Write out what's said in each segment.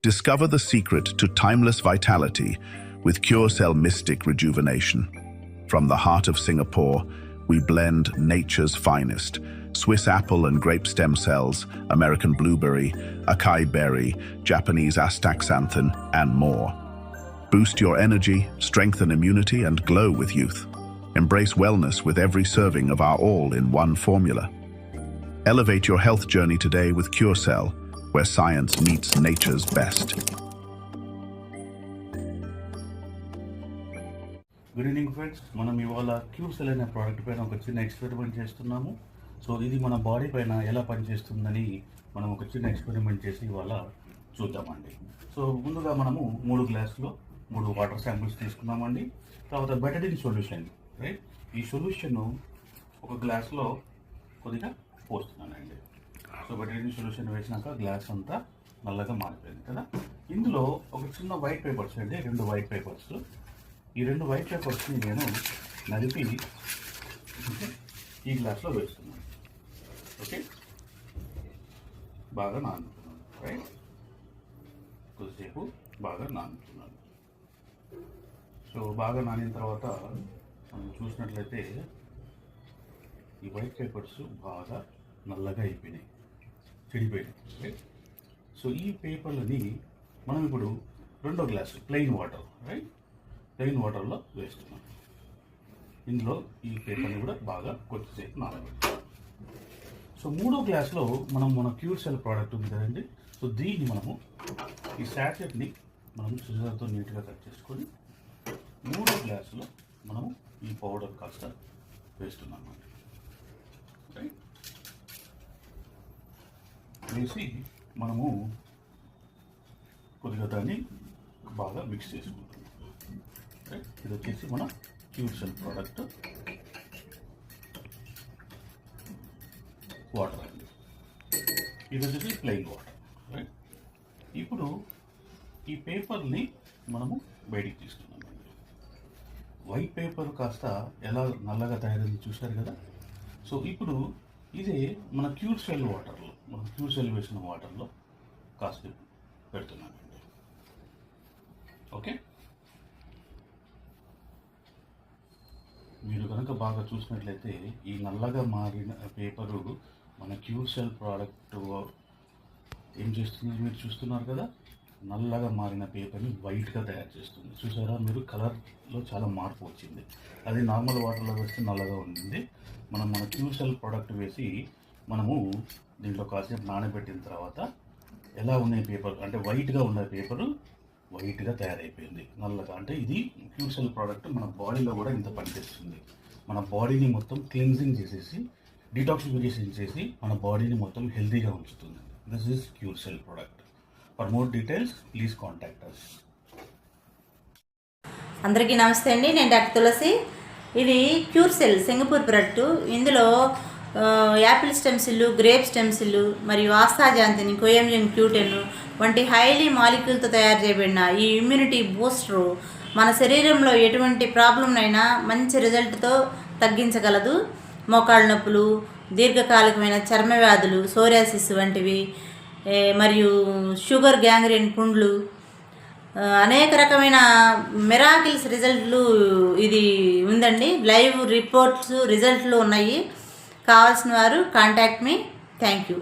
Discover the secret to timeless vitality with CureCell Mystic Rejuvenation. From the heart of Singapore, we blend nature's finest, Swiss apple and grape stem cells, American blueberry, acai berry, Japanese astaxanthin, and more. Boost your energy, strengthen immunity, and glow with youth. Embrace wellness with every serving of our all-in-one formula. Elevate your health journey today with CureCell, where science meets nature's best. Good evening friends, మనం ఇవాళ క్యూర్సెల్ అనే product పైన ఒక చిన్న experiment చేస్తున్నాము. So ఇది మన body పైన ఎలా పనిచేస్తుందని మనం ఒక చిన్న ఎక్స్పెరిమెంట్ చేసి ఇవాళ చూద్దామండి. సో ముందుగా మనము 3 గ్లాసులో 3 వాటర్ శాంపిల్స్ తీసుకున్నామండి. తర్వాత బెటడిన్ సొల్యూషన్, రైట్, ఈ సొల్యూషన్ ఒక గ్లాస్లో కొద్దిగా పోస్తున్నానండి. సో బెటడిన్ సొల్యూషన్ వేసినాక గ్లాస్ అంతా నల్లగా మారిపోయింది కదా. ఇందులో ఒక చిన్న వైట్ పేపర్స్ అండి, 2 వైట్ పేపర్స్. ఈ 2 వైట్ పేపర్స్ని నేను నలిపి ఈ గ్లాస్లో వేస్తున్నాను. ఓకే, బాగా నానుతున్నాను, రైట్, కొద్దిసేపు బాగా నానుతున్నాను. సో బాగా నానిన తర్వాత మనం చూసినట్లయితే ఈ వైట్ పేపర్స్ బాగా నల్లగా అయిపోయినాయి, చెడిపోయినాయి, రైట్. సో ఈ పేపర్లని మనం ఇప్పుడు 2వ glass plain water, right, plain వాటర్లో వేస్తున్నాం. ఇందులో ఈ పేపర్ని కూడా బాగా కొద్దిసేపు నానబెట్టాలి. సో 3వ గ్లాస్లో మన క్యూర్సెల్ ప్రోడక్ట్ ఉంది కదండి. సో దీన్ని మనము ఈ శాచెట్ని మనం సిజర్తో నీట్గా కట్ చేసుకొని 3వ గ్లాసులో మనము ఈ పౌడర్ కాస్త వేస్తున్నాము. రైట్, వేసి మనము కొద్దిగా దాన్ని బాగా మిక్స్ చేసుకుంటాం. ఇది వచ్చేసి మన క్యూర్సెల్ ప్రోడక్ట్ వాటర్ అండి. ఇది వచ్చేసి ప్లెయిన్ వాటర్, రైట్. ఇప్పుడు ఈ పేపర్ని మనము బయటికి తీసుకున్నామండి. వైట్ పేపర్ కాస్త ఎలా నల్లగా తయారైంది చూశారు కదా. సో ఇప్పుడు ఇదే మన క్యూర్సెల్ వాటర్లో, మన క్యూర్సెల్ వేసిన వాటర్లో కాస్త పెడుతున్నామండి. ఓకే, మీరు కనుక బాగా చూసినట్లయితే ఈ నల్లగా మారిన పేపరు మన క్యూర్సెల్ ప్రోడక్ట్ ఏం చేస్తుంది మీరు చూస్తున్నారు కదా. నల్లగా మారిన పేపర్ని వైట్గా తయారు చేస్తుంది. చూసారా మీరు, కలర్లో చాలా మార్పు వచ్చింది. అది నార్మల్ వాటర్లో వేస్తే నల్లగా ఉంటుంది. మన క్యూర్సెల్ ప్రోడక్ట్ వేసి మనము దీంట్లో కాసేపు నానబెట్టిన తర్వాత ఎలా ఉన్నాయి పేపర్ అంటే వైట్గా ఉన్న పేపరు వైట్గా తయారైపోయింది, నల్లగా. అంటే ఇది క్యూర్సెల్ ప్రోడక్ట్ మన బాడీలో కూడా ఇంత పనిచేస్తుంది. మన బాడీని మొత్తం క్లీన్జింగ్ చేసేసి, డిటాక్సిఫికేషన్ చేసి మన బాడీని మొత్తం హెల్తీగా ఉంచుతుంది. This is Curecell product. For more details please contact us. అందరికీ నమస్తే అండి, నేను డాక్టర్ తులసి. ఇది క్యూర్సెల్ సింగపూర్ ప్రోడక్ట్. ఇందులో యాపిల్ స్టెమ్ సెల్లు, గ్రేప్ స్టెమ్ సెల్లు మరియు ఆస్తాజాంతిని, కోయంజిన్ క్యూటెన్ వంటి హైలీ మాలిక్యూల్తో తయారు చేయబడిన ఈ ఇమ్యూనిటీ బూస్టరు మన శరీరంలో ఎటువంటి ప్రాబ్లంనైనా మంచి రిజల్ట్తో తగ్గించగలదు. మోకాళ్ళ నొప్పులు, దీర్ఘకాలికమైన చర్మ వ్యాధులు, సోరియాసిస్ వంటివి, మరియు షుగర్, గ్యాంగ్రీన్, పుండ్లు, అనేక రకమైన మిరాకిల్స్ రిజల్ట్లు ఇది ఉందండి. లైవ్ రిపోర్ట్స్, రిజల్ట్లు ఉన్నాయి. కావాల్సిన వారు contact me. Thank you.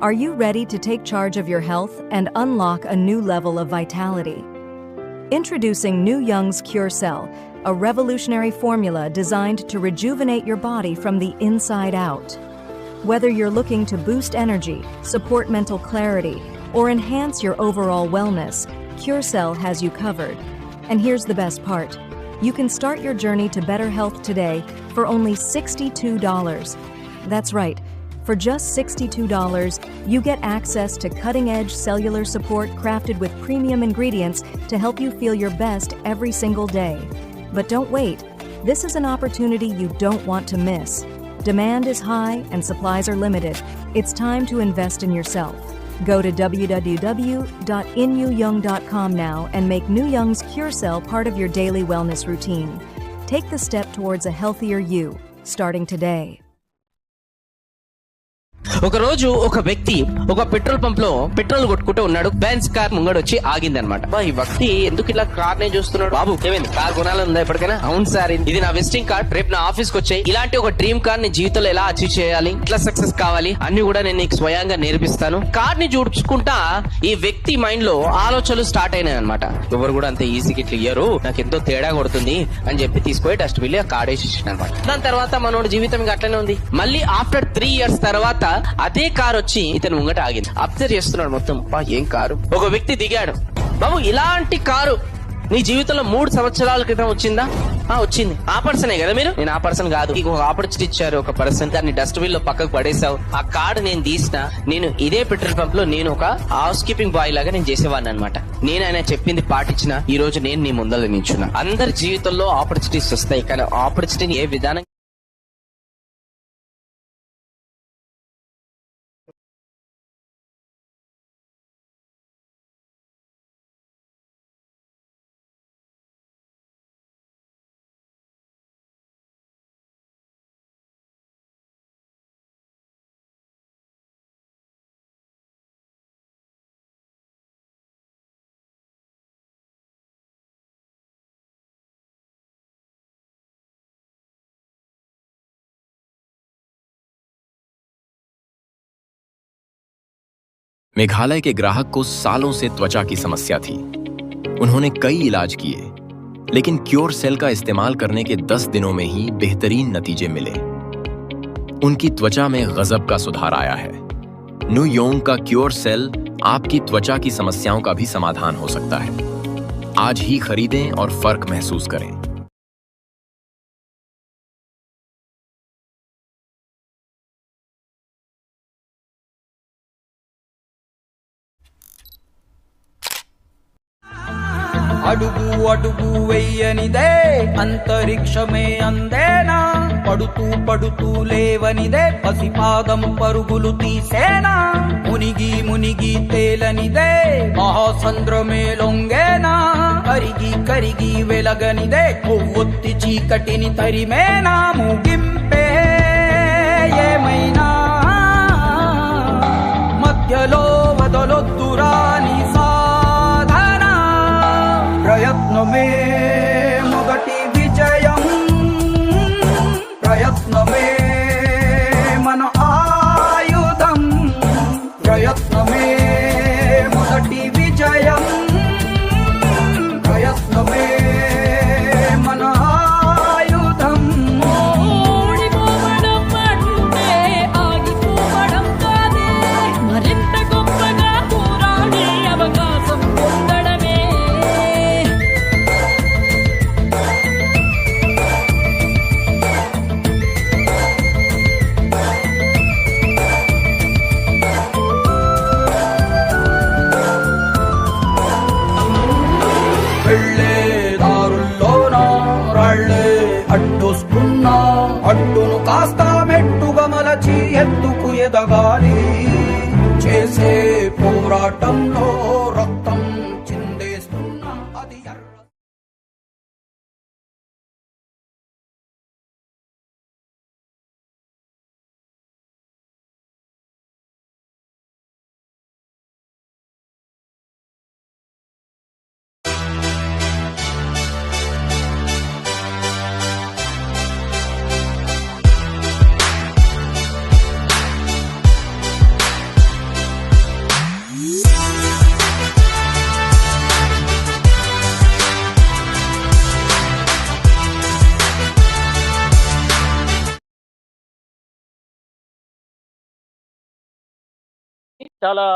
Are you ready to take charge of your health and unlock a new level of vitality? Introducing New Young's Cure Cell, a revolutionary formula designed to rejuvenate your body from the inside out. Whether you're looking to boost energy, support mental clarity, or enhance your overall wellness, Cure Cell has you covered. And here's the best part. You can start your journey to better health today for only $62. That's right. For just $62, you get access to cutting-edge cellular support crafted with premium ingredients to help you feel your best every single day. But don't wait. This is an opportunity you don't want to miss. Demand is high and supplies are limited. It's time to invest in yourself. Go to www.inyoung.com now and make New Young's Cure Cell part of your daily wellness routine. Take the step towards a healthier you, starting today. ఒక రోజు ఒక వ్యక్తి ఒక petrol pump లో petrol కొట్టుకుంటూ ఉన్నాడు. Benz car ముంగడొచ్చి ఆగిందనమాట. ఈ వ్యక్తి ఎందుకు ఇలా కార్ నే చూస్తున్నాడు? బాబు ఏమైంది, కార్ కొనాలందా ఎప్పటికైనా? అవును సార్, ఇది నా విజిటింగ్ కార్డ్, రేపు నా ఆఫీస్ కి వచ్చాయి. ఇలాంటి ఒక డ్రీమ్ కార్ ని జీవితంలో ఎలా అచీవ్ చేయాలి, ఎట్లా సక్సెస్ కావాలి అన్ని కూడా నేను నీకు స్వయంగా నేర్పిస్తాను. కార్ ని చూడుచుకుంటా ఈ వ్యక్తి మైండ్ లో ఆలోచనలు స్టార్ట్ అయినాయి అనమాట. ఎవరు కూడా అంత ఈజీగా ఇట్లా ఇయ్యరు, నాకు ఎంతో తేడా కొడుతుంది అని చెప్పి తీసుకుపోయి డస్ట్ బిల్ ఆ కార్ వేసి అనమాట. దాని తర్వాత మనోడి జీవితం ఇంకా అట్లనే ఉంది. మళ్ళీ ఆఫ్టర్ 3 years తర్వాత అదే కారు వచ్చి ఇతను ముంగట ఆగింది. అబ్జర్వ్ చేస్తున్నాడు మొత్తం. ఏం కారు? ఒక వ్యక్తి దిగాడు. బాబు ఇలాంటి కారు నీ జీవితంలో 3 సంవత్సరాల క్రితం వచ్చిందా? వచ్చింది. ఆ పర్సనే కదా మీరు? నేను ఆ పర్సన్ కాదు. నీకు ఒక ఆపర్చునిటీ ఇచ్చారు, ఒక పర్సన్, దాన్ని డస్ట్ బిన్ లో పక్కకు పడేసావు. ఆ కార్డు నేను తీసిన, నేను ఇదే పెట్రోల్ పంప్ లో నేను ఒక హౌస్ కీపింగ్ బాయ్ లాగా నేను చేసేవాడిని అనమాట. నేను ఆయన చెప్పింది పాటించిన ఈ రోజు నేను నీ ముందర నిల్చున్నా. అందరి జీవితంలో ఆపర్చునిటీస్ వస్తాయి, కానీ ఆపర్చునిటీని ఏ విధానం मेघालय के ग्राहक को सालों से त्वचा की समस्या थी। उन्होंने कई इलाज किए, लेकिन क्योर सेल का इस्तेमाल करने के 10 दिनों में ही बेहतरीन नतीजे मिले। उनकी त्वचा में गजब का सुधार आया है। न्यू योंग का क्योर सेल आपकी त्वचा की समस्याओं का भी समाधान हो सकता है। आज ही खरीदें और फर्क महसूस करें। అడుగు అడుగు వెయ్యనిదే అంతరిక్షమే అందేనా, పడుతూ పడుతూ లేవనిదే పసిపాదం పరుగులు తీసేనా, మునిగి మునిగి తేలనిదే మహాసంద్రమే లొంగేనా, కరిగి కరిగి వెలగనిదే కొవ్వొత్తి చీకటిని తరిమేనా, ముగింపే ఏమైనా మధ్యలో వదలొద్దురాని ప్రయత్నమే మొదటి విజయం, ప్రయత్నమే మన ఆయుధం, ప్రయత్నమే మొదటి విజయం, ప్రయత్నమే మన ఆయుధం. ఓడిపోవడం అంటే ఆగిపోవడం కాదే, మరింత గొప్పగా పోరాడే అవకాశం పొందడమే. అడ్డును కాస్త మెట్టుగా మలచి ఎత్తుకు ఎదగాలి, చేసే పోరాటంలో రక్తం చిందేస్తున్నా అది చాలా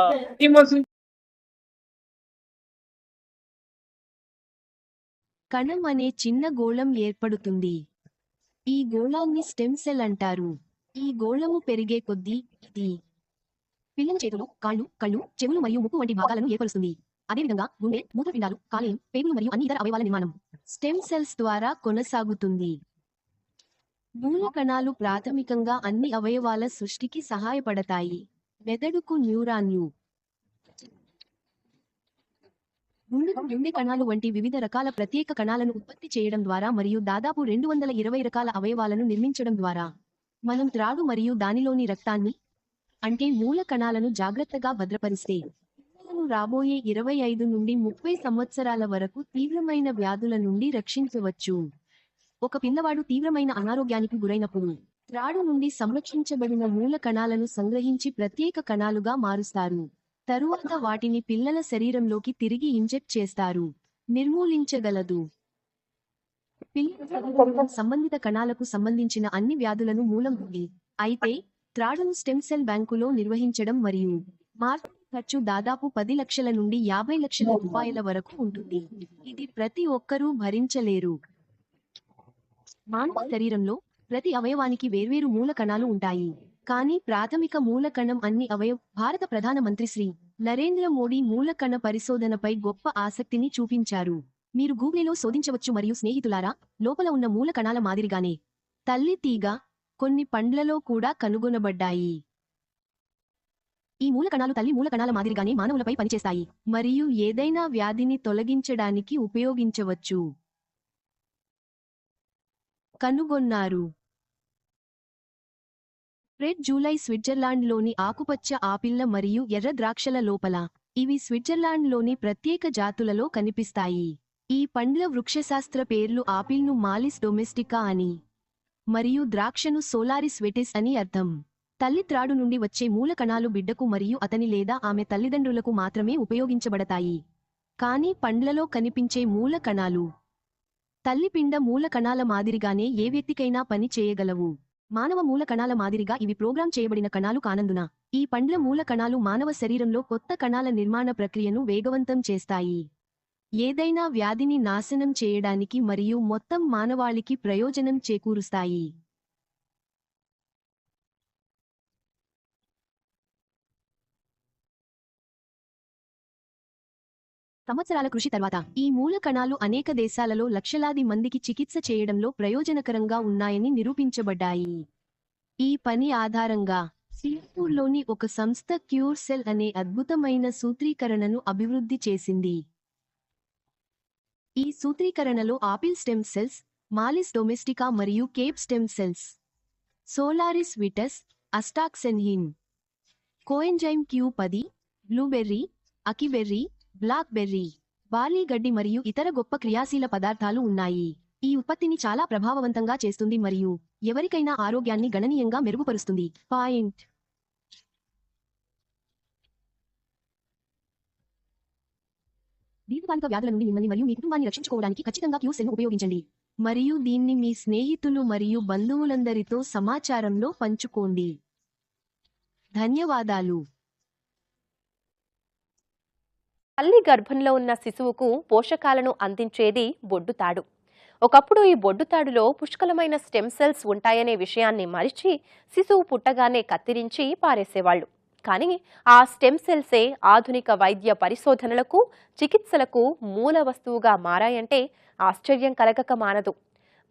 కణం అనే చిన్న గోళం ఏర్పడుతుంది. ఈ గోళాన్ని స్టెమ్ సెల్ అంటారు. ఈ గోళము పెరిగే కొద్దీ ఇది పిల్లల చేతులు, కాళ్ళు, కళ్ళు, చెవులు మరియు ముక్కు వంటి భాగాలను ఏర్పరుస్తుంది. అదేవిధంగా గుండె, మూత్రపిండాలు, కాలేయం, పేగులు మరియు అన్ని ఇతర అవయవాల నిర్మాణం స్టెమ్ సెల్స్ ద్వారా కొనసాగుతుంది. మూల కణాలు ప్రాథమికంగా అన్ని అవయవాల సృష్టికి సహాయపడతాయి. మెదడుకు న్యూరాన్లు, గుండె కణాలు వంటి వివిధ రకాల ప్రత్యేక కణాలను ఉత్పత్తి చేయడం ద్వారా మరియు దాదాపు 220 రకాల అవయవాలను నిర్మించడం ద్వారా మనం త్రాడు మరియు దానిలోని రక్తాన్ని అంటే మూల కణాలను జాగ్రత్తగా భద్రపరిస్తే పిల్లలను రాబోయే 25 నుండి 30 సంవత్సరాల వరకు తీవ్రమైన వ్యాధుల నుండి రక్షించవచ్చు. ఒక పిల్లవాడు తీవ్రమైన అనారోగ్యానికి గురైనప్పుడు త్రాడు నుండి సంరక్షించబడిన మూల కణాలను సంగ్రహించి ప్రత్యేక కణాలుగా మారుస్తారు. తరువాత వాటిని పిల్లల శరీరంలోకి తిరిగి ఇంజెక్ట్ చేస్తారు. నిర్మూలించగలదు. పిల్లల శరీరంలో సంబంధిత కణాలకు సంబంధించిన అన్ని వ్యాధులను మూలం ఉంది. అయితే త్రాడును స్టెమ్ సెల్ బ్యాంకులో నిర్వహించడం మరియు మార్పిడి ఖర్చు దాదాపు 10 లక్షల నుండి 50 లక్షల రూపాయల వరకు ఉంటుంది. ఇది ప్రతి ఒక్కరూ భరించలేరు. మానవ శరీరంలో ప్రతి అవయవానికి వేర్వేరు మూల కణాలు ఉంటాయి. కానీ ప్రాథమిక మూల కణం అన్ని భారత ప్రధాన మంత్రి శ్రీ నరేంద్ర మోడీ మూల కణ పరిశోధనపై గొప్ప ఆసక్తిని చూపించారు. మీరు గూగుల్లో శోధించవచ్చు. మరియు స్నేహితులారా, లోపల ఉన్న మూల కణాల మాదిరిగానే తల్లి తీగ కొన్ని పండ్లలో కూడా కనుగొనబడ్డాయి. ఈ మూల కణాలు తల్లి మూల కణాల మాదిరిగానే మానవులపై పనిచేస్తాయి మరియు ఏదైనా వ్యాధిని తొలగించడానికి ఉపయోగించవచ్చు. కనుగొన్నారు. రెడ్ జూలై స్విట్జర్లాండ్లోని ఆకుపచ్చ ఆపిల్ల మరియు ఎర్ర ద్రాక్షల లోపల. ఇవి స్విట్జర్లాండ్లోని ప్రత్యేక జాతులలో కనిపిస్తాయి. ఈ పండ్ల వృక్షశాస్త్ర పేర్లు ఆపిల్ను మాలిస్ డొమెస్టికా అని మరియు ద్రాక్షను సోలారిస్ వెటిస్ అని అర్థం. తల్లి త్రాడు నుండి వచ్చే మూల కణాలు బిడ్డకు మరియు అతని లేదా ఆమె తల్లిదండ్రులకు మాత్రమే ఉపయోగించబడతాయి. కానీ పండ్లలో కనిపించే మూల కణాలు తల్లి పిండ మూల కణాల మాదిరిగానే ఏ వ్యక్తికైనా పని చేయగలవు. మానవ మూల కణాల మాదిరిగా ఇవి ప్రోగ్రామ్ చేయబడిన కణాలు కానందున ఈ పండ్ల మూల కణాలు మానవ శరీరంలో కొత్త కణాల నిర్మాణ ప్రక్రియను వేగవంతం చేస్తాయి. ఏదైనా వ్యాధిని నాశనం చేయడానికి మరియు మొత్తం మానవాళికి ప్రయోజనం చేకూరుస్తాయి. సంవత్సరాల కృషి తర్వాత ఈ మూల కణాలు అనేక దేశాలలో లక్షలాది మందికి చికిత్స చేయడంలో ప్రయోజనకరంగా ఉన్నాయని నిరూపించబడ్డాయి. ఈ పని ఆధారంగా సింగపూర్లోని ఒక సంస్థ క్యూర్ సెల్ అనే అద్భుతమైన సూత్రీకరణను అభివృద్ధి చేసింది. ఈ సూత్రీకరణలో ఆపిల్ స్టెమ్ సెల్స్, మాలిస్ డొమెస్టికా మరియు కేప్ స్టెమ్ సెల్స్, సోలారిస్ విటస్, astaxanthin, coenzyme Q10, blueberry, acai berry, blackberry, barley గడ్డి మరియు ఇతర గొప్ప క్రియాశీల పదార్థాలు ఉన్నాయి. ఈ ఉత్పత్తిని చాలా ప్రభావవంతంగా చేస్తుంది మరియు ఎవరికైనా ఆరోగ్యాన్ని గణనీయంగా మెరుగుపరుస్తుంది. పాయింట్. దీర్ఘకాలిక వ్యాధుల నుండి మిమ్మల్ని మరియు మీ కుటుంబాన్ని రక్షించుకోవడానికి ఖచ్చితంగా క్యూర్ సెల్ను ఉపయోగించండి మరియు దీన్ని మీ స్నేహితులు మరియు బంధువులందరితో సమాచారంలో పంచుకోండి. ధన్యవాదాలు. తల్లి గర్భంలో ఉన్న శిశువుకు పోషకాలను అందించేది బొడ్డుతాడు. ఒకప్పుడు ఈ బొడ్డుతాడులో పుష్కలమైన స్టెమ్ సెల్స్ ఉంటాయనే విషయాన్ని మరిచి శిశువు పుట్టగానే కత్తిరించి పారేసేవాళ్లు. కానీ ఆ స్టెమ్ సెల్సే ఆధునిక వైద్య పరిశోధనలకు, చికిత్సలకు మూల వస్తువుగా మారాయంటే ఆశ్చర్యం కలగక మానదు.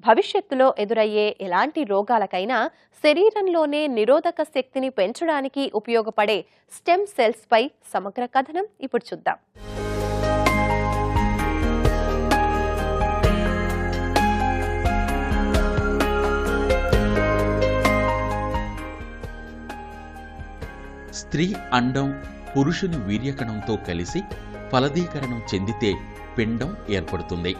భవిష్యత్తులో ఎదురయ్యే ఎలాంటి రోగాలకైనా శరీరంలోనే నిరోధక శక్తిని పెంచడానికి ఉపయోగపడే స్టెమ్ సెల్స్ పై సమగ్ర కథనం ఇప్పుడు చూద్దాం. స్త్రీ అండం పురుషుని వీర్యకణంతో కలిసి ఫలదీకరణం చెందితే పిండం ఏర్పడుతుంది.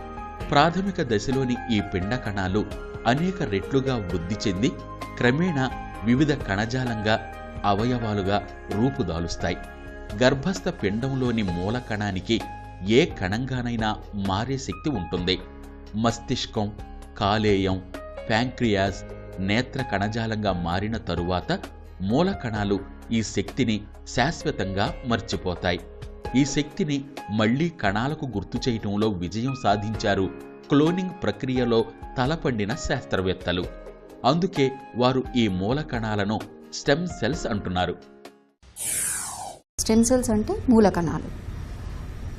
ప్రాథమిక దశలోని ఈ పిండ కణాలు అనేక రెట్లుగా వృద్ధి చెంది క్రమేణా వివిధ కణజాలంగా, అవయవాలుగా రూపుదాలుస్తాయి. గర్భస్థ పిండంలోని మూల కణానికి ఏ కణంగానైనా మారే శక్తి ఉంటుంది. మస్తిష్కం, కాలేయం, ప్యాంక్రియాస్, నేత్ర కణజాలంగా మారిన తరువాత మూల కణాలు ఈ శక్తిని శాశ్వతంగా మర్చిపోతాయి. ఈ శక్తిని మళ్లీ కణాలకు గుర్తు చేయటంలో విజయం సాధించారు క్లోనింగ్ ప్రక్రియలో తలపండిన శాస్త్రవేత్తలు. అందుకే వారు ఈ మూల కణాలను స్టెమ్ సెల్స్ అంటున్నారు. స్టెమ్ సెల్స్ అంటే మూల కణాలు.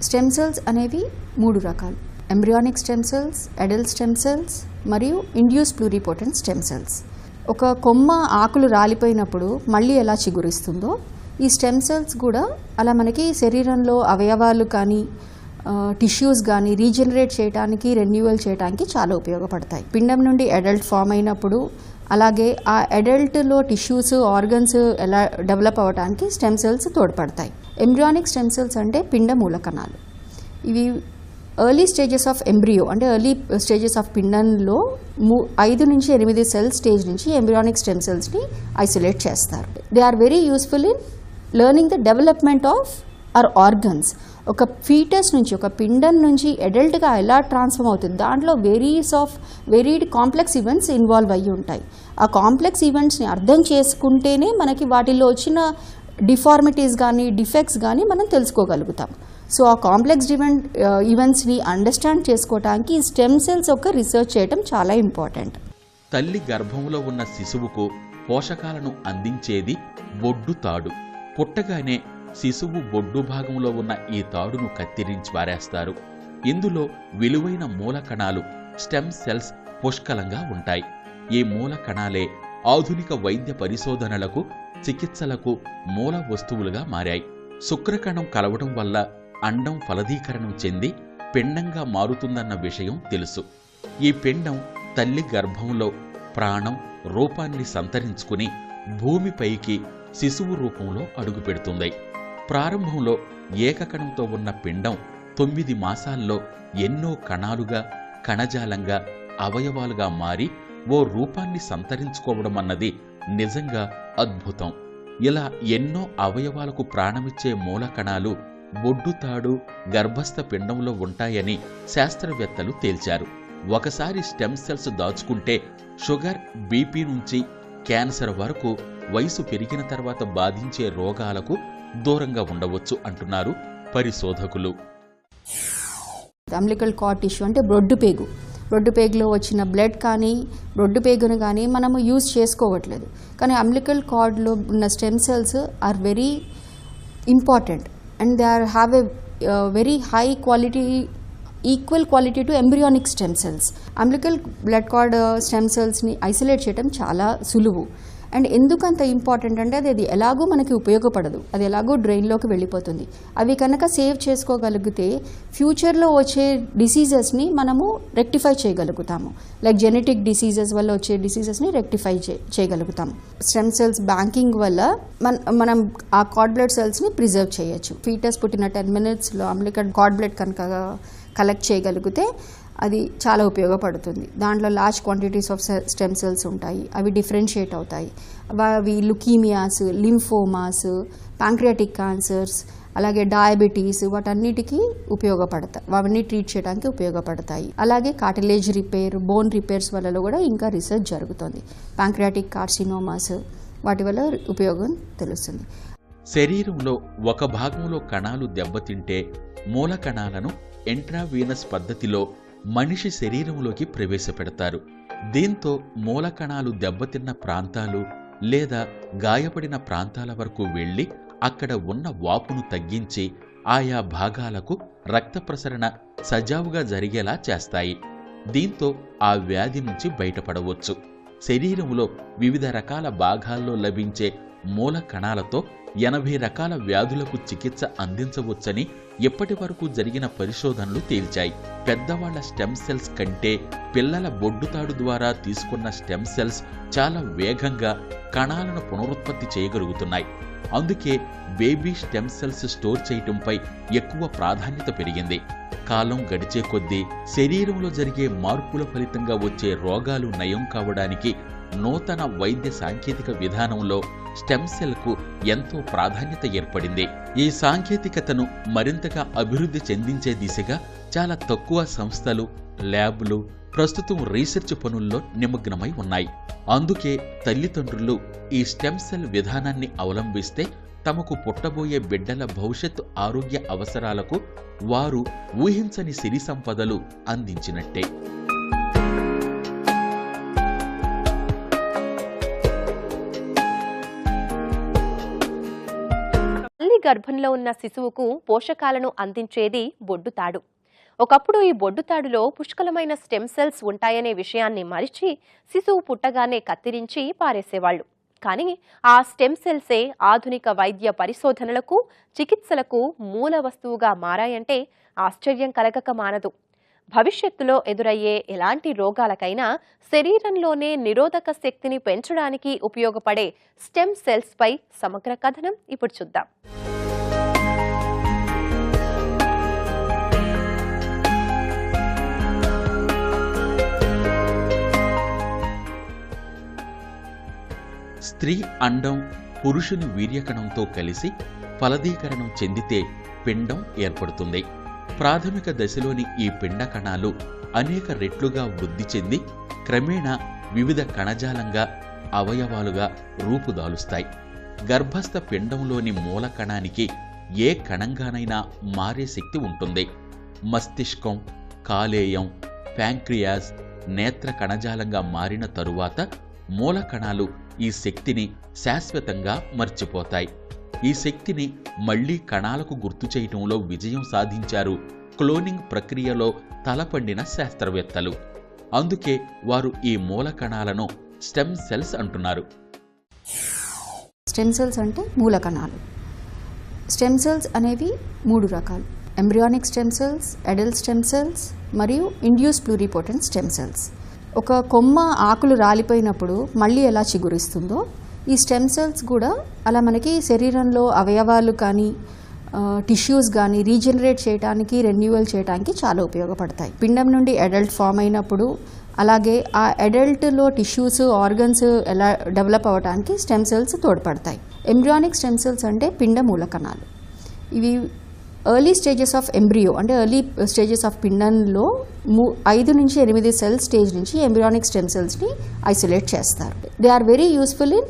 స్టెమ్ సెల్స్ అనేవి 3 రకాలు: embryonic stem cells, adult stem cells మరియు ఇండ్యూస్ ప్లూరిపోటెంట్ స్టెమ్ సెల్స్. ఒక కొమ్మ ఆకులు రాలిపోయినప్పుడు మళ్ళీ ఎలా చిగురిస్తుందో ఈ స్టెమ్ సెల్స్ కూడా అలా మనకి శరీరంలో అవయవాలు కానీ టిష్యూస్ కానీ రీజనరేట్ చేయడానికి, రెన్యూవల్ చేయడానికి చాలా ఉపయోగపడతాయి. పిండం నుండి అడల్ట్ ఫామ్ అయినప్పుడు, అలాగే ఆ అడల్ట్లో టిష్యూస్, ఆర్గన్స్ ఎలా డెవలప్ అవ్వడానికి స్టెమ్ సెల్స్ తోడ్పడతాయి. ఎంబ్రియానిక్ స్టెమ్ సెల్స్ అంటే పిండ మూలకణాలు. ఇవి ఎర్లీ స్టేజెస్ ఆఫ్ ఎంబ్రియో అంటే ఎర్లీ స్టేజెస్ ఆఫ్ పిండంలో 5 నుంచి 8 సెల్ స్టేజ్ నుంచి ఎంబ్రియానిక్ స్టెమ్ సెల్స్ని ఐసోలేట్ చేస్తారు. They are very useful in learning the development of our organs. ఒక ఫీటస్ నుంచి, ఒక పిండం నుంచి అడల్ట్గా ఎలా ట్రాన్స్ఫార్మ్ అవుతుంది, దాంట్లో వెరీడ్ కాంప్లెక్స్ ఈవెంట్స్ ఇన్వాల్వ్ అయ్యి ఉంటాయి. ఆ కాంప్లెక్స్ ఈవెంట్స్ని అర్థం చేసుకుంటేనే మనకి వాటిల్లో వచ్చిన డిఫార్మిటీస్ కానీ డిఫెక్ట్స్ కానీ మనం తెలుసుకోగలుగుతాం. సో ఆ కాంప్లెక్స్ ఈవెంట్స్ని అండర్స్టాండ్ చేసుకోవడానికి స్టెమ్ సెల్స్ యొక్క రీసెర్చ్ చేయడం చాలా ఇంపార్టెంట్. తల్లి గర్భంలో ఉన్న శిశువుకు పోషకాలను అందించేది బొడ్డు తాడు. పుట్టగానే శిశువు బొడ్డు భాగంలో ఉన్న ఈ తాడును కత్తిరించి పారేస్తారు. ఇందులో విలువైన మూల కణాలు స్టెమ్ సెల్స్ పుష్కలంగా ఉంటాయి. ఈ మూల కణాలే ఆధునిక వైద్య పరిశోధనలకు, చికిత్సలకు మూల వస్తువులుగా మారాయి. శుక్రకణం కలవడం వల్ల అండం ఫలదీకరణం చెంది పిండంగా మారుతుందన్న విషయం తెలుసు. ఈ పిండం తల్లి గర్భంలో ప్రాణం, రూపాన్ని సంతరించుకుని భూమిపైకి శిశువు రూపంలో అడుగుపెడుతుంది. ప్రారంభంలో ఏకకణంతో ఉన్న పిండం 9 మాసాల్లో ఎన్నో కణాలుగా, కణజాలంగా, అవయవాలుగా మారి ఓ రూపాన్ని సంతరించుకోవడం అన్నది నిజంగా అద్భుతం. ఇలా ఎన్నో అవయవాలకు ప్రాణమిచ్చే మూల కణాలు బొడ్డుతాడు, గర్భస్థ పిండంలో ఉంటాయని శాస్త్రవేత్తలు తేల్చారు. ఒకసారి స్టెమ్ సెల్స్ దాచుకుంటే షుగర్, బీపీ నుంచి క్యాన్సర్ వరకు వయసు పెరిగిన తర్వాత బాధించే రోగాలకు దూరంగా ఉండవచ్చు అంటున్నారు పరిశోధకులు. అంబ్లికల్ కార్డ్ టిష్యూ అంటే బ్రొడ్డుపేగులో వచ్చిన బ్లడ్ కానీ, బ్రొడ్డుపేగును కానీ మనము యూజ్ చేసుకోవట్లేదు. కానీ అంబ్లికల్ కార్డ్లో ఉన్న stem cells are very important and they have a very high quality, equal quality to embryonic stem cells. Umbilical blood cord stem సెల్స్ని ఐసోలేట్ చేయడం చాలా సులువు. అండ్ ఎందుకంత ఇంపార్టెంట్ అంటే అది ఎలాగో మనకి ఉపయోగపడదు, అది ఎలాగో డ్రైన్లోకి వెళ్ళిపోతుంది. అవి కనుక సేవ్ చేసుకోగలిగితే ఫ్యూచర్లో వచ్చే డిసీజెస్ని మనము రెక్టిఫై చేయగలుగుతాము. లైక్ జెనెటిక్ డిసీజెస్ వల్ల వచ్చే డిసీజెస్ని రెక్టిఫై చేయగలుగుతాం. స్టెమ్ సెల్స్ బ్యాంకింగ్ వల్ల మనం ఆ కార్డ్ బ్లడ్ సెల్స్ని ప్రిజర్వ్ చేయొచ్చు. ఫీటస్ పుట్టిన 10 minutesలో అంబ్లికల్ కార్డ్ బ్లడ్ కనుక కలెక్ట్ చేయగలిగితే అది చాలా ఉపయోగపడుతుంది. దాంట్లో large quantities of stem cells ఉంటాయి. అవి డిఫరెన్షియేట్ అవుతాయి. అవి లుకీమియాస్, లింఫోమాస్, ప్యాంక్రియాటిక్ క్యాన్సర్స్, అలాగే డయాబెటీస్ వాటన్నిటికీ ఉపయోగపడతాయి. అవన్నీ ట్రీట్ చేయడానికి ఉపయోగపడతాయి. అలాగే కార్టిలేజ్ రిపేర్, బోన్ రిపేర్స్ వల్ల కూడా ఇంకా రీసెర్చ్ జరుగుతుంది. ప్యాంక్రియాటిక్ కార్సినోమాస్ వాటి వల్ల ఉపయోగం తెలుస్తుంది. శరీరంలో ఒక భాగంలో కణాలు దెబ్బతింటే మూల కణాలను ఇంట్రావీనస్ పద్ధతిలో మనిషి శరీరంలోకి ప్రవేశపెడతారు. దీంతో మూల కణాలు దెబ్బతిన్న ప్రాంతాలు లేదా గాయపడిన ప్రాంతాల వరకు వెళ్లి అక్కడ ఉన్న వాపును తగ్గించి ఆయా భాగాలకు రక్త ప్రసరణ సజావుగా జరిగేలా చేస్తాయి. దీంతో ఆ వ్యాధి నుంచి బయటపడవచ్చు. శరీరంలో వివిధ రకాల భాగాల్లో లభించే మూల కణాలతో 80 రకాల వ్యాధులకు చికిత్స అందించవచ్చని ఇప్పటి వరకు జరిగిన పరిశోధనలు తేల్చాయి. పెద్దవాళ్ల స్టెమ్ సెల్స్ కంటే పిల్లల బొడ్డుతాడు ద్వారా తీసుకున్న స్టెమ్ సెల్స్ చాలా వేగంగా కణాలను పునరుత్పత్తి చేయగలుగుతున్నాయి. అందుకే బేబీ స్టెమ్ సెల్స్ స్టోర్ చేయటంపై ఎక్కువ ప్రాధాన్యత పెరిగింది. కాలం గడిచే కొద్దీ శరీరంలో జరిగే మార్పుల ఫలితంగా వచ్చే రోగాలు నయం కావడానికి నూతన వైద్య సాంకేతిక విధానంలో స్టెమ్ సెల్కు ఎంతో ప్రాధాన్యత ఏర్పడింది. ఈ సాంకేతికతను మరింతగా అభివృద్ధి చెందించే దిశగా చాలా తక్కువ సంస్థలు, ల్యాబ్లు, ప్రస్తుతం రీసెర్చ్ పనుల్లో నిమగ్నమై ఉన్నాయి. అందుకే తల్లిదండ్రులు ఈ స్టెమ్ సెల్ విధానాన్ని అవలంబిస్తే తమకు పుట్టబోయే బిడ్డల భవిష్యత్ ఆరోగ్య అవసరాలకు వారు ఊహించని సిరి సంపదలు అందించినట్టే. గర్భంలో ఉన్న శిశువుకు పోషకాలను అందించేది బొడ్డుతాడు. ఒకప్పుడు ఈ బొడ్డుతాడులో పుష్కలమైన స్టెమ్ సెల్స్ ఉంటాయనే విషయాన్ని మరిచి శిశువు పుట్టగానే కత్తిరించి పారేసేవాళ్లు. కానీ ఆ స్టెమ్ సెల్సే ఆధునిక వైద్య పరిశోధనలకు, చికిత్సలకు మూల వస్తువుగా మారాయంటే ఆశ్చర్యం కలగక మానదు. భవిష్యత్తులో ఎదురయ్యే ఎలాంటి రోగాలకైనా శరీరంలోనే నిరోధక శక్తిని పెంచడానికి ఉపయోగపడే స్టెమ్ సెల్స్ పై సమగ్ర కథనం ఇప్పుడు చూద్దాం. స్త్రీ అండం పురుషుని వీర్యకణంతో కలిసి ఫలదీకరణం చెందితే పిండం ఏర్పడుతుంది. ప్రాథమిక దశలోని ఈ పిండ కణాలు అనేక రెట్లుగా వృద్ధి చెంది క్రమేణా వివిధ కణజాలంగా, అవయవాలుగా రూపుదాలుస్తాయి. గర్భస్థ పిండంలోని మూల కణానికి ఏ కణంగానైనా మారే శక్తి ఉంటుంది. మస్తిష్కం, కాలేయం, ప్యాంక్రియాస్, నేత్ర కణజాలంగా మారిన తరువాత మూల కణాలు ఈ శక్తిని శాశ్వతంగా మర్చిపోతాయి. ఈ శక్తిని మళ్లీ కణాలకు గుర్తు చేయటంలో విజయం సాధించారు క్లోనింగ్ ప్రక్రియలో తలపండిన శాస్త్రవేత్తలు. అందుకే వారు ఈ మూల కణాలను స్టెమ్ సెల్స్ అంటున్నారు. స్టెమ్ సెల్స్ అంటే మూల కణాలు. స్టెమ్ సెల్స్ అనేవి 3 రకాలు: embryonic stem cells, adult stem cells మరియు ఇండ్యూస్ ప్లూరిపోటెంట్ స్టెమ్ సెల్స్. ఒక కొమ్మ ఆకులు రాలిపోయినప్పుడు మళ్ళీ ఎలా చిగురిస్తుందో ఈ స్టెమ్ సెల్స్ కూడా అలా మనకి శరీరంలో అవయవాలు కానీ టిష్యూస్ కానీ రీజనరేట్ చేయడానికి, రెన్యూవల్ చేయడానికి చాలా ఉపయోగపడతాయి. పిండం నుండి అడల్ట్ ఫామ్ అయినప్పుడు, అలాగే ఆ అడల్ట్లో టిష్యూస్, ఆర్గన్స్ ఎలా డెవలప్ అవ్వడానికి స్టెమ్ సెల్స్ తోడ్పడతాయి. ఎంబ్రియానిక్ స్టెమ్ సెల్స్ అంటే పిండ మూల కణాలు. ఇవి ఎర్లీ స్టేజెస్ ఆఫ్ ఎంబ్రియో అంటే ఎర్లీ స్టేజెస్ ఆఫ్ పిండంలో 5 నుంచి 8 సెల్ స్టేజ్ నుంచి ఎంబ్రియానిక్ స్టెమ్ సెల్స్ని ఐసోలేట్ చేస్తారు. They are very useful in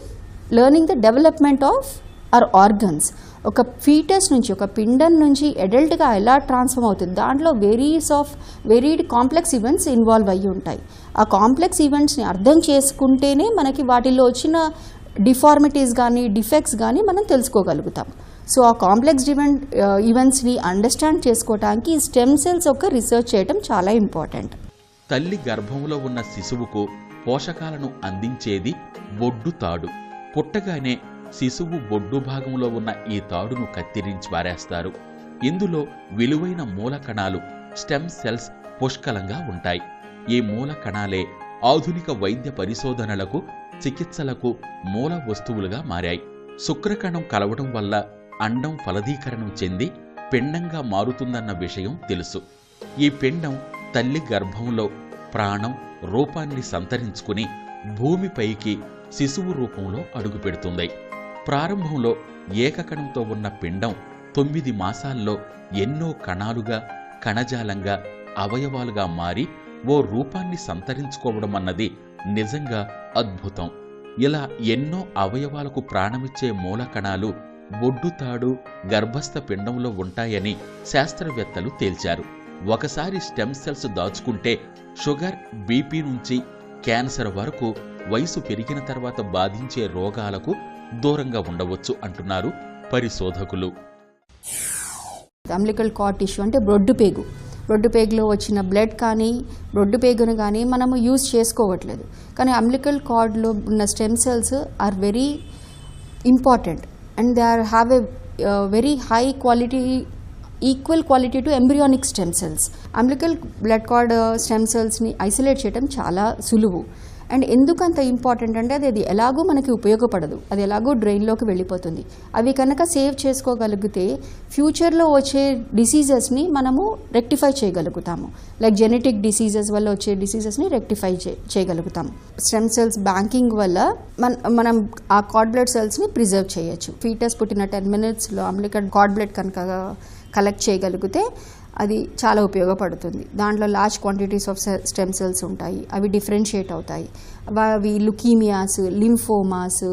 learning the development of our organs. ఒక ఫీటస్ నుంచి, ఒక పిండం నుంచి అడల్ట్గా ఎలా ట్రాన్స్ఫార్మ్ అవుతుంది, దాంట్లో వెరీడ్ కాంప్లెక్స్ ఈవెంట్స్ ఇన్వాల్వ్ అయ్యి ఉంటాయి. ఆ కాంప్లెక్స్ ఈవెంట్స్ని అర్థం చేసుకుంటేనే మనకి వాటిల్లో వచ్చిన డిఫార్మిటీస్ కానీ, డిఫెక్ట్స్ కానీ మనం తెలుసుకోగలుగుతాం. సో ఆ కాంప్లెక్స్ ఈవెంట్స్ని అండర్స్టాండ్ చేసుకోవడానికి స్టెమ్ సెల్స్ యొక్క రీసెర్చ్ చేయడం చాలా ఇంపార్టెంట్. తల్లి గర్భంలో ఉన్న శిశువుకు పోషకాలను అందించేది బొడ్డు తాడు. పుట్టగానే శిశువు బొడ్డు భాగంలో ఉన్న ఈ తాడును కత్తిరించి పారేస్తారు. ఇందులో విలువైన మూల కణాలు, స్టెమ్ సెల్స్ పుష్కలంగా ఉంటాయి. ఈ మూల కణాలే ఆధునిక వైద్య పరిశోధనలకు, చికిత్సలకు మూల వస్తువులుగా మారాయి. శుక్రకణం కలవడం వల్ల అండం ఫలదీకరణం చెంది పిండంగా మారుతుందన్న విషయం తెలుసు. ఈ పిండం తల్లి గర్భంలో ప్రాణం, రూపాన్ని సంతరించుకుని భూమిపైకి శిశువు రూపంలో అడుగుపెడుతుంది. ప్రారంభంలో ఏకకణంతో ఉన్న పిండం 9 మాసాల్లో ఎన్నో కణాలుగా, కణజాలంగా, అవయవాలుగా మారి ఓ రూపాన్ని సంతరించుకోవడం అన్నది నిజంగా అద్భుతం. ఇలా ఎన్నో అవయవాలకు ప్రాణమిచ్చే మూల కణాలు బొడ్డుతాడు, గర్భస్థ పిండంలో ఉంటాయని శాస్త్రవేత్తలు తేల్చారు. ఒకసారి స్టెమ్ సెల్స్ దాచుకుంటే షుగర్, బీపీ నుంచి క్యాన్సర్ వరకు వయసు పెరిగిన తర్వాత బాధించే రోగాలకు దూరంగా ఉండవచ్చు అంటున్నారు పరిశోధకులు. అంబ్లికల్ కార్డ్ టిష్యూ అంటే బ్రొడ్డుపేగులో వచ్చిన బ్లడ్ కానీ, బ్రొడ్డుపేగును కానీ మనము యూజ్ చేసుకోవట్లేదు. కానీ అంబ్లికల్ కార్డ్లో ఉన్న stem cells are very important and they have a very high quality, equal quality to embryonic stem cells. Umbilical blood cord stem cells ni isolate చేయడం చాలా సులువు. అండ్ ఎందుకంత ఇంపార్టెంట్ అంటే అది ఎలాగో మనకి ఉపయోగపడదు, అది ఎలాగో డ్రైన్లోకి వెళ్ళిపోతుంది. అవి కనుక సేవ్ చేసుకోగలిగితే ఫ్యూచర్లో వచ్చే డిసీజెస్ని మనము రెక్టిఫై చేయగలుగుతాము. లైక్ జెనెటిక్ డిసీజెస్ వల్ల వచ్చే డిసీజెస్ని రెక్టిఫై చేయగలుగుతాము. స్టెమ్ సెల్స్ బ్యాంకింగ్ వల్ల మనం ఆ కార్డ్ బ్లడ్ సెల్స్ని ప్రిజర్వ్ చేయొచ్చు. ఫీటస్ పుట్టిన 10 minutesలో అంబ్లికల్ కార్డ్ బ్లడ్ కనుక కలెక్ట్ చేయగలిగితే అది చాలా ఉపయోగపడుతుంది. దాంట్లో large quantities of stem cells ఉంటాయి. అవి డిఫరెన్షియేట్ అవుతాయి. అవి లుకీమియాస్, లింఫోమాస్,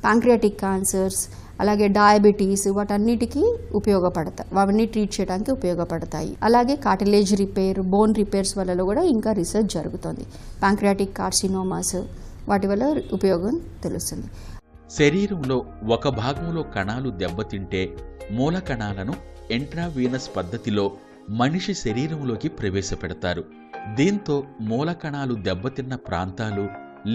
ప్యాంక్రియాటిక్ క్యాన్సర్స్, అలాగే డయాబెటీస్ వాటన్నిటికీ ఉపయోగపడతాయి. అవన్నీ ట్రీట్ చేయడానికి ఉపయోగపడతాయి. అలాగే కార్టిలేజ్ రిపేర్, బోన్ రిపేర్స్ వల్ల కూడా ఇంకా రీసెర్చ్ జరుగుతుంది. ప్యాంక్రియాటిక్ కార్సినోమాస్ వాటి వల్ల ఉపయోగం తెలుస్తుంది. శరీరంలో ఒక భాగంలో కణాలు దెబ్బతింటే మూల కణాలను ఎంట్రావీనస్ పద్ధతిలో మనిషి శరీరంలోకి ప్రవేశపెడతారు. దీంతో మూల కణాలు దెబ్బతిన్న ప్రాంతాలు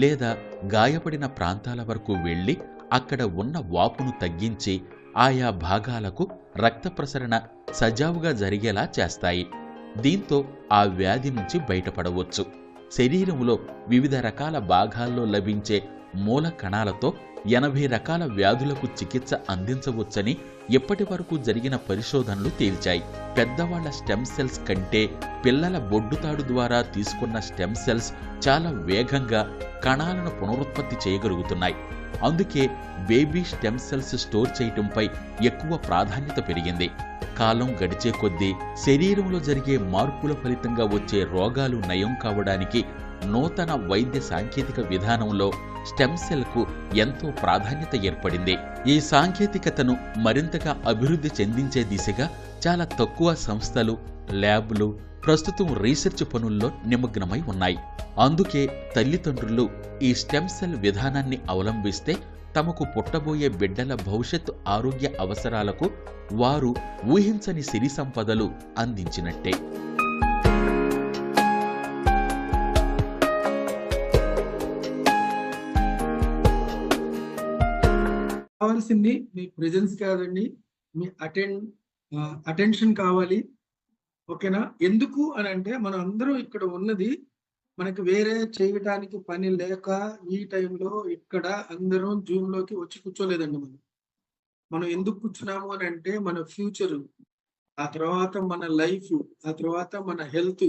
లేదా గాయపడిన ప్రాంతాల వరకు వెళ్ళి అక్కడ ఉన్న వాపును తగ్గించి ఆయా భాగాలకు రక్త ప్రసరణ సజావుగా జరిగేలా చేస్తాయి. దీంతో ఆ వ్యాధి నుంచి బయటపడవచ్చు. శరీరంలో వివిధ రకాల భాగాల్లో లభించే మూల కణాలతో 80 రకాల వ్యాధులకు చికిత్స అందించవచ్చని ఇప్పటి వరకు జరిగిన పరిశోధనలు తేల్చాయి. పెద్దవాళ్ల స్టెమ్ సెల్స్ కంటే పిల్లల బొడ్డుతాడు ద్వారా తీసుకున్న స్టెమ్ సెల్స్ చాలా వేగంగా కణాలను పునరుత్పత్తి చేయగలుగుతున్నాయి. అందుకే బేబీ స్టెమ్ సెల్స్ స్టోర్ చేయటంపై ఎక్కువ ప్రాధాన్యత పెరిగింది. కాలం గడిచే కొద్దీ శరీరంలో జరిగే మార్పుల ఫలితంగా వచ్చే రోగాలు నయం కావడానికి నూతన వైద్య సాంకేతిక విధానంలో స్టెమ్ సెల్కు ఎంతో ప్రాధాన్యత ఏర్పడింది. ఈ సాంకేతికతను మరింతగా అభివృద్ధి చెందించే దిశగా చాలా తక్కువ సంస్థలు, ల్యాబ్లు ప్రస్తుతం రీసెర్చ్ పనుల్లో నిమగ్నమై ఉన్నాయి. అందుకే తల్లిదండ్రులు ఈ స్టెమ్ సెల్ విధానాన్ని అవలంబిస్తే తమకు పుట్టబోయే బిడ్డల భవిష్యత్తు ఆరోగ్య అవసరాలకు వారు ఊహించని సిరి సంపదలు అందించినట్టే. కావాల్సింది మీ ప్రెజెన్స్ కాదండి, మీ అటెన్షన్ కావాలి. ఓకేనా? ఎందుకు అని అంటే మనం అందరం ఇక్కడ ఉన్నది మనకి వేరే చేయటానికి పని లేక ఈ టైంలో ఇక్కడ అందరం జూమ్ లోకి వచ్చి కూర్చోలేదండి. మనం ఎందుకు కూర్చున్నాము అని అంటే మన ఫ్యూచర్, ఆ తర్వాత మన లైఫ్, ఆ తర్వాత మన హెల్త్,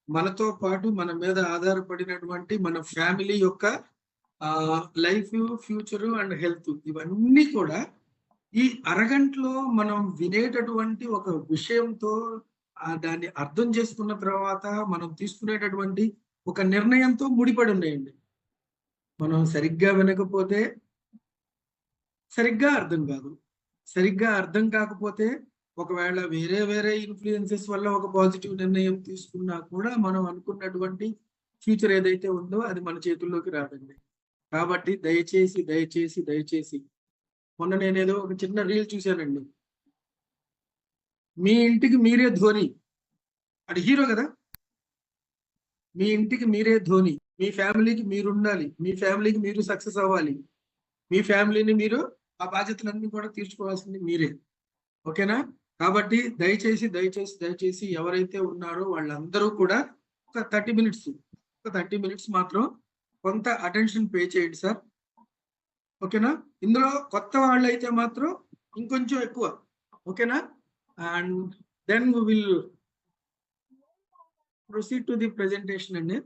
మనతో పాటు మన మీద ఆధారపడినటువంటి మన ఫ్యామిలీ యొక్క లైఫ్, ఫ్యూచర్ అండ్ హెల్త్, ఇవన్నీ కూడా ఈ అరగంటలో మనం వినేటటువంటి ఒక విషయంతో దాన్ని అర్థం చేసుకున్న తర్వాత మనం తీసుకునేటటువంటి ఒక నిర్ణయంతో ముడిపడి ఉన్నాయండి. మనం సరిగ్గా వినకపోతే సరిగ్గా అర్థం కాదు. సరిగ్గా అర్థం కాకపోతే ఒకవేళ వేరే వేరే ఇన్ఫ్లుయెన్సెస్ వల్ల ఒక పాజిటివ్ నిర్ణయం తీసుకున్నా కూడా మనం అనుకున్నటువంటి ఫ్యూచర్ ఏదైతే ఉందో అది మన చేతుల్లోకి రాదండి. కాబట్టి దయచేసి దయచేసి దయచేసి మొన్న నేనేదో ఒక చిన్న రీల్ చూశానండి. మీ ఇంటికి మీరే ధోని, అది హీరో కదా. మీ ఇంటికి మీరే ధోని, మీ ఫ్యామిలీకి మీరు ఉండాలి, మీ ఫ్యామిలీకి మీరు సక్సెస్ అవ్వాలి, మీ ఫ్యామిలీని మీరు ఆ బాధ్యతలన్నీ కూడా తీర్చుకోవాల్సింది మీరే. ఓకేనా? కాబట్టి దయచేసి దయచేసి దయచేసి ఎవరైతే ఉన్నారో వాళ్ళందరూ కూడా ఒక 30 మినిట్స్ మాత్రం కొంత అటెన్షన్ పే చేయండి సార్. ఓకేనా? ఇందులో కొత్త వాళ్ళు అయితే మాత్రం ఇంకొంచెం ఎక్కువ. ఓకేనా? And then we will proceed to the presentation అండి.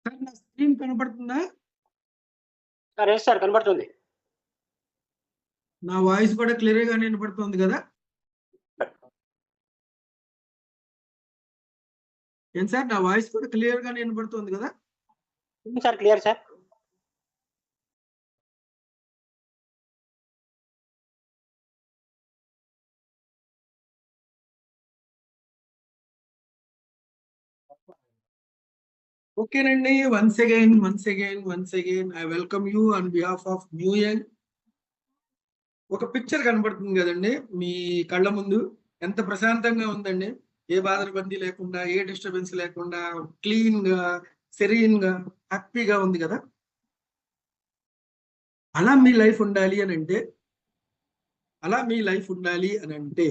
సార్ నా స్క్రీన్ కనబడుతుందా? సార్ కనబడుతుంది. నా వాయిస్ కూడా క్లియర్ గా వినపడుతుంది కదా? ఏం సార్, నా వాయిస్ కూడా క్లియర్ గా వినపడుతుంది కదా? Sir clear sir. ఓకేనండి. Once again I welcome you on behalf of new young. ఒక పిక్చర్ కనబడుతుంది కదండి మీ కళ్ళ ముందు. ఎంత ప్రశాంతంగా ఉందండి, ఏ బాధరబందీ లేకుండా, ఏ డిస్టర్బెన్స్ లేకుండా, క్లీన్ గా, సెరీన్ గా, హ్యాపీగా ఉంది కదా. అలా మీ లైఫ్ ఉండాలి అని అంటే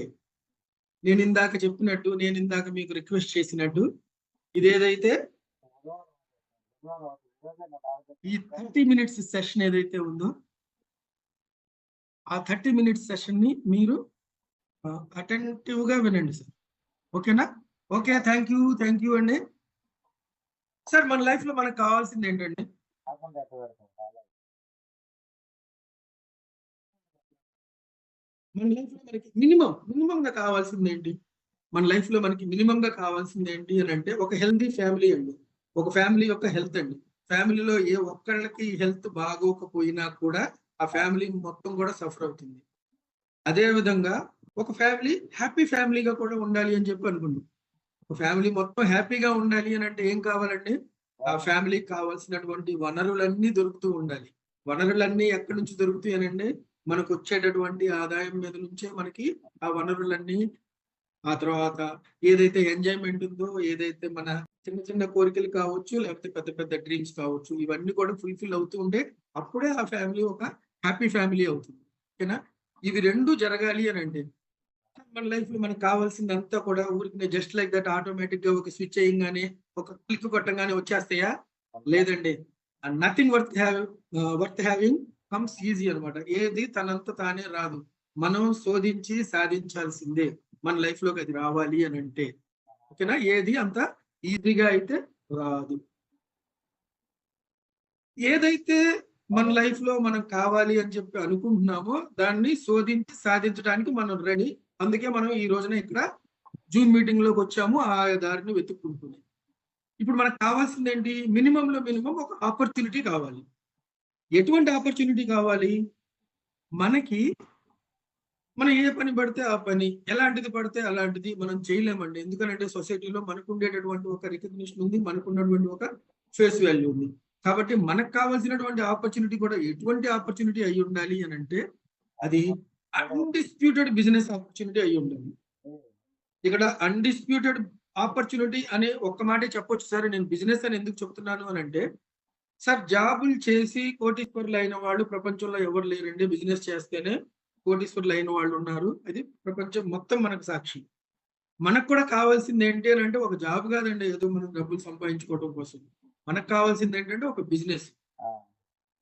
నేను ఇందాక చెప్పినట్టు, నేను ఇందాక మీకు రిక్వెస్ట్ చేసినట్టు, ఇదేదైతే ఈ 30 మినిట్స్ సెషన్ ఏదైతే ఉందో ఆ 30 minutes సెషన్ని మీరు అటెంటివ్గా వినండి సార్. ఓకేనా? ఓకే, థ్యాంక్ యూ అండి. సార్ మన లైఫ్లో మనకు కావాల్సింది ఏంటండి? మన లైఫ్లో మనకి మినిమంగా కావాల్సింది ఏంటి? మన లైఫ్లో మనకి మినిమంగా కావాల్సింది ఏంటి అని అంటే ఒక హెల్తీ ఫ్యామిలీ అండి. ఒక ఫ్యామిలీ యొక్క హెల్త్ అండి. ఫ్యామిలీలో ఏ ఒక్కళ్ళకి హెల్త్ బాగోకపోయినా కూడా ఆ ఫ్యామిలీ మొత్తం కూడా సఫర్ అవుతుంది. అదే విధంగా ఒక ఫ్యామిలీ హ్యాపీ ఫ్యామిలీగా కూడా ఉండాలి అని చెప్పి అనుకుంటాం. ఒక ఫ్యామిలీ మొత్తం హ్యాపీగా ఉండాలి అని అంటే ఏం కావాలండి? ఆ ఫ్యామిలీకి కావాల్సినటువంటి వనరులన్నీ దొరుకుతూ ఉండాలి. వనరులన్నీ ఎక్కడి నుంచి దొరుకుతాయి అనండి? మనకు వచ్చేటటువంటి ఆదాయం మీద నుంచే మనకి ఆ వనరులన్నీ, ఆ తర్వాత ఏదైతే ఎంజాయ్మెంట్ ఉందో, ఏదైతే మన చిన్న చిన్న కోరికలు కావచ్చు, లేకపోతే పెద్ద పెద్ద డ్రీమ్స్ కావచ్చు, ఇవన్నీ కూడా ఫుల్ఫిల్ అవుతూ ఉంటే అప్పుడే ఆ ఫ్యామిలీ ఒక హ్యాపీ ఫ్యామిలీ అవుతుంది. ఓకేనా? ఇవి రెండు జరగాలి అని అంటే మన లైఫ్ లో మనకు కావాల్సిందంతా కూడా ఊరికి జస్ట్ లైక్ దట్ ఆటోమేటిక్ గా ఒక స్విచ్ అయ్యంగానే, ఒక క్లిక్ కొట్టంగానే వచ్చేస్తాయా? లేదండి. Nothing worth having comes easy అనమాట. ఏది తనంత తానే రాదు. మనం శోధించి సాధించాల్సిందే మన లైఫ్ లోకి అది రావాలి అని అంటే. ఓకేనా? ఏది అంత ఈజీగా అయితే రాదు. ఏదైతే మన లైఫ్ లో మనం కావాలి అని చెప్పి అనుకుంటున్నామో దాన్ని శోధించి సాధించడానికి మనం రెడీ. అందుకే మనం ఈ రోజున ఇక్కడ జూమ్ మీటింగ్ లోకి వచ్చాము, ఆ దారిని వెతుక్కుంటున్నాం. ఇప్పుడు మనకు కావాల్సింది ఏంటి? మినిమంలో మినిమం ఒక ఆపర్చునిటీ కావాలి. ఎటువంటి ఆపర్చునిటీ కావాలి మనకి? మనం ఏ పని పడితే ఆ పని, ఎలాంటిది పడితే అలాంటిది మనం చేయలేమండి. ఎందుకంటే సొసైటీలో మనకు ఉండేటటువంటి ఒక రికగ్నిషన్ ఉంది, మనకు ఉన్నటువంటి ఒక ఫేస్ వాల్యూ ఉంది. కాబట్టి మనకు కావాల్సినటువంటి ఆపర్చునిటీ కూడా ఎటువంటి ఆపర్చునిటీ అయి ఉండాలి అని అంటే అది అన్డిస్ప్యూటెడ్ బిజినెస్ ఆపర్చునిటీ అయి ఉండాలి. ఇక్కడ అన్డిస్ప్యూటెడ్ ఆపర్చునిటీ అనే ఒక్క మాటే చెప్పొచ్చు సార్. నేను బిజినెస్ అని ఎందుకు చెప్తున్నాను అని అంటే, సార్ జాబులు చేసి కోటీశ్వరులు అయిన వాళ్ళు ప్రపంచంలో ఎవరు లేరండి. బిజినెస్ చేస్తేనే కోటీశ్వరులు అయిన వాళ్ళు ఉన్నారు. అది ప్రపంచం మొత్తం మనకు సాక్షి. మనకు కూడా కావాల్సింది ఏంటి అని అంటే ఒక జాబ్ కాదండి, ఏదో మనం డబ్బులు సంపాదించుకోవడం కోసం. మనకు కావాల్సింది ఏంటంటే ఒక బిజినెస్.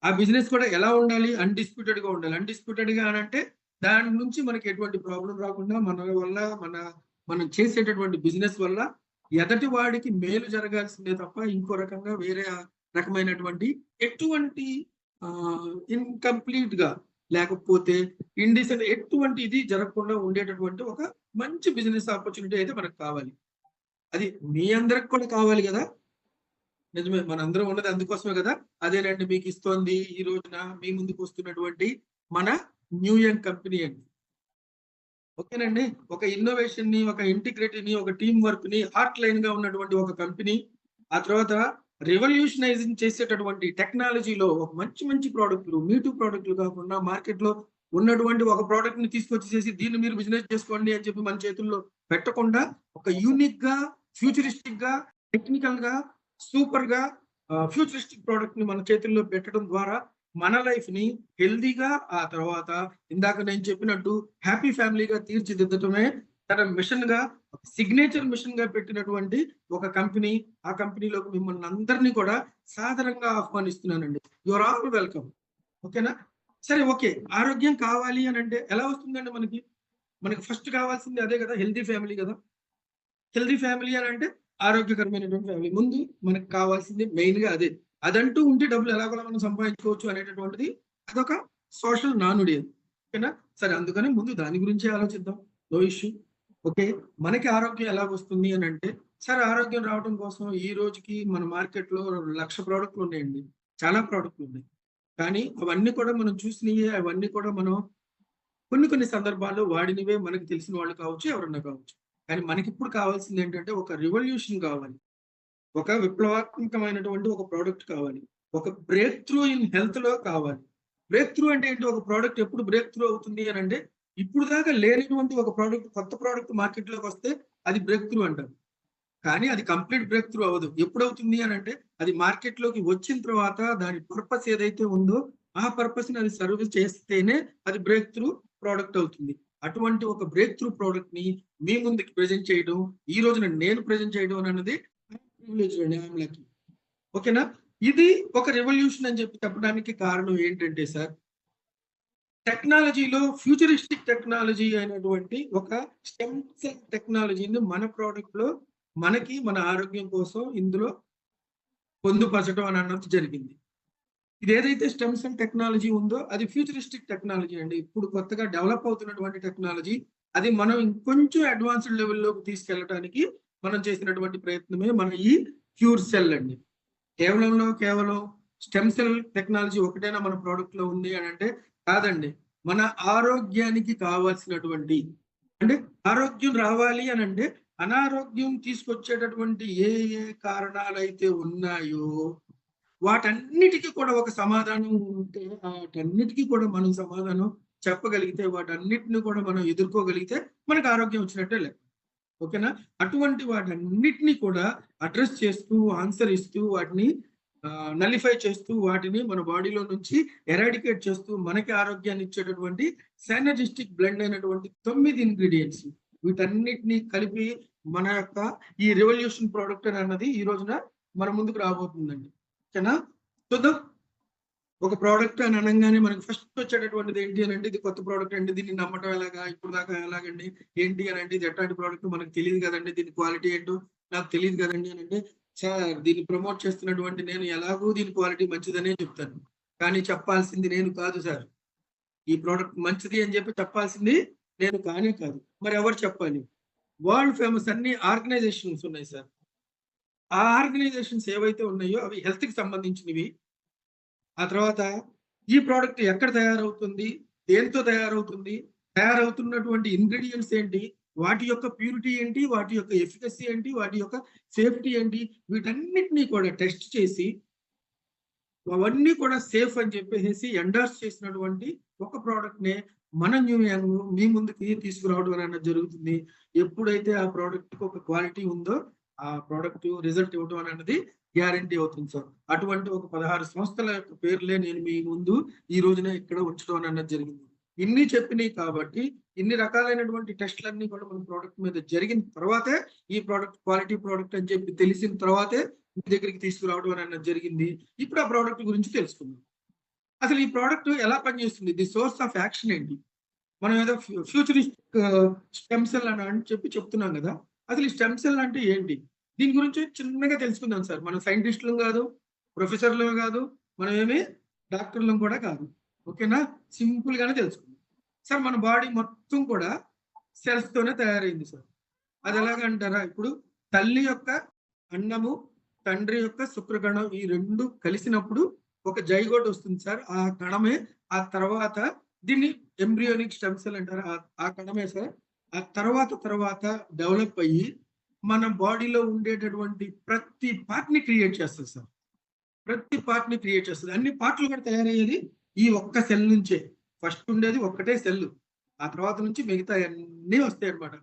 ఆ బిజినెస్ కూడా ఎలా ఉండాలి? అన్డిస్ప్యూటెడ్ గా ఉండాలి. అన్డిస్ప్యూటెడ్ గా అని అంటే దాని నుంచి మనకి ఎటువంటి ప్రాబ్లం రాకుండా మన వల్ల మనం చేసేటటువంటి బిజినెస్ వల్ల ఎదటి వాడికి మేలు జరగాల్సిందే తప్ప ఇంకో రకంగా వేరే రకమైనటువంటి ఎటువంటి ఇన్కంప్లీట్ గా లేకపోతే ఇండిసెంట్ ఎటువంటి ఇది జరగకుండా ఉండేటటువంటి ఒక మంచి బిజినెస్ ఆపర్చునిటీ అయితే మనకు కావాలి. అది మీ అందరికి కూడా కావాలి కదా. నిజమే, మనందరం ఉన్నది అందుకోసమే కదా. అదేనండి మీకు ఇస్తోంది ఈ రోజున మీ ముందుకు వస్తున్నటువంటి మన న్యూ యంగ్ కంపెనీ అండి. ఓకేనండి. ఒక ఇన్నోవేషన్ ని, ఒక ఇంటిగ్రిటీని, ఒక టీం వర్క్ ని హార్ట్ లైన్ గా ఉన్నటువంటి ఒక కంపెనీ. ఆ తర్వాత రెవల్యూషనైజింగ్ చేసేటటువంటి టెక్నాలజీలో ఒక మంచి మంచి ప్రోడక్ట్లు, మీటూ ప్రోడక్ట్లు కాకుండా మార్కెట్ లో ఉన్నటువంటి ఒక ప్రోడక్ట్ ని తీసుకొచ్చేసి దీన్ని మీరు బిజినెస్ చేసుకోండి అని చెప్పి మన చేతుల్లో పెట్టకుండా ఒక యూనిక్ గా, ఫ్యూచరిస్టిక్ గా, టెక్నికల్ గా, సూపర్ గా ఫ్యూచరిస్టిక్ ప్రోడక్ట్ ని మన చేతుల్లో పెట్టడం ద్వారా మన లైఫ్ ని హెల్దీగా, ఆ తర్వాత ఇందాక నేను చెప్పినట్టు హ్యాపీ ఫ్యామిలీగా తీర్చిదిద్దటమే తన మిషన్ గా, సిగ్నేచర్ మిషన్ గా పెట్టినటువంటి ఒక కంపెనీ. ఆ కంపెనీలోకి మిమ్మల్ని అందరినీ కూడా సాదరంగా ఆహ్వానిస్తున్నానండి. Your all welcome. ఓకేనా? సరే, ఓకే. ఆరోగ్యం కావాలి అని అంటే ఎలా వస్తుందండి? మనకి ఫస్ట్ కావాల్సింది అదే కదా, హెల్దీ ఫ్యామిలీ కదా. హెల్దీ ఫ్యామిలీ అని అంటే ఆరోగ్యకరమైనటువంటి ఫ్యామిలీ. ముందు మనకు కావాల్సింది మెయిన్ గా అదే. అదంటూ ఉంటే డబ్బులు ఎలాగోలా మనం సంపాదించుకోవచ్చు అనేటటువంటిది అదొక సోషల్ నానుడి అది. ఓకేనా? సరే, అందుకని ముందు దాని గురించి ఆలోచిద్దాం. No issue. ఓకే, మనకి ఆరోగ్యం ఎలా వస్తుంది అని అంటే, సరే ఆరోగ్యం రావడం కోసం ఈ రోజుకి మన మార్కెట్ లో 1,00,000 ప్రోడక్ట్లు ఉన్నాయండి. చాలా ప్రోడక్ట్లు ఉన్నాయి. కానీ అవన్నీ కూడా మనం చూసినవి, అవన్నీ కూడా మనం కొన్ని సందర్భాల్లో వాడినవే. మనకి తెలిసిన వాళ్ళు కావచ్చు, ఎవరన్నా కావచ్చు. కానీ మనకి ఇప్పుడు కావాల్సింది ఏంటంటే ఒక రివల్యూషన్ కావాలి. ఒక విప్లవాత్మకమైనటువంటి ఒక ప్రోడక్ట్ కావాలి. ఒక బ్రేక్ త్రూ ఇన్ హెల్త్ లో కావాలి. బ్రేక్ త్రూ అంటే ఏంటి? ఒక ప్రోడక్ట్ ఎప్పుడు బ్రేక్ త్రూ అవుతుంది అని అంటే, ఇప్పుడు దాకా లేనటువంటి ఒక ప్రోడక్ట్, కొత్త ప్రోడక్ట్ మార్కెట్ లోకి వస్తే అది బ్రేక్ త్రూ అంటారు. కానీ అది కంప్లీట్ బ్రేక్ త్రూ అవ్వదు. ఎప్పుడు అవుతుంది అని అంటే అది మార్కెట్ లోకి వచ్చిన తర్వాత దాని పర్పస్ ఏదైతే ఉందో ఆ పర్పస్ ని అది సర్వీస్ చేస్తేనే అది బ్రేక్ త్రూ ప్రోడక్ట్ అవుతుంది. అటువంటి ఒక బ్రేక్ త్రూ ప్రోడక్ట్ ని మీ ముందుకి ప్రెజెంట్ చేయడం, ఈ రోజున నేను ప్రెజెంట్ చేయడం అన్నది ఓకేనా? ఇది ఒక రెవల్యూషన్ అని చెప్పి చెప్పడానికి కారణం ఏంటంటే సార్, టెక్నాలజీలో ఫ్యూచరిస్టిక్ టెక్నాలజీ అయినటువంటి ఒక స్టెమ్ సెల్ టెక్నాలజీని మన ప్రోడక్ట్ లో మనకి మన ఆరోగ్యం కోసం ఇందులో పొందుపరచడం అని అన్నది జరిగింది. ఇది ఏదైతే స్టెమ్ సెల్ టెక్నాలజీ ఉందో అది ఫ్యూచరిస్టిక్ టెక్నాలజీ అండి. ఇప్పుడు కొత్తగా డెవలప్ అవుతున్నటువంటి టెక్నాలజీ. అది మనం ఇంకొంచెం అడ్వాన్స్డ్ లెవెల్లోకి తీసుకెళ్ళడానికి మనం చేసినటువంటి ప్రయత్నమే మన ఈ క్యూర్ సెల్ అండి. కేవలం స్టెమ్ సెల్ టెక్నాలజీ ఒకటేనా మన ప్రోడక్ట్ లో ఉంది అని అంటే కాదండి. మన ఆరోగ్యానికి కావాల్సినటువంటి, అంటే ఆరోగ్యం రావాలి అని అంటే అనారోగ్యం తీసుకొచ్చేటటువంటి ఏ కారణాలు అయితే ఉన్నాయో వాటన్నిటికీ కూడా ఒక సమాధానం ఉంటే, వాటన్నిటికీ కూడా మనం సమాధానం చెప్పగలిగితే, వాటన్నిటిని కూడా మనం ఎదుర్కోగలిగితే మనకు ఆరోగ్యం వచ్చినట్టే లెక్క. ఓకేనా? అటువంటి వాటన్నిటిని కూడా అడ్రస్ చేస్తూ, ఆన్సర్ ఇస్తూ, వాటిని నలిఫై చేస్తూ, వాటిని మన బాడీలో నుంచి ఎరాడికేట్ చేస్తూ మనకి ఆరోగ్యాన్ని ఇచ్చేటటువంటి సైనర్జిస్టిక్ బ్లెండ్ అయినటువంటి 9 ఇంగ్రీడియంట్స్, వీటన్నిటిని కలిపి మన యొక్క ఈ రెవల్యూషన్ ప్రోడక్ట్ అన్నది ఈ రోజున మన ముందుకు రాబోతుందండి. ఓకేనా? చూద్దాం. ఒక ప్రోడక్ట్ అని అనగానే మనకి ఫస్ట్ వచ్చేటటువంటిది ఏంటి అని అంటే ఇది కొత్త ప్రోడక్ట్ అండి, దీన్ని నమ్మటం ఎలాగా, ఇప్పుడు దాకా ఎలాగండి, ఏంటి అని అంటే ఇది ఎట్లాంటి ప్రోడక్ట్ మనకు తెలియదు కదండి, దీని క్వాలిటీ ఏంటో నాకు తెలియదు కదండి అని అంటే, సార్ దీన్ని ప్రమోట్ చేస్తున్నటువంటి నేను ఎలాగూ దీని క్వాలిటీ మంచిదనే చెప్తాను, కానీ చెప్పాల్సింది నేను కాదు సార్. ఈ ప్రోడక్ట్ మంచిది అని చెప్పి చెప్పాల్సింది నేను కానే కాదు. మరి ఎవరు చెప్పాలి? వరల్డ్ ఫేమస్ అన్ని ఆర్గనైజేషన్స్ ఉన్నాయి సార్. ఆ ఆర్గనైజేషన్స్ ఏవైతే ఉన్నాయో అవి హెల్త్ కి సంబంధించినవి. ఆ తర్వాత ఈ ప్రోడక్ట్ ఎక్కడ తయారవుతుంది, దేంతో తయారవుతుంది, తయారవుతున్నటువంటి ఇంగ్రీడియంట్స్ ఏంటి, వాటి యొక్క ప్యూరిటీ ఏంటి, వాటి యొక్క ఎఫికసీ ఏంటి, వాటి యొక్క సేఫ్టీ ఏంటి, వీటన్నిటినీ కూడా టెస్ట్ చేసి అవన్నీ కూడా సేఫ్ అని చెప్పేసి ఎండార్స్ చేసినటువంటి ఒక ప్రోడక్ట్ నే మన న్యూ యంగ్ మీ ముందుకి తీసుకురావడం అనేది జరుగుతుంది. ఎప్పుడైతే ఆ ప్రోడక్ట్ ఒక క్వాలిటీ ఉందో ఆ ప్రోడక్ట్ రిజల్ట్ ఇవ్వడం అనేది గ్యారంటీ అవుతుంది సార్. అటువంటి ఒక 16 సంస్థల యొక్క పేర్లే నేను మీ ముందు ఈ రోజున ఇక్కడ ఉంచడం అన్నది జరిగింది. ఇన్ని చెప్పినాయి కాబట్టి ఇన్ని రకాలైనటువంటి టెస్ట్లన్నీ కూడా మన ప్రోడక్ట్ మీద జరిగిన తర్వాతే ఈ ప్రోడక్ట్ క్వాలిటీ ప్రోడక్ట్ అని చెప్పి తెలిసిన తర్వాతే మీ దగ్గరికి తీసుకురావడం అన్నది జరిగింది. ఇప్పుడు ఆ ప్రోడక్ట్ గురించి తెలుసుకుందాం. అసలు ఈ ప్రోడక్ట్ ఎలా పనిచేస్తుంది, ది సోర్స్ ఆఫ్ యాక్షన్ ఏంటి? మనం ఏదో ఫ్యూచరిస్టిక్ స్టెమ్ సెల్ అని చెప్పి చెప్తున్నాం కదా, అసలు ఈ స్టెమ్ సెల్ అంటే ఏంటి, దీని గురించి చిన్నగా తెలుసుకుందాం సార్. మనం సైంటిస్టులు కాదు, ప్రొఫెసర్లు కాదు, మనం ఏమి డాక్టర్లు కూడా కాదు. ఓకేనా? సింపుల్ గానే తెలుసుకుందాం సార్. మన బాడీ మొత్తం కూడా సెల్స్ తోనే తయారైంది సార్. అది ఎలాగంటారా, ఇప్పుడు తల్లి యొక్క అన్నము, తండ్రి యొక్క శుక్రకణం, ఈ రెండు కలిసినప్పుడు ఒక జైగోట్ వస్తుంది సార్. ఆ కణమే ఆ తర్వాత దీన్ని ఎంబ్రియోనిక్ స్టెమ్ సెల్ అంటారు. ఆ కణమే సార్ ఆ తర్వాత డెవలప్ అయ్యి మన బాడీలో ఉండేటటువంటి ప్రతి పార్ట్ ని క్రియేట్ చేస్తుంది సార్. ప్రతి పార్ట్ ని క్రియేట్ చేస్తుంది. అన్ని పార్ట్లు కూడా తయారయ్యేది ఈ ఒక్క సెల్ నుంచే. ఫస్ట్ ఉండేది ఒక్కటే సెల్, ఆ తర్వాత నుంచి మిగతా అన్నీ వస్తాయి అన్నమాట.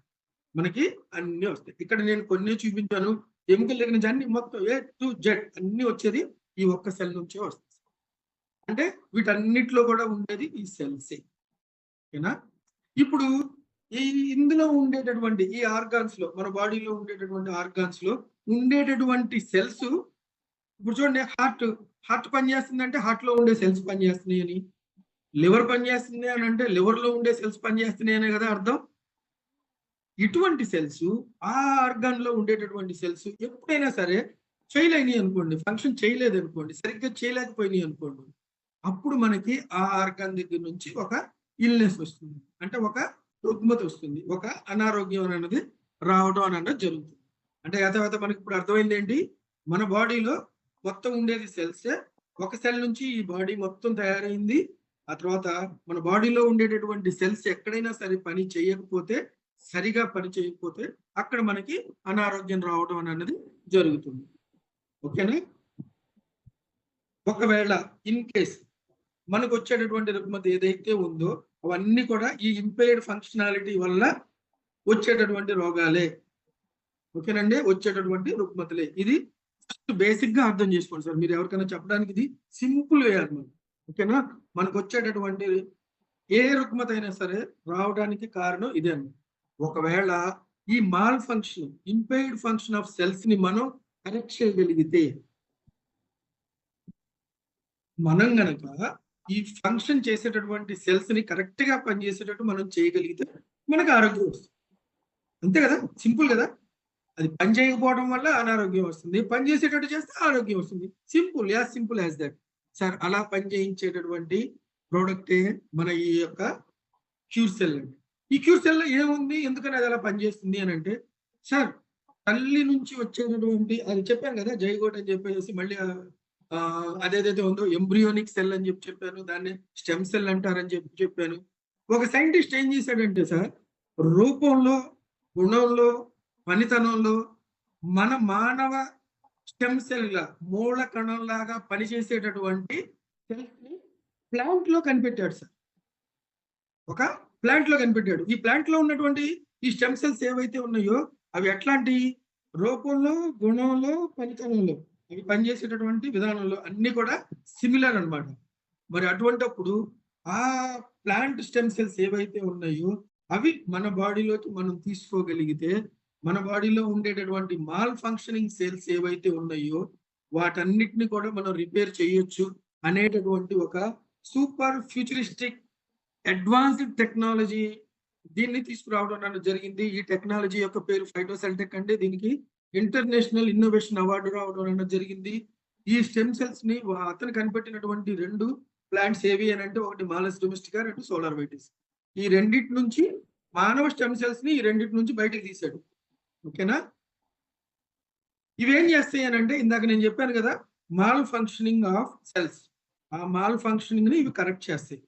మనకి అన్ని వస్తాయి. ఇక్కడ నేను కొన్ని చూపించాను, ఎముకల దగ్గర నుంచి అన్ని మొత్తం A to Z అన్ని వచ్చేది ఈ ఒక్క సెల్ నుంచే వస్తుంది. అంటే వీటన్నిటిలో కూడా ఉండేది ఈ సెల్సే. ఓకేనా? ఇప్పుడు ఈ ఇందులో ఉండేటటువంటి ఈ ఆర్గాన్స్ లో, మన బాడీలో ఉండేటటువంటి ఆర్గాన్స్ లో ఉండేటటువంటి సెల్స్, ఇప్పుడు చూడండి, హార్ట్ పనిచేస్తుందంటే హార్ట్ లో ఉండే సెల్స్ పనిచేస్తున్నాయి అని, లివర్ పనిచేస్తుంది అని అంటే లివర్ లో ఉండే సెల్స్ పనిచేస్తున్నాయి అనే కదా అర్థం. ఇటువంటి సెల్స్, ఆ ఆర్గాన్ లో ఉండేటటువంటి సెల్స్ ఎప్పుడైనా సరే ఫెయిల్ అయినాయి అనుకోండి, ఫంక్షన్ చేయలేదు అనుకోండి, సరిగ్గా చేయలేకపోయినాయి అనుకోండి, అప్పుడు మనకి ఆ ఆర్గాన్ దగ్గర నుంచి ఒక ఇల్నెస్ వస్తుంది, అంటే ఒక రుగ్మత వస్తుంది, ఒక అనారోగ్యం అనేది రావడం అనేది జరుగుతుంది. అంటే యథావత మనకి ఇప్పుడు అర్థమైంది ఏంటి, మన బాడీలో మొత్తం ఉండేది సెల్సే. ఒక సెల్ నుంచి ఈ బాడీ మొత్తం తయారైంది. ఆ తర్వాత మన బాడీలో ఉండేటటువంటి సెల్స్ ఎక్కడైనా సరే పని చేయకపోతే, సరిగా పని చేయకపోతే అక్కడ మనకి అనారోగ్యం రావడం అనేది జరుగుతుంది. ఓకేనా? ఒకవేళ ఇన్ కేస్ మనకు వచ్చేటటువంటి రుగ్మత ఏదైతే ఉందో అవన్నీ కూడా ఈ ఇంపైర్డ్ ఫంక్షనాలిటీ వల్ల వచ్చేటటువంటి రోగాలే. ఓకేనండి? వచ్చేటటువంటి రుగ్మతలే. ఇది ఫస్ట్ బేసిక్ గా అర్థం చేసుకోండి సార్. మీరు ఎవరికైనా చెప్పడానికి ఇది సింపుల్ వే అన్నమాట. ఓకేనా? మనకు వచ్చేటటువంటి ఏ రుగ్మత అయినా సరే రావడానికి కారణం ఇదే అన్నమాట. ఒకవేళ ఈ mall function, impaired function of cells ని మనం కరెక్ట్ చేయగలిగితే, మనం గనక ఈ ఫంక్షన్ చేసేటటువంటి సెల్స్ ని కరెక్ట్ గా పనిచేసేటట్టు మనం చేయగలిగితే మనకు ఆరోగ్యం వస్తుంది. అంతే కదా, సింపుల్ కదా. అది పని చేయకపోవడం వల్ల అనారోగ్యం వస్తుంది, పని చేసేటట్టు చేస్తే ఆరోగ్యం వస్తుంది. Simple as that. సార్ అలా పని చేయించేటటువంటి ప్రోడక్టే మన ఈ యొక్క క్యూర్ సెల్ అండి. ఈ క్యూర్ సెల్ లో ఏముంది, ఎందుకని అది అలా పనిచేస్తుంది అని అంటే, సార్ తల్లి నుంచి వచ్చేటటువంటి, అది చెప్పాను కదా జైగోట్ అని చెప్పేసి, మళ్ళీ అదేదైతే ఉందో ఎంబ్రియోనిక్ సెల్ అని చెప్పాను, దాన్ని స్టెమ్ సెల్ అంటారని చెప్పాను. ఒక సైంటిస్ట్ ఏం చేశాడంటే సార్, రూపంలో, గుణంలో, పనితనంలో మన మానవ స్టెమ్ సెల్ లా, మూల కణం లాగా పనిచేసేటటువంటి సెల్స్ ని ప్లాంట్ లో కనిపెట్టాడు సార్. ఒక ప్లాంట్ లో కనిపెట్టాడు. ఈ ప్లాంట్ లో ఉన్నటువంటి ఈ స్టెమ్ సెల్స్ ఏవైతే ఉన్నాయో అవి ఎట్లాంటి రూపంలో, గుణంలో, పనితనంలో, అవి పనిచేసేటటువంటి విధానంలో అన్ని కూడా సిమిలర్ అన్నమాట. మరి అటువంటిప్పుడు ఆ ప్లాంట్ స్టెమ్ సెల్స్ ఏవైతే ఉన్నాయో అవి మన బాడీలోకి మనం తీసుకోగలిగితే, మన బాడీలో ఉండేటటువంటి మాల్ ఫంక్షనింగ్ సెల్స్ ఏవైతే ఉన్నాయో వాటన్నిటిని కూడా మనం రిపేర్ చేయొచ్చు అనేటటువంటి ఒక సూపర్ ఫ్యూచరిస్టిక్ అడ్వాన్స్డ్ టెక్నాలజీ దీన్ని తీసుకురావడం అనేది జరిగింది. ఈ టెక్నాలజీ యొక్క పేరు ఫైటోసెల్టెక్ అండి. దీనికి ఇంటర్నేషనల్ ఇన్నోవేషన్ అవార్డు రావడం అనేది జరిగింది. ఈ స్టెమ్ సెల్స్ ని అతను కనిపెట్టినటువంటి 2 ప్లాంట్స్ ఏవి అని అంటే, ఒకటి మాలస్ డొమెస్టికా, 2 సోలార్ వైటిస్. ఈ రెండింటి నుంచి మానవ స్టెమ్ సెల్స్ ని ఈ రెండింటి నుంచి బయటకు తీశాడు. ఓకేనా. ఇవేం చేస్తాయి అని అంటే, ఇందాక నేను చెప్పాను కదా, మాల్ ఫంక్షనింగ్ ఆఫ్ సెల్స్. ఆ మాల్ ఫంక్షనింగ్ ని ఇవి కరెక్ట్ చేస్తాయి.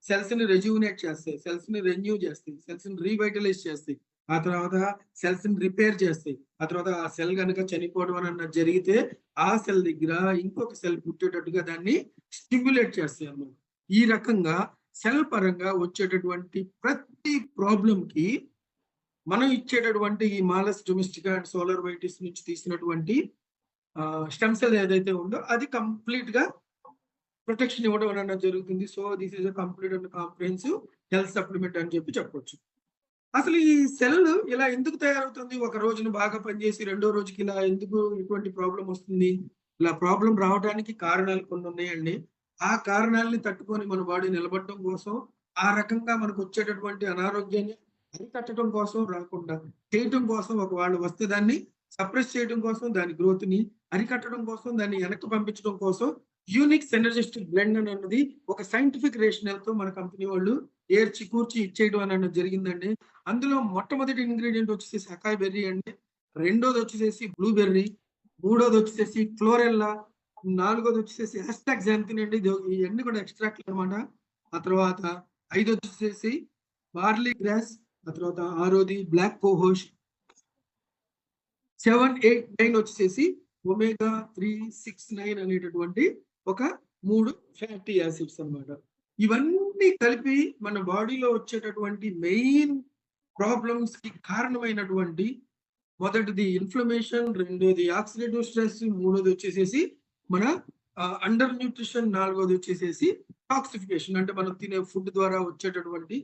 సెల్స్ ని రెజ్యూనేట్ చేస్తాయి, సెల్స్ ని రెన్యూ చేస్తాయి, సెల్స్ ని రీవైటలైజ్ చేస్తాయి, ఆ తర్వాత సెల్స్ ని రిపేర్ చేస్తాయి. ఆ తర్వాత ఆ సెల్ కనుక చనిపోవడం అన్నది జరిగితే ఆ సెల్ దగ్గర ఇంకొక సెల్ పుట్టేటట్టుగా దాన్ని స్టిమ్యులేట్ చేస్తాయి అన్నమాట. ఈ రకంగా సెల్ పరంగా వచ్చేటటువంటి ప్రతి ప్రాబ్లం కి మనం ఇచ్చేటటువంటి ఈ Malus domestica and solar Vitis నుంచి తీసినటువంటి స్టెమ్ సెల్ ఏదైతే ఉందో అది కంప్లీట్ గా ప్రొటెక్షన్ ఇవ్వడం అనేది జరుగుతుంది. So this is a complete and comprehensive health supplement అని చెప్పొచ్చు. అసలు ఈ సెల్ ఇలా ఎందుకు తయారవుతుంది? ఒక రోజున బాగా పనిచేసి రెండో రోజుకి ఇలా ఎందుకు ఇటువంటి ప్రాబ్లం వస్తుంది? ఇలా ప్రాబ్లం రావడానికి కారణాలు కొన్ని ఉన్నాయండి. ఆ కారణాలని తట్టుకొని మన బాడీ నిలబడటం కోసం, ఆ రకంగా మనకు వచ్చేటటువంటి అనారోగ్యాన్ని అరికట్టడం కోసం, రాకుండా చేయటం కోసం, ఒకవేళ వస్తే దాన్ని సప్రెస్ చేయడం కోసం, దాని గ్రోత్ ని అరికట్టడం కోసం, దాన్ని వెనక్కి పంపించడం కోసం యూనిక్ సినర్జిస్టిక్ బ్లెండ్ అన్నది ఒక సైంటిఫిక్ రేషనల్ తో మన కంపెనీ వాళ్ళు ఏర్చి కూర్చి ఇచ్చేయడం అనేది జరిగిందండి. అందులో మొట్టమొదటి ఇంగ్రీడియంట్ వచ్చేసి అకాయ్ బెర్రీ అండి, రెండోది వచ్చేసి బ్లూబెర్రీ, మూడోది వచ్చేసి క్లోరెల్లా, నాలుగోది వచ్చేసి ఆస్టాక్సాంథిన్ అండి. ఇవన్నీ కూడా ఎక్స్ట్రాక్ట్లు అనమాట. ఆ తర్వాత 5 వచ్చేసి బార్లీ గ్రాస్, ఆ తర్వాత 6ది బ్లాక్ కోహోష్, 7, 8, 9 వచ్చేసి ఒమేగా 3, 6, 9 అనేటటువంటి ఒక 3 ఫ్యాటీ యాసిడ్స్ అన్నమాట. ఇవన్నీ కలిపి మన బాడీలో వచ్చేటటువంటి మెయిన్ ప్రాబ్లమ్స్ కి కారణమైనటువంటి, మొదటిది ఇన్ఫ్లమేషన్, రెండోది ఆక్సిడేటివ్ స్ట్రెస్, మూడోది వచ్చేసేసి మన అండర్ న్యూట్రిషన్, నాలుగోది వచ్చేసేసి టాక్సిఫికేషన్, అంటే మనం తినే ఫుడ్ ద్వారా వచ్చేటటువంటి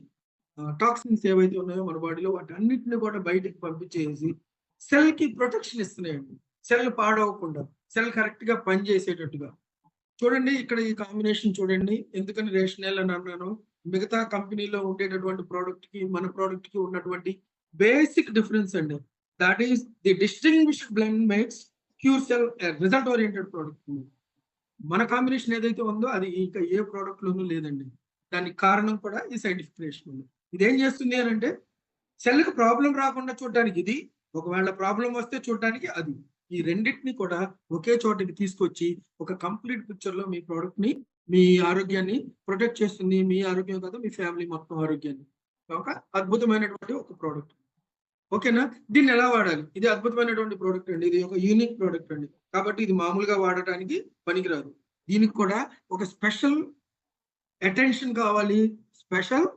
టాక్సిన్స్ ఏవైతే ఉన్నాయో మన బాడీలో వాటన్నిటిని కూడా బయటికి పంపించేసి సెల్ కి ప్రొటెక్షన్ ఇస్తున్నాయండి. సెల్ పాడవకుండా, సెల్ కరెక్ట్ గా పనిచేసేటట్టుగా. చూడండి ఇక్కడ ఈ కాంబినేషన్ చూడండి, ఎందుకని రేషనల్ అని అన్నాను. మిగతా కంపెనీలో ఉండేటటువంటి ప్రోడక్ట్ కి మన ప్రోడక్ట్ కి ఉన్నటువంటి బేసిక్ డిఫరెన్స్ అండి. That is the distinguished blend makes cure cell result oriented product. మన కాంబినేషన్ ఏదైతే ఉందో అది ఇంకా ఏ ప్రోడక్ట్ లోనూ లేదండి. దానికి కారణం కూడా ఈ సైంటిఫిక్ రేషనల్. ఇదేం చేస్తుంది అని అంటే, సెల్ కి ప్రాబ్లం రాకుండా చూడడానికి ఇది, ఒకవేళ ప్రాబ్లం వస్తే చూడడానికి అది, ఈ రెండింటిని కూడా ఒకే చోటకి తీసుకొచ్చి ఒక కంప్లీట్ పిక్చర్ లో మీ ప్రోడక్ట్ ని, మీ ఆరోగ్యాన్ని ప్రొటెక్ట్ చేస్తుంది. మీ ఆరోగ్యం కాదు, మీ ఫ్యామిలీ మొత్తం ఆరోగ్యాన్ని. ఒక అద్భుతమైనటువంటి ఒక ప్రోడక్ట్. ఓకేనా. దీన్ని ఎలా వాడాలి? ఇది అద్భుతమైనటువంటి ప్రోడక్ట్ అండి, ఇది ఒక యూనిక్ ప్రోడక్ట్ అండి. కాబట్టి ఇది మామూలుగా వాడటానికి పనికిరాదు. దీనికి కూడా ఒక స్పెషల్ అటెన్షన్ కావాలి, స్పెషల్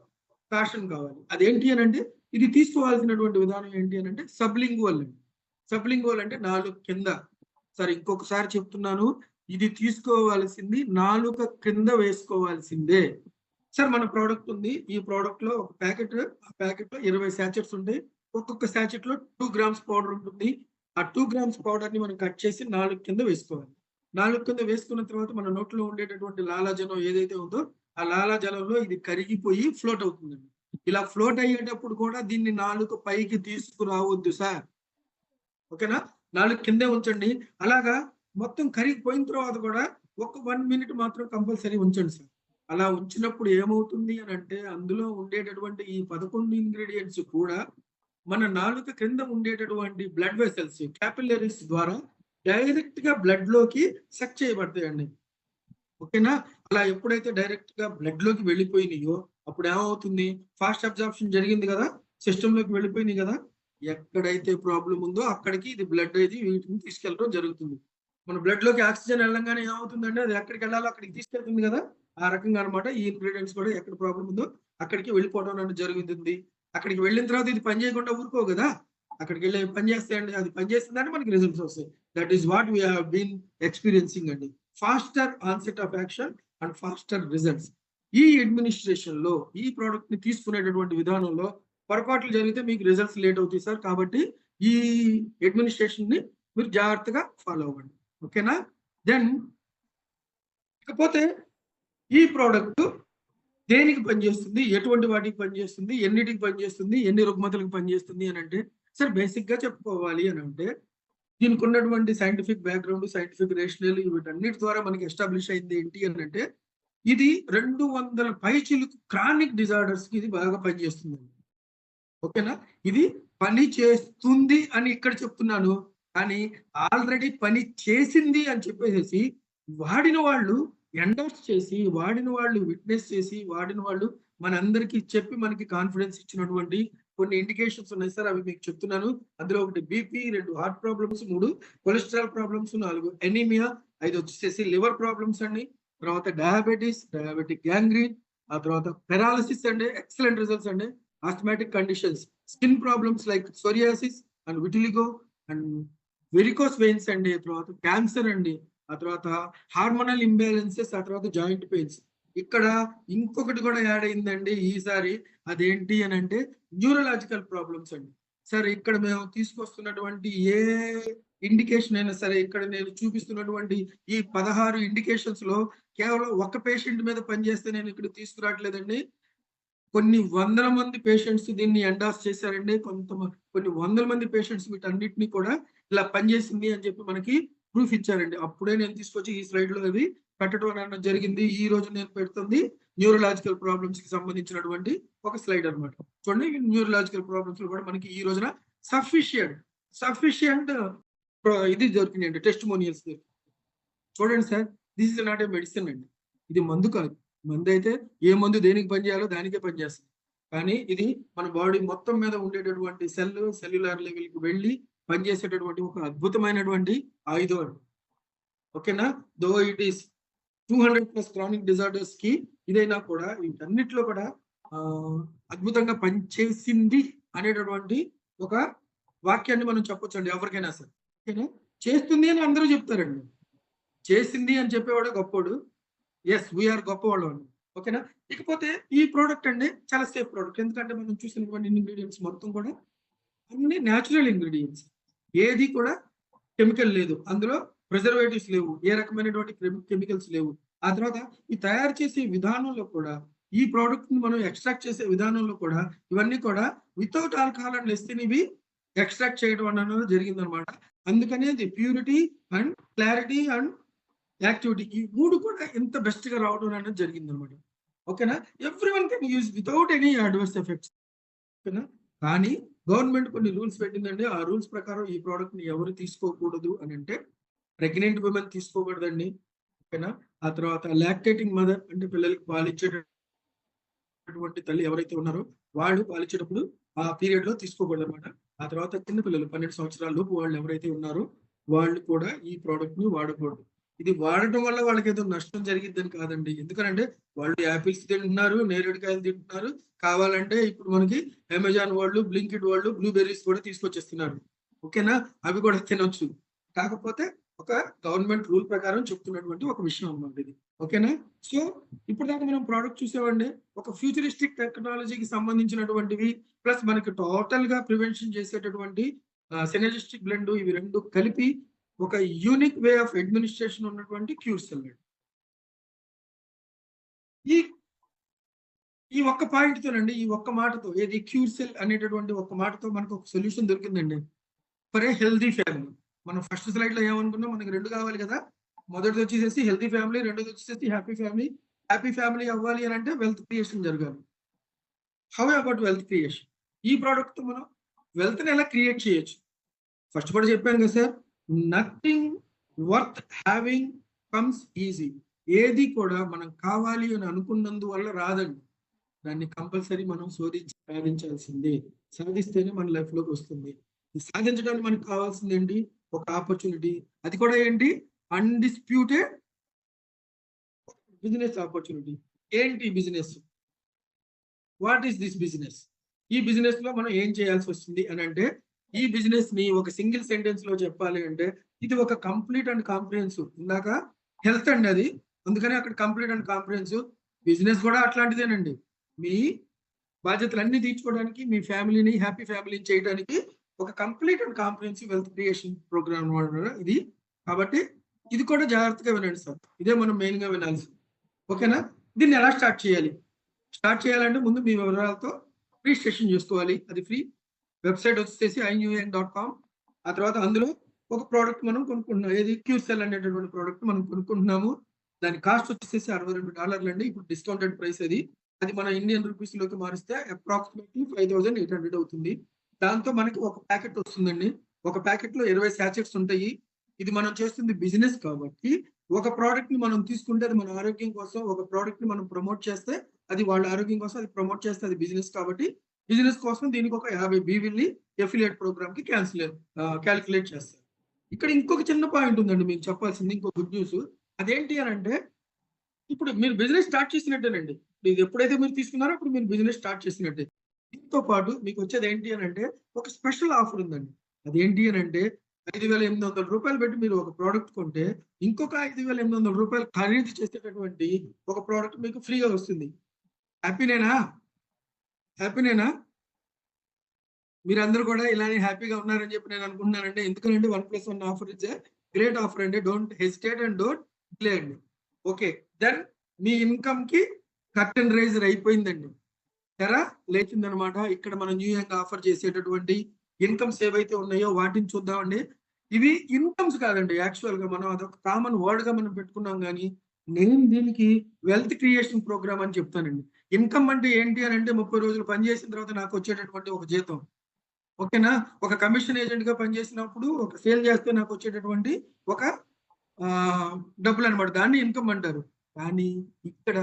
ప్యాషన్ కావాలి. అదేంటి అని అంటే, ఇది తీసుకోవాల్సినటువంటి విధానం ఏంటి అని అంటే సబ్లింగువల్ అండి. సబ్లింగువల్ అంటే నాలుక కింద. సరే ఇంకొకసారి చెప్తున్నాను, ఇది తీసుకోవాల్సింది నాలుక కింద వేసుకోవాల్సిందే. సార్ మన ప్రోడక్ట్ ఉంది, ఈ ప్రోడక్ట్ లో ఒక ప్యాకెట్, ఆ ప్యాకెట్ లో 20 శాచెట్స్ ఉంటాయి. ఒక్కొక్క శాచెట్ లో 2 గ్రామ్స్ పౌడర్ ఉంటుంది. ఆ 2 గ్రామ్స్ పౌడర్ ని మనం కట్ చేసి నాలుగు కింద వేసుకోవాలి. నాలుగు కింద వేసుకున్న తర్వాత మన నోట్లో ఉండేటటువంటి లాలాజలం ఏదైతే ఉందో ఆ లాలాజలంలో ఇది కరిగిపోయి ఫ్లోట్ అవుతుందండి. ఇలా ఫ్లోట్ అయ్యేటప్పుడు కూడా దీన్ని నాలుక పైకి తీసుకురావద్దు సార్. ఓకేనా? నాలుగు కిందే ఉంచండి. అలాగా మొత్తం కరిగిపోయిన తర్వాత కూడా ఒక 1 మినిట్ మాత్రం కంపల్సరీ ఉంచండి సార్. అలా ఉంచినప్పుడు ఏమవుతుంది అని అంటే అందులో ఉండేటటువంటి ఈ 11 ఇంగ్రీడియంట్స్ కూడా మన నాలుక క్రింద ఉండేటటువంటి బ్లడ్ వెసల్స్, క్యాపిలరీస్ ద్వారా డైరెక్ట్ గా బ్లడ్ లోకి సక్ చేయబడతాయండి. ఓకేనా? అలా ఎప్పుడైతే డైరెక్ట్ గా బ్లడ్ లోకి వెళ్ళిపోయినాయో అప్పుడు ఏమవుతుంది, ఫాస్ట్ అబ్జార్ప్షన్ జరిగింది కదా, సిస్టమ్ లోకి వెళ్ళిపోయినాయి కదా, ఎక్కడైతే ప్రాబ్లం ఉందో అక్కడికి ఇది బ్లడ్ అయితే వీటిని తీసుకెళ్ళడం జరుగుతుంది. మన బ్లడ్ లోకి ఆక్సిజన్ వెళ్ళంగానే ఏమవుతుందంటే అది ఎక్కడికి వెళ్ళాలో అక్కడికి తీసుకెళ్తుంది కదా, ఆ రకంగా అనమాట ఈ ఇంగ్రీడియంట్స్ కూడా ఎక్కడ ప్రాబ్లం ఉందో అక్కడికి వెళ్ళిపోవడం అనేది జరుగుతుంది. అక్కడికి వెళ్ళిన తర్వాత ఇది పని చేయకుండా ఊరుకో కదా, అక్కడికి వెళ్ళి పని చేస్తాయండి, అది పని చేస్తుందంటే మనకి రిజల్ట్స్ వస్తాయి. That is what we have been experiencing అండి. Faster onset of action and faster results. ఈ అడ్మినిస్ట్రేషన్ లో ఈ ప్రోడక్ట్ ని తీసుకునేటటువంటి విధానంలో పొరపాట్లు జరిగితే మీకు రిజల్ట్స్ లేట్ అవుతాయి సార్. కాబట్టి ఈ అడ్మినిస్ట్రేషన్ ని మీరు జాగ్రత్తగా ఫాలో అవ్వండి. ఓకేనా? దెన్ ఇకపోతే ఈ ప్రోడక్ట్ దేనికి పనిచేస్తుంది, ఎటువంటి వాటికి పనిచేస్తుంది, ఎన్నిటికి పనిచేస్తుంది, ఎన్ని రుగ్మతలకు పనిచేస్తుంది అని అంటే సార్ బేసిక్ గా చెప్పుకోవాలి అని అంటే దీనికి ఉన్నటువంటి సైంటిఫిక్ బ్యాక్గ్రౌండ్, సైంటిఫిక్ రేషనల్ వీటన్నిటి ద్వారా మనకి ఎస్టాబ్లిష్ అయింది ఏంటి అని అంటే ఇది 200 పైచిలుకు క్రానిక్ డిజార్డర్స్ కి ఇది బాగా పనిచేస్తుంది. ఓకేనా? ఇది పని చేస్తుంది అని ఇక్కడ చెప్తున్నాను, కానీ ఆల్రెడీ పని చేసింది అని చెప్పేసి వాడిన వాళ్ళు ఎండోర్స్ చేసి, వాడిన వాళ్ళు విట్నెస్ చేసి, వాడిన వాళ్ళు మనందరికీ చెప్పి మనకి కాన్ఫిడెన్స్ ఇచ్చినటువంటి కొన్ని ఇండికేషన్స్ ఉన్నాయి సార్. అవి మీకు చెప్తున్నాను. అందులో ఒకటి BP, 2 heart problems, 3 cholesterol problems, 4 anaemia, 5 వచ్చేసి లివర్ ప్రాబ్లమ్స్ అండి, తర్వాత డయాబెటీస్, డయాబెటిక్ గ్యాంగ్రీన్, ఆ తర్వాత పెరాలసిస్ అండి, ఎక్సలెంట్ రిజల్ట్స్ అండి, asthmatic conditions, skin problems like psoriasis and vitiligo and varicose veins అండి, తర్వాత క్యాన్సర్ అండి, ఆ తర్వాత హార్మోనల్ ఇంబ్యాలెన్సెస్, ఆ తర్వాత జాయింట్ పెయిన్స్. ఇక్కడ ఇంకొకటి కూడా యాడ్ అయిందండి ఈసారి. అదేంటి అని అంటే న్యూరలాజికల్ ప్రాబ్లమ్స్ అండి. సరే ఇక్కడ మేము తీసుకొస్తున్నటువంటి ఏ ఇండికేషన్ అయినా సరే, ఇక్కడ నేను చూపిస్తున్నటువంటి ఈ 16 ఇండికేషన్స్ లో కేవలం ఒక పేషెంట్ మీద పనిచేస్తే నేను ఇక్కడ తీసుకురావట్లేదండి. కొన్ని వందల మంది పేషెంట్స్ దీన్ని ఎండాస్ చేశారండి. కొన్ని వందల మంది పేషెంట్స్ వీటన్నిటిని కూడా ఇలా పనిచేసింది అని చెప్పి మనకి ప్రూఫ్ ఇచ్చారండి. అప్పుడే నేను తీసుకొచ్చి ఈ స్లైడ్ లో అది పెట్టడం అనేది జరిగింది. ఈ రోజు నేను పెడుతుంది న్యూరలాజికల్ ప్రాబ్లమ్స్ కి సంబంధించినటువంటి ఒక స్లైడ్ అనమాట. చూడండి, న్యూరలాజికల్ ప్రాబ్లమ్స్ లో కూడా మనకి ఈ రోజున సఫిషియంట్ ఇది దొరికినాయండి, టెస్టిమోనియల్స్. చూడండి sir, this is not a medicine అండి, ఇది మందు కాదు. మందు అయితే ఏ మందు దేనికి పనిచేయాలో దానికే పనిచేస్తుంది. కానీ ఇది మన బాడీ మొత్తం మీద ఉండేటటువంటి సెల్యులార్ లెవెల్కి వెళ్ళి పనిచేసేటటువంటి ఒక అద్భుతమైనటువంటి ఆయుధం అండి. ఓకేనా? Though it is 200+ chronic disorders కి ఇదైనా కూడా వీటన్నిటిలో కూడా అద్భుతంగా పనిచేసింది అనేటటువంటి ఒక వాక్యాన్ని మనం చెప్పొచ్చు అండి ఎవరికైనా సరే. ఓకేనా? చేస్తుంది అని అందరూ చెప్తారండి, చేసింది అని చెప్పేవాడు గొప్పోడు. ఎస్, వీఆర్ గొప్పవాళ్ళు అండి. ఓకేనా? ఇకపోతే ఈ ప్రోడక్ట్ అండి చాలా సేఫ్ ప్రోడక్ట్. ఎందుకంటే మనం చూసినటువంటి ఇంగ్రీడియంట్స్ మొత్తం కూడా అన్ని న్యాచురల్ ఇంగ్రీడియంట్స్, ఏది కూడా కెమికల్ లేదు, అందులో ప్రిజర్వేటివ్స్ లేవు, ఏ రకమైనటువంటి కెమికల్స్ లేవు. ఆ తర్వాత ఈ తయారు చేసే విధానంలో కూడా, ఈ ప్రోడక్ట్ ని మనం ఎక్స్ట్రాక్ట్ చేసే విధానంలో కూడా ఇవన్నీ కూడా వితౌట్ ఆల్కహాల్ అండ్ లెస్తిన్ ఇవి ఎక్స్ట్రాక్ట్ చేయడం అనేది జరిగిందనమాట. అందుకనే the purity and clarity and activity, ఈ 3 కూడా ఎంత బెస్ట్ గా రావడం అనేది జరిగింది అనమాట. ఓకేనా? Everyone can use without any adverse effects. ఓకేనా? కానీ గవర్నమెంట్ కొన్ని రూల్స్ పెట్టిందండి. ఆ రూల్స్ ప్రకారం ఈ ప్రోడక్ట్ ని ఎవరు తీసుకోకూడదు అని అంటే ప్రెగ్నెంట్ ఉమెన్ తీసుకోకూడదండి. ఓకేనా? ఆ తర్వాత లాక్టేటింగ్ మదర్ అంటే పిల్లలకి పాలిచ్చేటటువంటి తల్లి ఎవరైతే ఉన్నారో వాళ్ళు పాలిచ్చేటప్పుడు ఆ పీరియడ్ లో తీసుకోకూడదు అనమాట. ఆ తర్వాత చిన్న పిల్లలు 12 సంవత్సరాల లోపు వాళ్ళు ఎవరైతే ఉన్నారో వాళ్ళు కూడా ఈ ప్రోడక్ట్ ని వాడకూడదు. ఇది వాడటం వల్ల వాళ్ళకి ఏదో నష్టం జరిగిద్దని కాదండి. ఎందుకంటే వాళ్ళు యాపిల్స్ తింటున్నారు, నేరేడుకాయలు తింటున్నారు, కావాలంటే ఇప్పుడు మనకి అమెజాన్ వాళ్ళు, బ్లింకిట్ వాళ్ళు బ్లూబెర్రీస్ కూడా తీసుకొచ్చేస్తున్నారు. ఓకేనా? అవి కూడా తినొచ్చు. కాకపోతే ఒక గవర్నమెంట్ రూల్ ప్రకారం చెప్తున్నటువంటి ఒక విషయం అన్నమాట ఇది. ఓకేనా? సో ఇప్పుడు దాకా మనం ప్రోడక్ట్ చూసామండి. ఒక ఫ్యూచరిస్టిక్ టెక్నాలజీకి సంబంధించినటువంటివి ప్లస్ మనకి టోటల్ గా ప్రివెన్షన్ చేసేటటువంటి సినర్జిస్టిక్ బ్లెండ్, ఇవి 2 కలిపి ఒక యూనిక్ వే ఆఫ్ అడ్మినిస్ట్రేషన్ ఉన్నటువంటి క్యూర్ సెల్. ఈ ఈ ఒక్క పాయింట్తోనండి, ఈ ఒక్క మాటతో, ఏది క్యూర్ సెల్ అనేటటువంటి ఒక్క మాటతో మనకు ఒక సొల్యూషన్ దొరికిందండి ఫర్ ఏ హెల్దీ ఫ్యామిలీ. మనం ఫస్ట్ స్లైడ్ లో ఏమనుకున్నాం, మనకి 2 కావాలి కదా. మొదటిది వచ్చేసేసి హెల్దీ ఫ్యామిలీ, రెండోది వచ్చేసి హ్యాపీ ఫ్యామిలీ. హ్యాపీ ఫ్యామిలీ అవ్వాలి అని అంటే వెల్త్ క్రియేషన్ జరగాలి. How about wealth creation? ఈ ప్రోడక్ట్ తో మనం వెల్త్ ని ఎలా క్రియేట్ చేయొచ్చు? ఫస్ట్ కూడా చెప్పాను కదా sir, nothing worth having comes easy. ఏది కూడా మనం కావాలి అని అనుకున్నందువల్ల రాదండి. దాన్ని కంపల్సరీ మనం సాధించాల్సిందే. సాధిస్తేనే మన లైఫ్ లోకి వస్తుంది. సాధించడానికి మనకు కావాల్సింది ఏంటి? ఒక ఆపర్చునిటీ. అది కూడా ఏంటి? Undisputed business opportunity. ఏంటి business? What is this business? ఈ బిజినెస్ లో మనం ఏం చేయాల్సి వస్తుంది అని అంటే, ఈ బిజినెస్ ని ఒక సింగిల్ సెంటెన్స్ లో చెప్పాలి అంటే, ఇది ఒక కంప్లీట్ అండ్ కాంప్రిహెన్సివ్. ఇందాక హెల్త్ అండి అది, అందుకని అక్కడ కంప్లీట్ అండ్ కాంప్రిహెన్సివ్. బిజినెస్ కూడా అట్లాంటిదేనండి. మీ బాధ్యతలన్నీ తీర్చుకోవడానికి, మీ ఫ్యామిలీని హ్యాపీ ఫ్యామిలీని చేయడానికి ఒక complete and comprehensive wealth creation programme ఇది. కాబట్టి ఇది కూడా జాగ్రత్తగా వినండి సార్. ఇదే మనం మెయిన్ గా వినాల్సింది. ఓకేనా? దీన్ని ఎలా స్టార్ట్ చేయాలి? స్టార్ట్ చేయాలంటే ముందు మీ వివరాలతో రిజిస్ట్రేషన్ చేసుకోవాలి. అది ఫ్రీ. వెబ్సైట్ వచ్చేసి iNewYoung.com. ఆ తర్వాత అందులో ఒక ప్రోడక్ట్ మనం కొనుక్కుంటున్నాం. ఏది? క్యూర్ సెల్ అనేటటువంటి ప్రోడక్ట్ మనం కొనుక్కుంటున్నాము. దాని కాస్ట్ వచ్చేసి $62 అండి. ఇప్పుడు డిస్కౌంటెడ్ ప్రైస్ అది. అది మన ఇండియన్ రూపీస్ లోకి మారిస్తే అప్రాక్సిమేట్లీ 5800 అవుతుంది. దాంతో మనకి ఒక ప్యాకెట్ వస్తుందండి. ఒక ప్యాకెట్ లో 20 శాచెట్స్ ఉంటాయి. ఇది మనం చేస్తుంది బిజినెస్ కాబట్టి, ఒక ప్రోడక్ట్ ని మనం తీసుకుంటే అది మన ఆరోగ్యం కోసం, ఒక ప్రోడక్ట్ ని మనం ప్రమోట్ చేస్తే అది వాళ్ళ ఆరోగ్యం కోసం, అది ప్రమోట్ చేస్తే అది బిజినెస్ కాబట్టి, బిజినెస్ కోసం దీనికి ఒక 50 బీవిల్ని ఎఫిలియేట్ ప్రోగ్రామ్ కి క్యాలిక్యులేట్ చేస్తారు. ఇక్కడ ఇంకొక చిన్న పాయింట్ ఉందండి మీకు చెప్పాల్సింది, ఇంకో గుడ్ న్యూస్. అదేంటి అని అంటే, ఇప్పుడు మీరు బిజినెస్ స్టార్ట్ చేసినట్టేనండి. ఇది ఎప్పుడైతే మీరు తీసుకున్నారో అప్పుడు మీరు బిజినెస్ స్టార్ట్ చేసినట్టే. దీంతో పాటు మీకు వచ్చేది ఏంటి అని అంటే, ఒక స్పెషల్ ఆఫర్ ఉందండి. అదేంటి అని అంటే, $5,800 పెట్టి మీరు ఒక ప్రోడక్ట్ కొంటే, ఇంకొక $5,800 ఖరీదు చేసేటటువంటి ఒక ప్రోడక్ట్ మీకు ఫ్రీగా వస్తుంది. హ్యాపీనేనా? హ్యాపీనేనా? మీరందరూ కూడా ఇలానే హ్యాపీగా ఉన్నారని చెప్పి నేను అనుకుంటున్నానంటే, ఎందుకంటే 1+1 ఆఫర్ ఇచ్చే గ్రేట్ ఆఫర్ అండి. Don't hesitate and don't delay అండి. ఓకే, దెన్ మీ ఇన్కమ్ కి కర్టెన్ రైజర్ అయిపోయిందండి. తెర లేచిందనమాట. ఇక్కడ మనం న్యూ యంగ్ ఆఫర్ చేసేటటువంటి ఇన్కమ్స్ ఏవైతే ఉన్నాయో వాటిని చూద్దామండి. ఇవి ఇన్కమ్స్ కాదండి, యాక్చువల్ గా మనం అదొక కామన్ వర్డ్ గా మనం పెట్టుకున్నాం. కానీ నేను దీనికి వెల్త్ క్రియేషన్ ప్రోగ్రామ్ అని చెప్తానండి. ఇన్కమ్ అంటే ఏంటి అని అంటే, 30 రోజులు పనిచేసిన తర్వాత నాకు వచ్చేటటువంటి ఒక జీతం. ఓకేనా? ఒక కమిషన్ ఏజెంట్ గా పనిచేసినప్పుడు, ఒక సేల్ చేస్తే నాకు వచ్చేటటువంటి ఒక డబ్బులు అనమాట. దాన్ని ఇన్కమ్ అంటారు. కానీ ఇక్కడ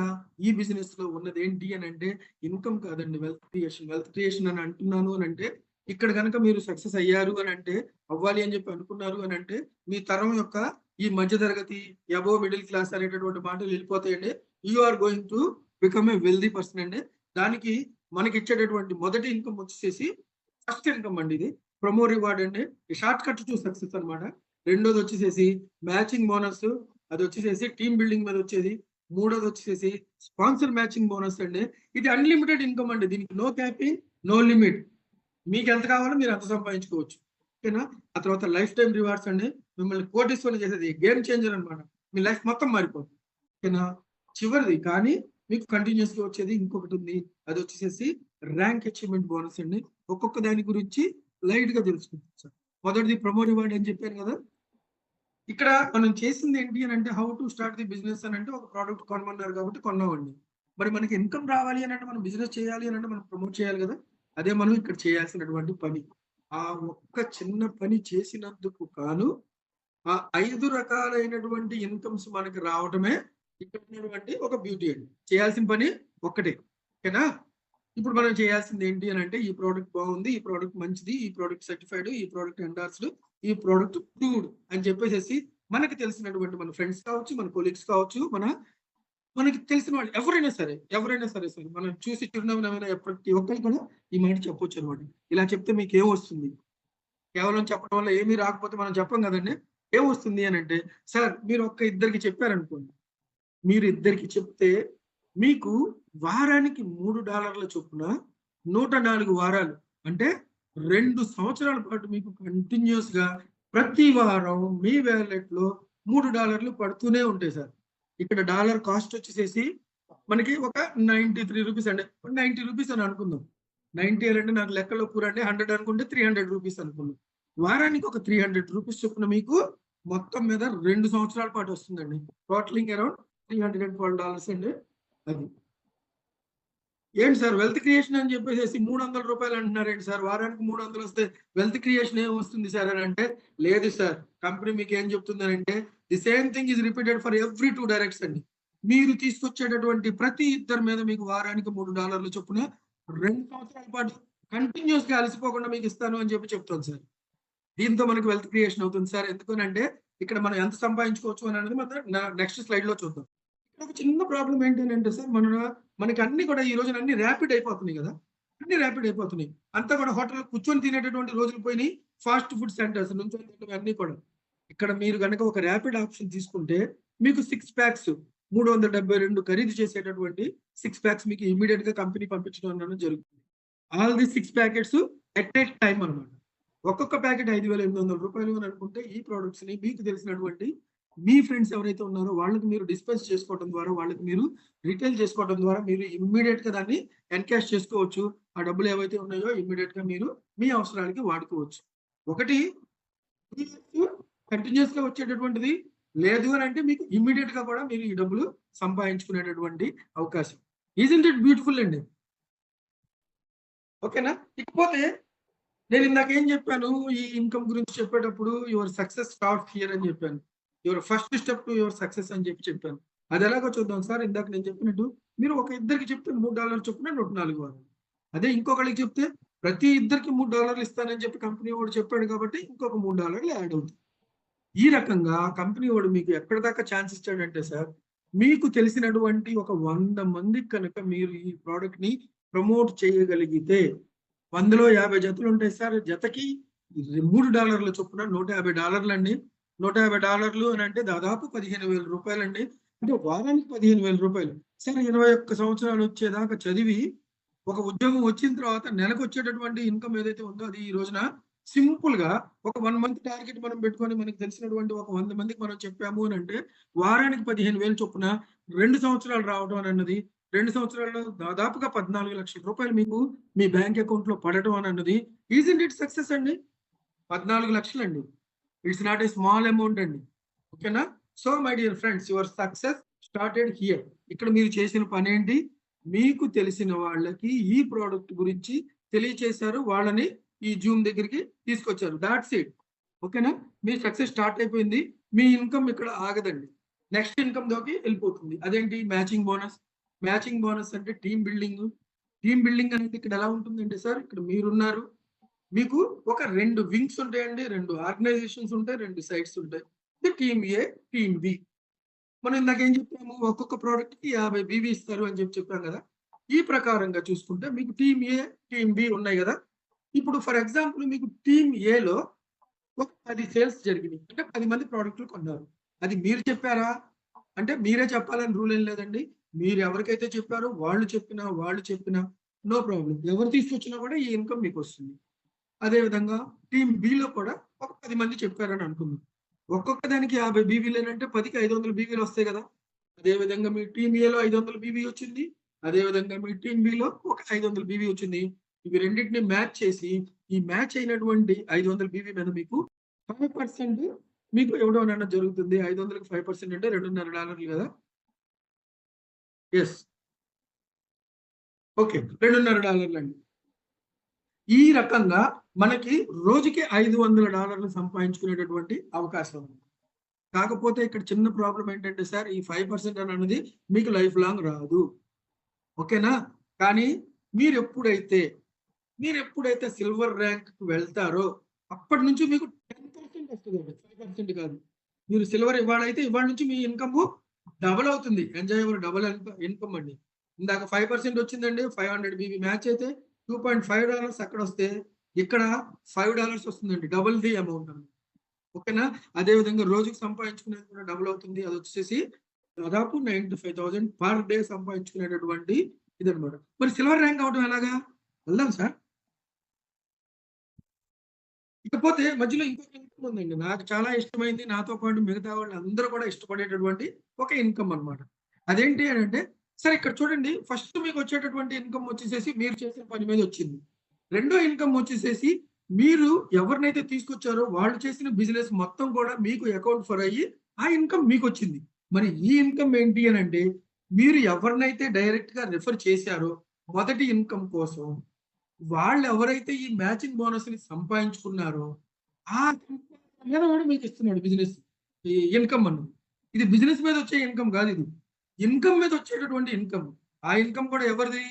ఈ బిజినెస్ లో ఉన్నది ఏంటి అని అంటే, ఇన్కమ్ కాదండి, వెల్త్ క్రియేషన్. వెల్త్ క్రియేషన్ అని అంటున్నాను అని అంటే, ఇక్కడ కనుక మీరు సక్సెస్ అయ్యారు అని అంటే, అవ్వాలి అని చెప్పి అనుకున్నారు అని అంటే, మీ తరం యొక్క ఈ మధ్య తరగతి, అబోవ్ మిడిల్ క్లాస్ అనేటటువంటి మాటలు వెళ్ళిపోతాయండి. You are going to become a wealthy person అండి. దానికి మనకి ఇచ్చేటటువంటి మొదటి ఇన్కమ్ వచ్చేసి ఫస్ట్ ఇన్కమ్ అండి. ఇది ప్రమో రివార్డ్ అండి. షార్ట్ కట్ టు సక్సెస్ అనమాట. రెండోది వచ్చేసేసి మ్యాచింగ్ బోనస్, అది వచ్చేసేసి టీమ్ బిల్డింగ్ మీద వచ్చేది. మూడోది వచ్చేసి స్పాన్సర్ మ్యాచింగ్ బోనస్ అండి. ఇది అన్లిమిటెడ్ ఇన్కమ్ అండి. దీనికి నో క్యాపింగ్, నో లిమిట్. మీకు ఎంత కావాలో మీరు అంత సంపాదించుకోవచ్చు. ఓకేనా? ఆ తర్వాత లైఫ్ టైం రివార్డ్స్ అండి. మిమ్మల్ని కోటీశ్వరుని చేసేది, గేమ్ చేంజర్ అనమాట. మీ లైఫ్ మొత్తం మారిపోతుంది. ఓకేనా? చివరిది కానీ మీకు కంటిన్యూస్ గా వచ్చేది ఇంకొకటి ఉంది. అది వచ్చేసేసి ర్యాంక్ అచీవ్మెంట్ బోనస్ అండి. ఒక్కొక్క దాని గురించి లైట్ గా తెలుసుకుంటాం సార్. మొదటిది ప్రమో రివార్డ్ అని చెప్పాను కదా. ఇక్కడ మనం చేసింది ఏంటి అని అంటే, how to start the business అని అంటే, ఒక ప్రోడక్ట్ కొనమన్నారు కాబట్టి కొన్నామండి. మరి మనకి ఇన్కమ్ రావాలి అని అంటే, మనం బిజినెస్ చేయాలి అని అంటే మనం ప్రమోట్ చేయాలి కదా. అదే మనం ఇక్కడ చేయాల్సినటువంటి పని. ఆ ఒక్క చిన్న పని చేసినందుకు కాను ఆ 5 రకాలైనటువంటి ఇన్కమ్స్ మనకి రావటమే ఇక్కడ ఉన్నటువంటి ఒక బ్యూటీ అండి. చేయాల్సిన పని ఒక్కటే. ఓకేనా? ఇప్పుడు మనం చేయాల్సింది ఏంటి అని అంటే, ఈ ప్రోడక్ట్ బాగుంది, ఈ ప్రోడక్ట్ మంచిది, ఈ ప్రోడక్ట్ సర్టిఫైడ్, ఈ ప్రోడక్ట్ ఎండార్స్డ్, ఈ ప్రోడక్ట్ ప్రూవ్డ్ అని చెప్పేసి మనకి తెలిసినటువంటి మన ఫ్రెండ్స్ కావచ్చు, మన కొలీగ్స్ కావచ్చు, మనకి తెలిసిన వాళ్ళు ఎవరైనా సరే సరే మనం చూసి చిరునవ్వునైనా ప్రతి ఒక్కరికి కూడా ఈ మాట చెప్పొచ్చు అనమాట. ఇలా చెప్తే మీకు ఏం వస్తుంది? కేవలం చెప్పడం వల్ల ఏమీ రాకపోతే మనం చెప్పం కదండి. ఏం వస్తుంది అని అంటే, సార్ మీరు ఇద్దరికి చెప్పారనుకోండి, మీరు ఇద్దరికి చెప్తే మీకు వారానికి $3 చొప్పున 104 వారాలు అంటే 2 సంవత్సరాల పాటు మీకు కంటిన్యూస్ గా ప్రతి వారం మీ వ్యాలెట్ లో $3 పడుతూనే ఉంటాయి సార్. ఇక్కడ డాలర్ కాస్ట్ వచ్చేసేసి మనకి ఒక 93 రూపీస్ అండి, 90 రూపీస్ అని అనుకుందాం. 90 అంటే నాకు లెక్కలో పూర అంటే 100 అనుకుంటే 300 రూపీస్ అనుకుందాం. వారానికి ఒక 300 రూపీస్ చొప్పున మీకు మొత్తం మీద 2 సంవత్సరాల పాటు వస్తుందండి. టోటలింగ్ అరౌండ్ $312 అండి. అది ఏంటి సార్ వెల్త్ క్రియేషన్ అని చెప్పేసి $300 అంటున్నారేంటి సార్? వారానికి 300 వస్తే వెల్త్ క్రియేషన్ ఏం వస్తుంది సార్ అని అంటే, లేదు సార్, కంపెనీ మీకు ఏం చెప్తుంది అంటే the same thing is repeated for every 2 directs అండి. మీరు తీసుకొచ్చేటటువంటి ప్రతి ఇద్దరి మీద మీకు వారానికి $3 చొప్పున 2 సంవత్సరాల పాటు కంటిన్యూస్ గా అలసిపోకుండా మీకు ఇస్తాను అని చెప్తాను సార్. దీంతో మనకి వెల్త్ క్రియేషన్ అవుతుంది సార్. ఎందుకనంటే ఇక్కడ మనం ఎంత సంపాదించుకోవచ్చు అని అనేది మనం నెక్స్ట్ స్లైడ్ లో చూద్దాం. ఒక చిన్న ప్రాబ్లం ఏంటంటే సార్, మనకి అన్ని కూడా ఈ రోజున అన్ని ర్యాపిడ్ అయిపోతున్నాయి కదా, అన్ని ర్యాపిడ్ అయిపోతున్నాయి. అంతా కూడా హోటల్ కూర్చొని తినేటటువంటి రోజులు పోయినాయి. ఫాస్ట్ ఫుడ్ సెంటర్స్ నుంచి అన్ని కూడా. ఇక్కడ మీరు కనుక ఒక ర్యాపిడ్ ఆప్షన్ తీసుకుంటే మీకు 6 ప్యాక్స్ 372 ఖరీదు చేసేటటువంటి 6 ప్యాక్స్ మీకు ఇమీడియట్ గా కంపెనీ పంపించడం అనేది జరుగుతుంది. All the 6 packets at a time అనమాట. ఒక్కొక్క ప్యాకెట్ $5,800 అని అనుకుంటే ఈ ప్రొడక్ట్స్ ని మీకు తెలిసినటువంటి మీ ఫ్రెండ్స్ ఎవరైతే ఉన్నారో వాళ్ళకి మీరు డిస్పెన్స్ చేసుకోవడం ద్వారా, వాళ్ళకి మీరు రిటైల్ చేసుకోవడం ద్వారా మీరు ఇమ్మీడియట్ గా దాన్ని ఎన్కాష్ చేసుకోవచ్చు. ఆ డబ్బులు ఏవైతే ఉన్నాయో ఇమ్మీడియట్ గా మీరు మీ అవసరాలకి వాడుకోవచ్చు. ఒకటి కంటిన్యూస్ గా వచ్చేటటువంటిది, లేదు అని అంటే మీకు ఇమ్మీడియట్ గా కూడా మీరు ఈ డబ్బులు సంపాదించుకునేటటువంటి అవకాశం. ఈజంట్ ఇట్ బ్యూటిఫుల్ అండి? ఓకేనా? ఇకపోతే నేను ఇందాక ఏం చెప్పాను, ఈ ఇన్కమ్ గురించి చెప్పేటప్పుడు యువర్ సక్సెస్ స్టార్ట్ హియర్ అని చెప్పాను. Your first step to your success అని చెప్పాను. అది ఎలాగో చూద్దాం సార్. ఇందాక నేను చెప్పినట్టు మీరు ఒక ఇద్దరికి చెప్తే $3 చొప్పున 104 వారాలు. అదే ఇంకొకరికి చెప్తే ప్రతి ఇద్దరికి $3 ఇస్తానని చెప్పి కంపెనీ వాడు చెప్పాడు కాబట్టి ఇంకొక $3 యాడ్ అవుతుంది. ఈ రకంగా కంపెనీ వాడు మీకు ఎక్కడి దాకా ఛాన్స్ ఇచ్చాడంటే సార్, మీకు తెలిసినటువంటి ఒక 100 మందికి కనుక మీరు ఈ ప్రోడక్ట్ ని ప్రమోట్ చేయగలిగితే 100లో 50 జతలు ఉంటాయి సార్. జతకి $3 చొప్పున $150 అండి. $150 అని అంటే దాదాపు $15,000 అండి. అంటే వారానికి $15,000 సార్. 21 సంవత్సరాలు వచ్చేదాకా చదివి ఒక ఉద్యోగం వచ్చిన తర్వాత నెలకు వచ్చేటటువంటి ఇన్కమ్ ఏదైతే ఉందో అది ఈ రోజున సింపుల్ గా ఒక 1 మంత్ టార్గెట్ మనం పెట్టుకొని మనకి తెలిసినటువంటి ఒక 100 మందికి మనం చెప్పాము అని అంటే వారానికి $15,000 చొప్పున 2 సంవత్సరాలు రావడం అన్నది, 2 సంవత్సరాల్లో దాదాపుగా $14 లక్షల మీకు మీ బ్యాంక్ అకౌంట్ లో పడటం అన్నది ఈజంట్ ఇట్ సక్సెస్ అండి. 14 లక్షలు అండి. It's not a small amount అండి. ఓకేనా? So my dear friends, your success started here. ఇక్కడ మీరు చేసిన పని ఏంటి, మీకు తెలిసిన వాళ్ళకి ఈ ప్రోడక్ట్ గురించి తెలియచేశారు, వాళ్ళని ఈ జూమ్ దగ్గరికి తీసుకొచ్చారు. That's it. ఓకేనా? మీ సక్సెస్ స్టార్ట్ అయిపోయింది. మీ ఇన్కమ్ ఇక్కడ ఆగదండి, నెక్స్ట్ ఇన్కమ్ లోకి వెళ్ళిపోతుంది. అదేంటి? Matching bonus. మ్యాచింగ్ బోనస్ అంటే టీమ్ బిల్డింగ్. టీమ్ బిల్డింగ్ అనేది ఇక్కడ ఎలా ఉంటుందంటే సార్, ఇక్కడ మీరున్నారు, మీకు ఒక 2 వింగ్స్ ఉంటాయండి, 2 ఆర్గనైజేషన్స్ ఉంటాయి, 2 సైట్స్ ఉంటాయి. టీమ్ ఏ, టీమ్ బి. మనం ఇందాక ఏం చెప్పాము, ఒక్కొక్క ప్రోడక్ట్ కి 50 BV ఇస్తారు అని చెప్పాం కదా. ఈ ప్రకారంగా చూసుకుంటే మీకు టీమ్ ఏ, టీమ్ బి ఉన్నాయి కదా. ఇప్పుడు ఫర్ ఎగ్జాంపుల్ మీకు టీమ్ ఏలో ఒక 10 సేల్స్ జరిగినాయి అంటే 10 మంది ప్రోడక్ట్లు కొన్నారు. అది మీరు చెప్పారా అంటే మీరే చెప్పాలని రూల్ ఏం లేదండి. మీరు ఎవరికైతే చెప్పారో వాళ్ళు చెప్పినా నో ప్రాబ్లం. ఎవరు తీసుకొచ్చినా కూడా ఈ ఇన్కమ్ మీకు వస్తుంది. అదే విధంగా టీమ్ బిలో కూడా ఒక 10 మంది చెప్పారని అనుకుందాం. ఒక్కొక్క దానికి 50 BVలు అంటే 10కి 500 BVలు వస్తాయి కదా. అదే విధంగా మీ టీమ్ ఏలో 500 BV వచ్చింది, అదే విధంగా మీ టీమ్ బిలో ఒక 500 BV వచ్చింది. ఇవి రెండింటిని మ్యాచ్ చేసి ఈ మ్యాచ్ అయినటువంటి 500 BV మీద మీకు 5% మీకు ఇవ్వడం అనేది జరుగుతుంది. 500కి 5% అంటే $2.5 కదా. ఎస్, ఓకే, $2.5 అండి. ఈ రకంగా మనకి రోజుకి $500 సంపాదించుకునేటటువంటి అవకాశం ఉంది. కాకపోతే ఇక్కడ చిన్న ప్రాబ్లం ఏంటంటే సార్, ఈ 5% అనేది మీకు లైఫ్ లాంగ్ రాదు. ఓకేనా? కానీ మీరు ఎప్పుడైతే సిల్వర్ ర్యాంక్ వెళ్తారో అప్పటి నుంచి మీకు 10% వస్తుంది, 5% కాదు. మీరు సిల్వర్ ఇవాళ నుంచి మీ ఇన్కమ్ డబల్ అవుతుంది. ఎంజాయబుల్ డబల్ ఇన్కమ్ అండి. ఇందాక 5% వచ్చిందండి, 500 BV మ్యాచ్ అయితే $2.5 అక్కడ వస్తే ఇక్కడ $5 వస్తుందండి, డబుల్ ది అమౌంట్ అండి. ఓకేనా? అదే విధంగా రోజుకి సంపాదించుకునేది కూడా డబుల్ అవుతుంది. అది వచ్చేసి దాదాపు 95,000 పర్ డే సంపాదించుకునేటటువంటి ఇది అనమాట. మరి సిల్వర్ ర్యాంక్ అవడం ఎలాగా? వెళ్దాం సార్. ఇకపోతే మధ్యలో ఇంకొక ఇన్కమ్ ఉందండి, నాకు చాలా ఇష్టమైంది, నాతో పాటు మిగతా వాళ్ళు అందరూ కూడా ఇష్టపడేటటువంటి ఒక ఇన్కమ్ అనమాట. అదేంటి అని అంటే సరే ఇక్కడ చూడండి, ఫస్ట్ మీకు వచ్చేటటువంటి ఇన్కమ్ వచ్చేసేసి మీరు చేసిన పని మీద వచ్చింది. రెండో ఇన్కమ్ వచ్చేసేసి మీరు ఎవరినైతే తీసుకొచ్చారో వాళ్ళు చేసిన బిజినెస్ మొత్తం కూడా మీకు అకౌంట్ ఫర్ అయ్యి ఆ ఇన్కమ్ మీకు వచ్చింది. మరి ఈ ఇన్కమ్ ఏంటి అని అంటే, మీరు ఎవరినైతే డైరెక్ట్ గా రిఫర్ చేశారో మొదటి ఇన్కమ్ కోసం, వాళ్ళు ఎవరైతే ఈ మ్యాచింగ్ బోనస్ ని సంపాదించుకున్నారో ఆ మీద కూడా మీకు ఇస్తున్నాడు బిజినెస్ ఈ ఇన్కమ్ అన్నది. ఇది బిజినెస్ మీద వచ్చే ఇన్కమ్ కాదు, ఇది ఇన్కమ్ మీద వచ్చేటటువంటి ఇన్కమ్. ఆ ఇన్కమ్ కూడా ఎవరిది?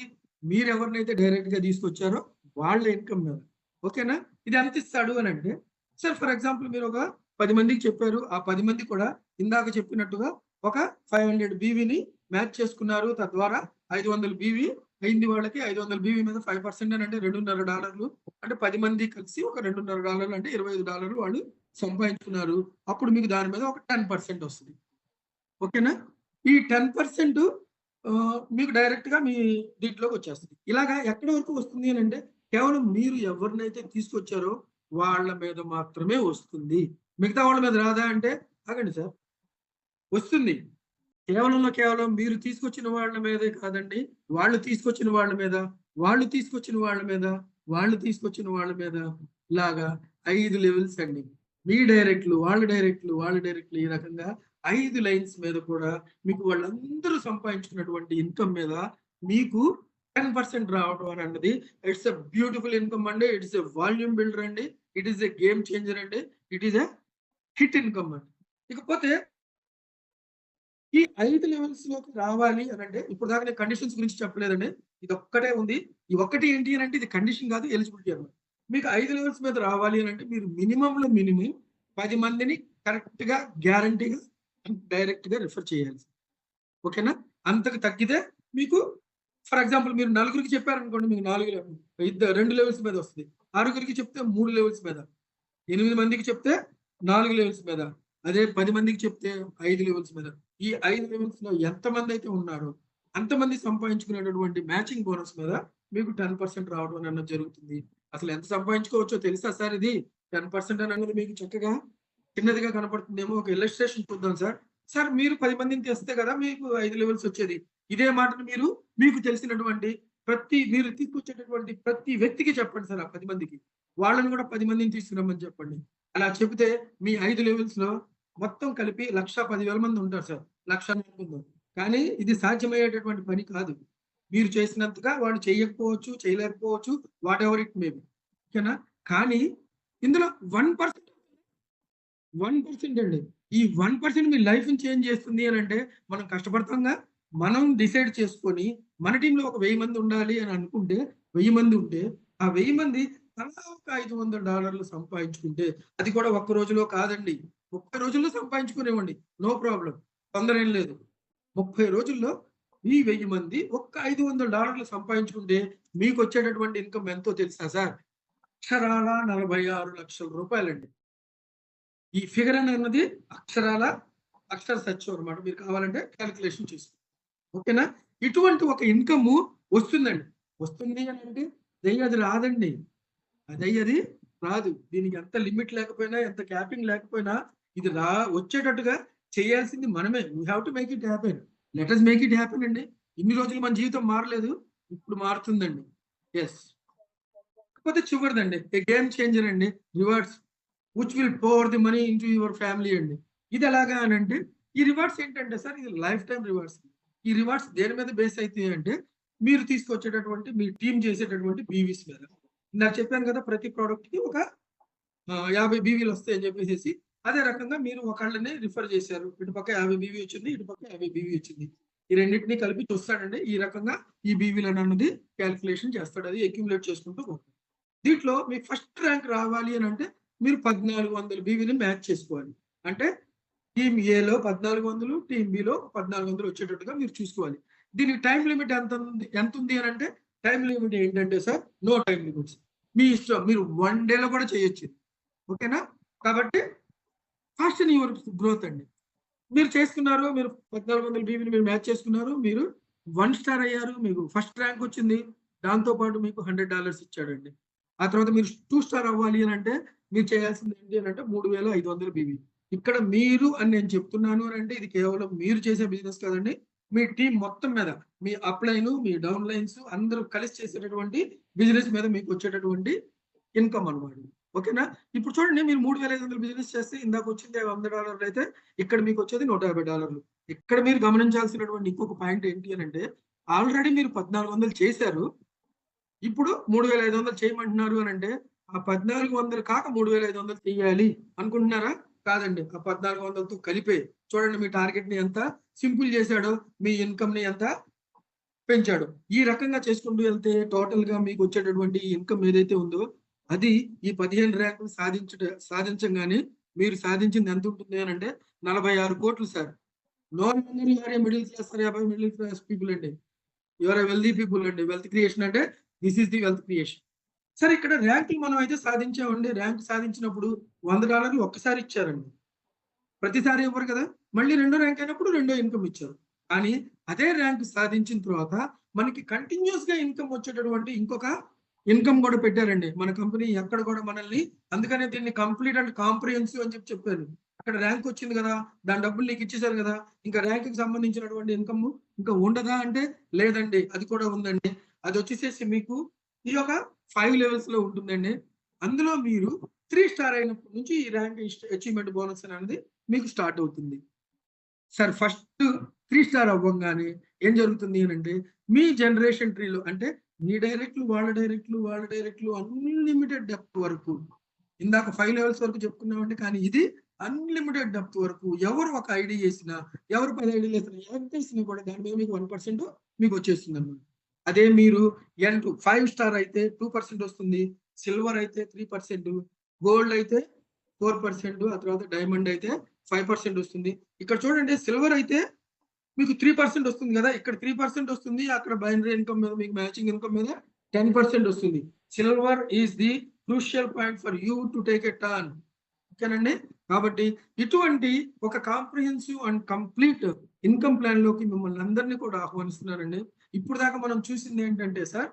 మీరు ఎవరినైతే డైరెక్ట్ గా తీసుకొచ్చారో వాళ్ళ ఇన్కమ్ మీద. ఓకేనా? ఇది ఎంత ఇస్తాడు అని అంటే, సార్ ఫర్ ఎగ్జాంపుల్ మీరు ఒక 10 మందికి చెప్పారు. ఆ 10 మంది కూడా ఇందాక చెప్పినట్టుగా ఒక 500 బీవీని మ్యాచ్ చేసుకున్నారు. తద్వారా 500 బీవీ అయింది వాళ్ళకి. 500 బీవీ మీద 5% అని అంటే $2.5. అంటే 10 మంది కలిసి ఒక $2.5 అంటే $25 వాళ్ళు సంపాదించుకున్నారు. అప్పుడు మీకు దాని మీద ఒక 10% వస్తుంది. ఓకేనా? ఈ 10% మీకు డైరెక్ట్ గా మీ దీంట్లోకి వచ్చేస్తుంది. ఇలాగా ఎక్కడి వరకు వస్తుంది అని అంటే, కేవలం మీరు ఎవరినైతే తీసుకొచ్చారో వాళ్ళ మీద మాత్రమే వస్తుంది. మిగతా వాళ్ళ మీద రాదా అంటే, ఆగండి సార్, వస్తుంది. కేవలం మీరు తీసుకొచ్చిన వాళ్ళ మీదే కాదండి, వాళ్ళు తీసుకొచ్చిన వాళ్ళ మీద, వాళ్ళు తీసుకొచ్చిన వాళ్ళ మీద, వాళ్ళు తీసుకొచ్చిన వాళ్ళ మీద, ఇలాగా 5 లెవెల్స్ అండి. మీ డైరెక్ట్లు, వాళ్ళ డైరెక్ట్లు, వాళ్ళ డైరెక్ట్లు, ఈ రకంగా 5 లైన్స్ మీద కూడా మీకు వాళ్ళందరూ సంపాదించుకున్నటువంటి ఇన్కమ్ మీద మీకు 10% రావడం అని అన్నది ఇట్స్ ఎ బ్యూటిఫుల్ ఇన్కమ్ అండి. ఇట్స్ ఎ వాల్యూమ్ బిల్డర్ అండి. It is a game changer అండి. It is a hit income అండి. ఇకపోతే ఈ 5 లెవెల్స్ లోకి రావాలి అని అంటే, ఇప్పుడు దాకా నేను కండిషన్స్ గురించి చెప్పలేదండి. ఇది ఒక్కటే ఉంది. ఈ ఒక్కటి ఏంటి అని అంటే, ఇది కండిషన్ కాదు, ఎలిజిబిలిటీ అన్నమాట. మీకు 5 లెవెల్స్ మీద రావాలి అని అంటే, మీరు మినిమం 10 మందిని కరెక్ట్ గా గ్యారంటీగా డైరెక్ట్ గా రిఫర్ చేయాలి. ఓకేనా? అంతకు తగ్గితే మీకు ఫర్ ఎగ్జాంపుల్ మీరు 4గురికి చెప్పారనుకోండి, మీకు 2 లెవెల్స్ మీద వస్తుంది. 6గురికి చెప్తే 3 లెవెల్స్ మీద, 8 మందికి చెప్తే 4 లెవెల్స్ మీద, అదే 10 మందికి చెప్తే 5 లెవెల్స్ మీద. ఈ 5 లెవెల్స్ లో ఎంతమంది అయితే ఉన్నారో అంతమంది సంపాదించుకునేటటువంటి మ్యాచింగ్ బోనస్ మీద మీకు 10% రావడం అన్నది జరుగుతుంది. అసలు ఎంత సంపాదించుకోవచ్చో తెలుసా సార్? ఇది 10% అని అన్నది మీకు చక్కగా చిన్నదిగా కనపడుతుందేమో. ఒక ఇల్లస్ట్రేషన్ చూద్దాం సార్. సార్ మీరు 10 మందిని తెస్తే కదా మీకు 5 లెవెల్స్ వచ్చేది. ఇదే మాటను మీరు మీకు తెలిసినటువంటి మీరు తీసుకొచ్చేటటువంటి ప్రతి వ్యక్తికి చెప్పండి సార్. ఆ 10 మందికి వాళ్ళని కూడా 10 మందిని తీసుకురమ్మని చెప్పండి. అలా చెబితే మీ 5 లెవెల్స్ లో మొత్తం కలిపి 1,10,000 మంది ఉంటారు సార్. 1,00,000 కానీ ఇది సాధ్యమయ్యేటటువంటి పని కాదు. మీరు చేసినంతగా వాళ్ళు చేయకపోవచ్చు, చేయలేకపోవచ్చు, what ever it may be. ఓకేనా? కానీ ఇందులో 1% అండి. ఈ 1% మీ లైఫ్ ని చేంజ్ చేస్తుంది అని అంటే, మనం కష్టపడతాంగా, మనం డిసైడ్ చేసుకొని మన టీంలో ఒక 1000 మంది ఉండాలి అని అనుకుంటే, 1000 మంది ఉంటే ఆ 1000 మంది తలా ఒక $500 సంపాదించుకుంటే, అది కూడా ఒక్క రోజులో కాదండి, 30 రోజుల్లో సంపాదించుకునేవ్వండి. నో ప్రాబ్లం, తొందర ఏం లేదు. 30 రోజుల్లో ఈ 1000 మంది ఒక్క $500 సంపాదించుకుంటే మీకు వచ్చేటటువంటి ఇన్కమ్ ఎంతో తెలుసా సార్? అక్షరాల 46 లక్షల రూపాయలండి. ఈ ఫిగర్ అన్నది అక్షర సత్యం అనమాట. మీరు కావాలంటే క్యాలిక్యులేషన్ చేసుకోండి. ఓకేనా? ఇటువంటి ఒక ఇన్కమ్ వస్తుందండి. వస్తుంది అని అంటే అది రాదండి. అది రాదు. దీనికి ఎంత లిమిట్ లేకపోయినా, ఎంత క్యాపింగ్ లేకపోయినా ఇది వచ్చేటట్టుగా చేయాల్సింది మనమే. We have to make it happen. Let us make it happen అండి. ఇన్ని రోజులు మన జీవితం మారలేదు, ఇప్పుడు మారుతుందండి. ఎస్. కాకపోతే చివరిదండి, గేమ్ చేంజర్ అండి, rewards which will pour the money into your family అండి. ఇది ఎలాగా అని అంటే, ఈ రివార్డ్స్ ఏంటంటే సార్, ఇది లైఫ్ టైం రివార్డ్స్. ఈ రివార్డ్స్ దేని మీద బేస్ అవుతాయి అంటే, మీరు తీసుకొచ్చేటటువంటి మీ టీం చేసేటటువంటి బీవీస్ మీద. నాకు చెప్పాను కదా, ప్రతి ప్రోడక్ట్ కి ఒక 50 బీవీలు వస్తాయని చెప్పేసి. అదే రకంగా మీరు ఒకళ్ళని రిఫర్ చేశారు, ఇటుపక్క 50 బీవీ వచ్చింది, ఇటుపక్క 50 బీవీ వచ్చింది. ఈ రెండింటిని కలిపి చూస్తాడండి. ఈ రకంగా ఈ బీవీలు అన్నది క్యాలిక్యులేషన్ చేస్తాడు. అది అక్యుములేట్ చేసుకుంటూ పోతాడు. దీంట్లో మీ ఫస్ట్ ర్యాంక్ రావాలి అని అంటే, మీరు 1400 బీవీని మ్యాచ్ చేసుకోవాలి. అంటే టీమ్ ఏలో 1400, టీమ్ బిలో 1400 వచ్చేటట్టుగా మీరు చూసుకోవాలి. దీనికి టైం లిమిట్ ఎంత ఉంది అని అంటే, టైం లిమిట్ ఏంటంటే సార్, నో టైం లిమిట్స్. మీ ఇష్టం, మీరు 1 డేలో కూడా చేయొచ్చు. ఓకేనా? కాబట్టి ఫాస్ట్ ఇన్ యువర్ గ్రోత్ అండి. మీరు చేసుకున్నారు, మీరు 1400 బీవీని మీరు మ్యాచ్ చేసుకున్నారు, మీరు 1 స్టార్ అయ్యారు, మీకు ఫస్ట్ ర్యాంక్ వచ్చింది. దాంతోపాటు మీకు $100 ఇచ్చాడండి. ఆ తర్వాత మీరు 2 స్టార్ అవ్వాలి అని అంటే మీరు చేయాల్సింది ఏంటి అని అంటే 3500 బీవీ. ఇక్కడ మీరు అని నేను చెప్తున్నాను అని అంటే, ఇది కేవలం మీరు చేసే బిజినెస్ కాదండి, మీ టీం మొత్తం మీద మీ అప్ లైన్, మీ డౌన్ లైన్స్ అందరూ కలిసి చేసేటటువంటి బిజినెస్ మీద మీకు వచ్చేటటువంటి ఇన్కమ్ అన్నమాట. ఓకేనా? ఇప్పుడు చూడండి, మీరు 3,500 బిజినెస్ చేస్తే ఇందాక వచ్చింది $100 అయితే ఇక్కడ మీకు వచ్చేది $150. ఇక్కడ మీరు గమనించాల్సినటువంటి ఇంకొక పాయింట్ ఏంటి అని అంటే, ఆల్రెడీ మీరు 1,400 చేశారు. ఇప్పుడు 3,500 చేయమంటున్నారు అని అంటే, ఆ 1,400 కాక 3,500 చేయాలి అనుకుంటున్నారా? కాదండి. ఆ 1,400తో కలిపే చూడండి మీ టార్గెట్ ని ఎంత సింపుల్ చేశాడో, మీ ఇన్కమ్ ని ఎంత పెంచాడు. ఈ రకంగా చేసుకుంటూ వెళ్తే టోటల్ గా మీకు వచ్చేటటువంటి ఇన్కమ్ ఏదైతే ఉందో అది ఈ 15 ర్యాంకులు సాధించగానే మీరు సాధించింది ఎంత ఉంటుంది అని అంటే 46 కోట్లు sir. No middle class sir, middle class people అండి. యువర్ వెల్దీ పీపుల్ అండి. వెల్త్ క్రియేషన్ అంటే this is the wealth creation. సరే, ఇక్కడ ర్యాంకులు మనం అయితే సాధించామండి. ర్యాంక్ సాధించినప్పుడు $100 ఒక్కసారి ఇచ్చారండి. ప్రతిసారి ఇవ్వరు కదా. మళ్ళీ రెండో ర్యాంక్ అయినప్పుడు రెండో ఇన్కమ్ ఇచ్చారు. కానీ అదే ర్యాంక్ సాధించిన తర్వాత మనకి కంటిన్యూస్ గా ఇన్కమ్ వచ్చేటటువంటి ఇంకొక ఇన్కమ్ కూడా పెట్టారండి మన కంపెనీ. ఎక్కడ కూడా మనల్ని, అందుకనే దీన్ని కంప్లీట్ అండ్ కాంప్రిహెన్సివ్ అని చెప్పారు. అక్కడ ర్యాంక్ వచ్చింది కదా, దాని డబ్బులు నీకు ఇచ్చేసారు కదా, ఇంకా ర్యాంక్ కి సంబంధించినటువంటి ఇన్కమ్ ఇంకా ఉండదా అంటే లేదండి, అది కూడా ఉందండి. అది వచ్చేసేసి మీకు ఈ యొక్క 5 లెవెల్స్ లో ఉంటుందండి. అందులో మీరు 3 స్టార్ అయినప్పటి నుంచి ఈ ర్యాంక్ అచీవ్మెంట్ బోనస్ అనేది మీకు స్టార్ట్ అవుతుంది. సార్, ఫస్ట్ 3 స్టార్ అవ్వగానే ఏం జరుగుతుంది అని అంటే, మీ జనరేషన్ ట్రీలో అంటే మీ డైరెక్ట్లు, వాళ్ళ డైరెక్ట్లు అన్లిమిటెడ్ డెప్త్ వరకు, ఇందాక 5 లెవెల్స్ వరకు చెప్పుకున్నామండి. కానీ ఇది అన్లిమిటెడ్ డెప్త్ వరకు ఎవరు ఒక ఐడి చేసినా, ఎవరు 10 ఐడీలు వేసినా, ఎంత వేసినా కూడా దాని మీద మీకు 1% మీకు వచ్చేస్తుంది అన్నమాట. అదే మీరు N2 5 స్టార్ అయితే 2% వస్తుంది, సిల్వర్ అయితే 3%, గోల్డ్ అయితే 4%, ఆ తర్వాత డైమండ్ అయితే 5% వస్తుంది. ఇక్కడ చూడండి, సిల్వర్ అయితే మీకు 3% వస్తుంది కదా, ఇక్కడ 3% వస్తుంది, అక్కడ బైనరీ ఇన్కమ్ మీద మీకు మ్యాచింగ్ ఇన్కమ్ మీద 10% వస్తుంది. Silver is the crucial point for you to take a turn. ఓకేనండి. కాబట్టి ఇటువంటి ఒక comprehensive and complete income plan లోకి మిమ్మల్ని అందరినీ కూడా ఆహ్వానిస్తున్నారండి. ఇప్పుడు దాకా మనం చూసింది ఏంటంటే సార్,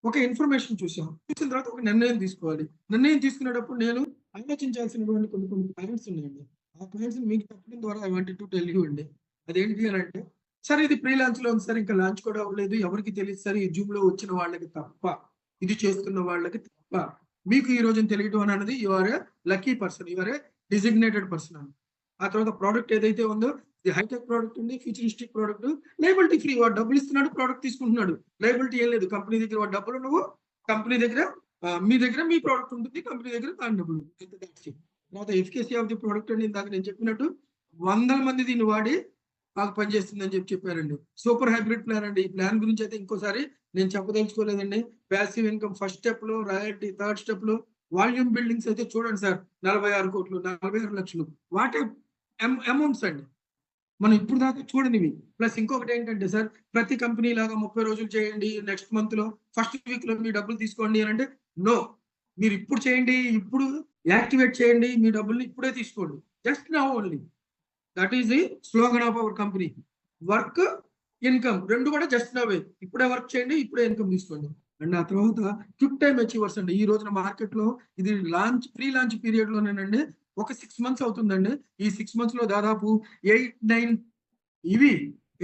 ఒక ఇన్ఫర్మేషన్ చూసిన తర్వాత ఒక నిర్ణయం తీసుకోవాలి. నిర్ణయం తీసుకునేటప్పుడు నేను ఆలోచించాల్సినటువంటి కొన్ని పాయింట్స్ ఉన్నాయండి. ఆ పాయింట్స్ మీకు చెప్పడం ద్వారా I wanted to tell you అండి. అదేంటి అని అంటే, సార్ ఇది ప్రీ లాంచ్ లో ఉంది సార్, ఇంకా లాంచ్ కూడా అవ్వలేదు, ఎవరికి తెలియదు సార్, ఈ జూమ్ లో వచ్చిన వాళ్ళకి తప్ప, ఇది చేస్తున్న వాళ్ళకి తప్ప. మీకు ఈ రోజు తెలియడం అనేది you are a lucky person, you are a designated person అని. ఆ తర్వాత ప్రోడక్ట్ ఏదైతే ఉందో ఇది హైటెక్ ప్రోడక్ట్ ఉంది, ఫ్యూచరిస్టిక్ ప్రోడక్ట్, లయబిలిటీ ఫ్రీ. వాడు డబ్బులు ఇస్తున్నాడు, ప్రోడక్ట్ తీసుకుంటున్నాడు, లయబిలిటీ ఏం లేదు. కంపెనీ దగ్గర వాడు డబ్బులు, నువ్వు కంపెనీ దగ్గర మీ దగ్గర మీ ప్రోడక్ట్ ఉంటుంది, కంపెనీ దగ్గర దాని డబ్బులు ఉంటుంది. తర్వాత ఎఫికసీ ఆఫ్ ది ప్రోడక్ట్ అండి, ఇందాక నేను చెప్పినట్టు 100 మంది దీన్ని వాడి బాగా పనిచేస్తుందని చెప్పారండి. సూపర్ హైబ్రిడ్ ప్లాన్ అండి. ఈ ప్లాన్ గురించి అయితే ఇంకోసారి నేను చెప్పదలుచుకోలేదండి. ప్యాసివ్ ఇన్కమ్ ఫస్ట్ స్టెప్ లో, రాయల్టీ థర్డ్ స్టెప్ లో, వాల్యూమ్ బిల్డింగ్స్ అయితే చూడండి సార్, 46 కోట్లు, 46 లక్షలు, వాట్ అమౌంట్స్ అండి మనం ఇప్పుడు దాకా చూడనివి. ప్లస్ ఇంకొకటి ఏంటంటే సార్, ప్రతి కంపెనీ లాగా 30 రోజులు చేయండి, నెక్స్ట్ మంత్ లో ఫస్ట్ వీక్ లో మీ డబ్బులు తీసుకోండి అని అంటే నో. మీరు ఇప్పుడు చేయండి, ఇప్పుడు యాక్టివేట్ చేయండి, మీ డబ్బుల్ని ఇప్పుడే తీసుకోండి, just now only. That is the slogan of our company. Work, income రెండు కూడా జస్ట్ నవే. ఇప్పుడే వర్క్ చేయండి, ఇప్పుడే ఇన్కమ్ తీసుకోండి. అండ్ ఆ తర్వాత క్విక్ టైమ్ అచీవర్స్ అండి. ఈ రోజున మార్కెట్ లో ఇది లాంచ్, ప్రీ లాంచ్ పీరియడ్ లోనేనండి ఒక 6 months అవుతుందండి. ఈ 6 months లో దాదాపు 8-9 ఇవి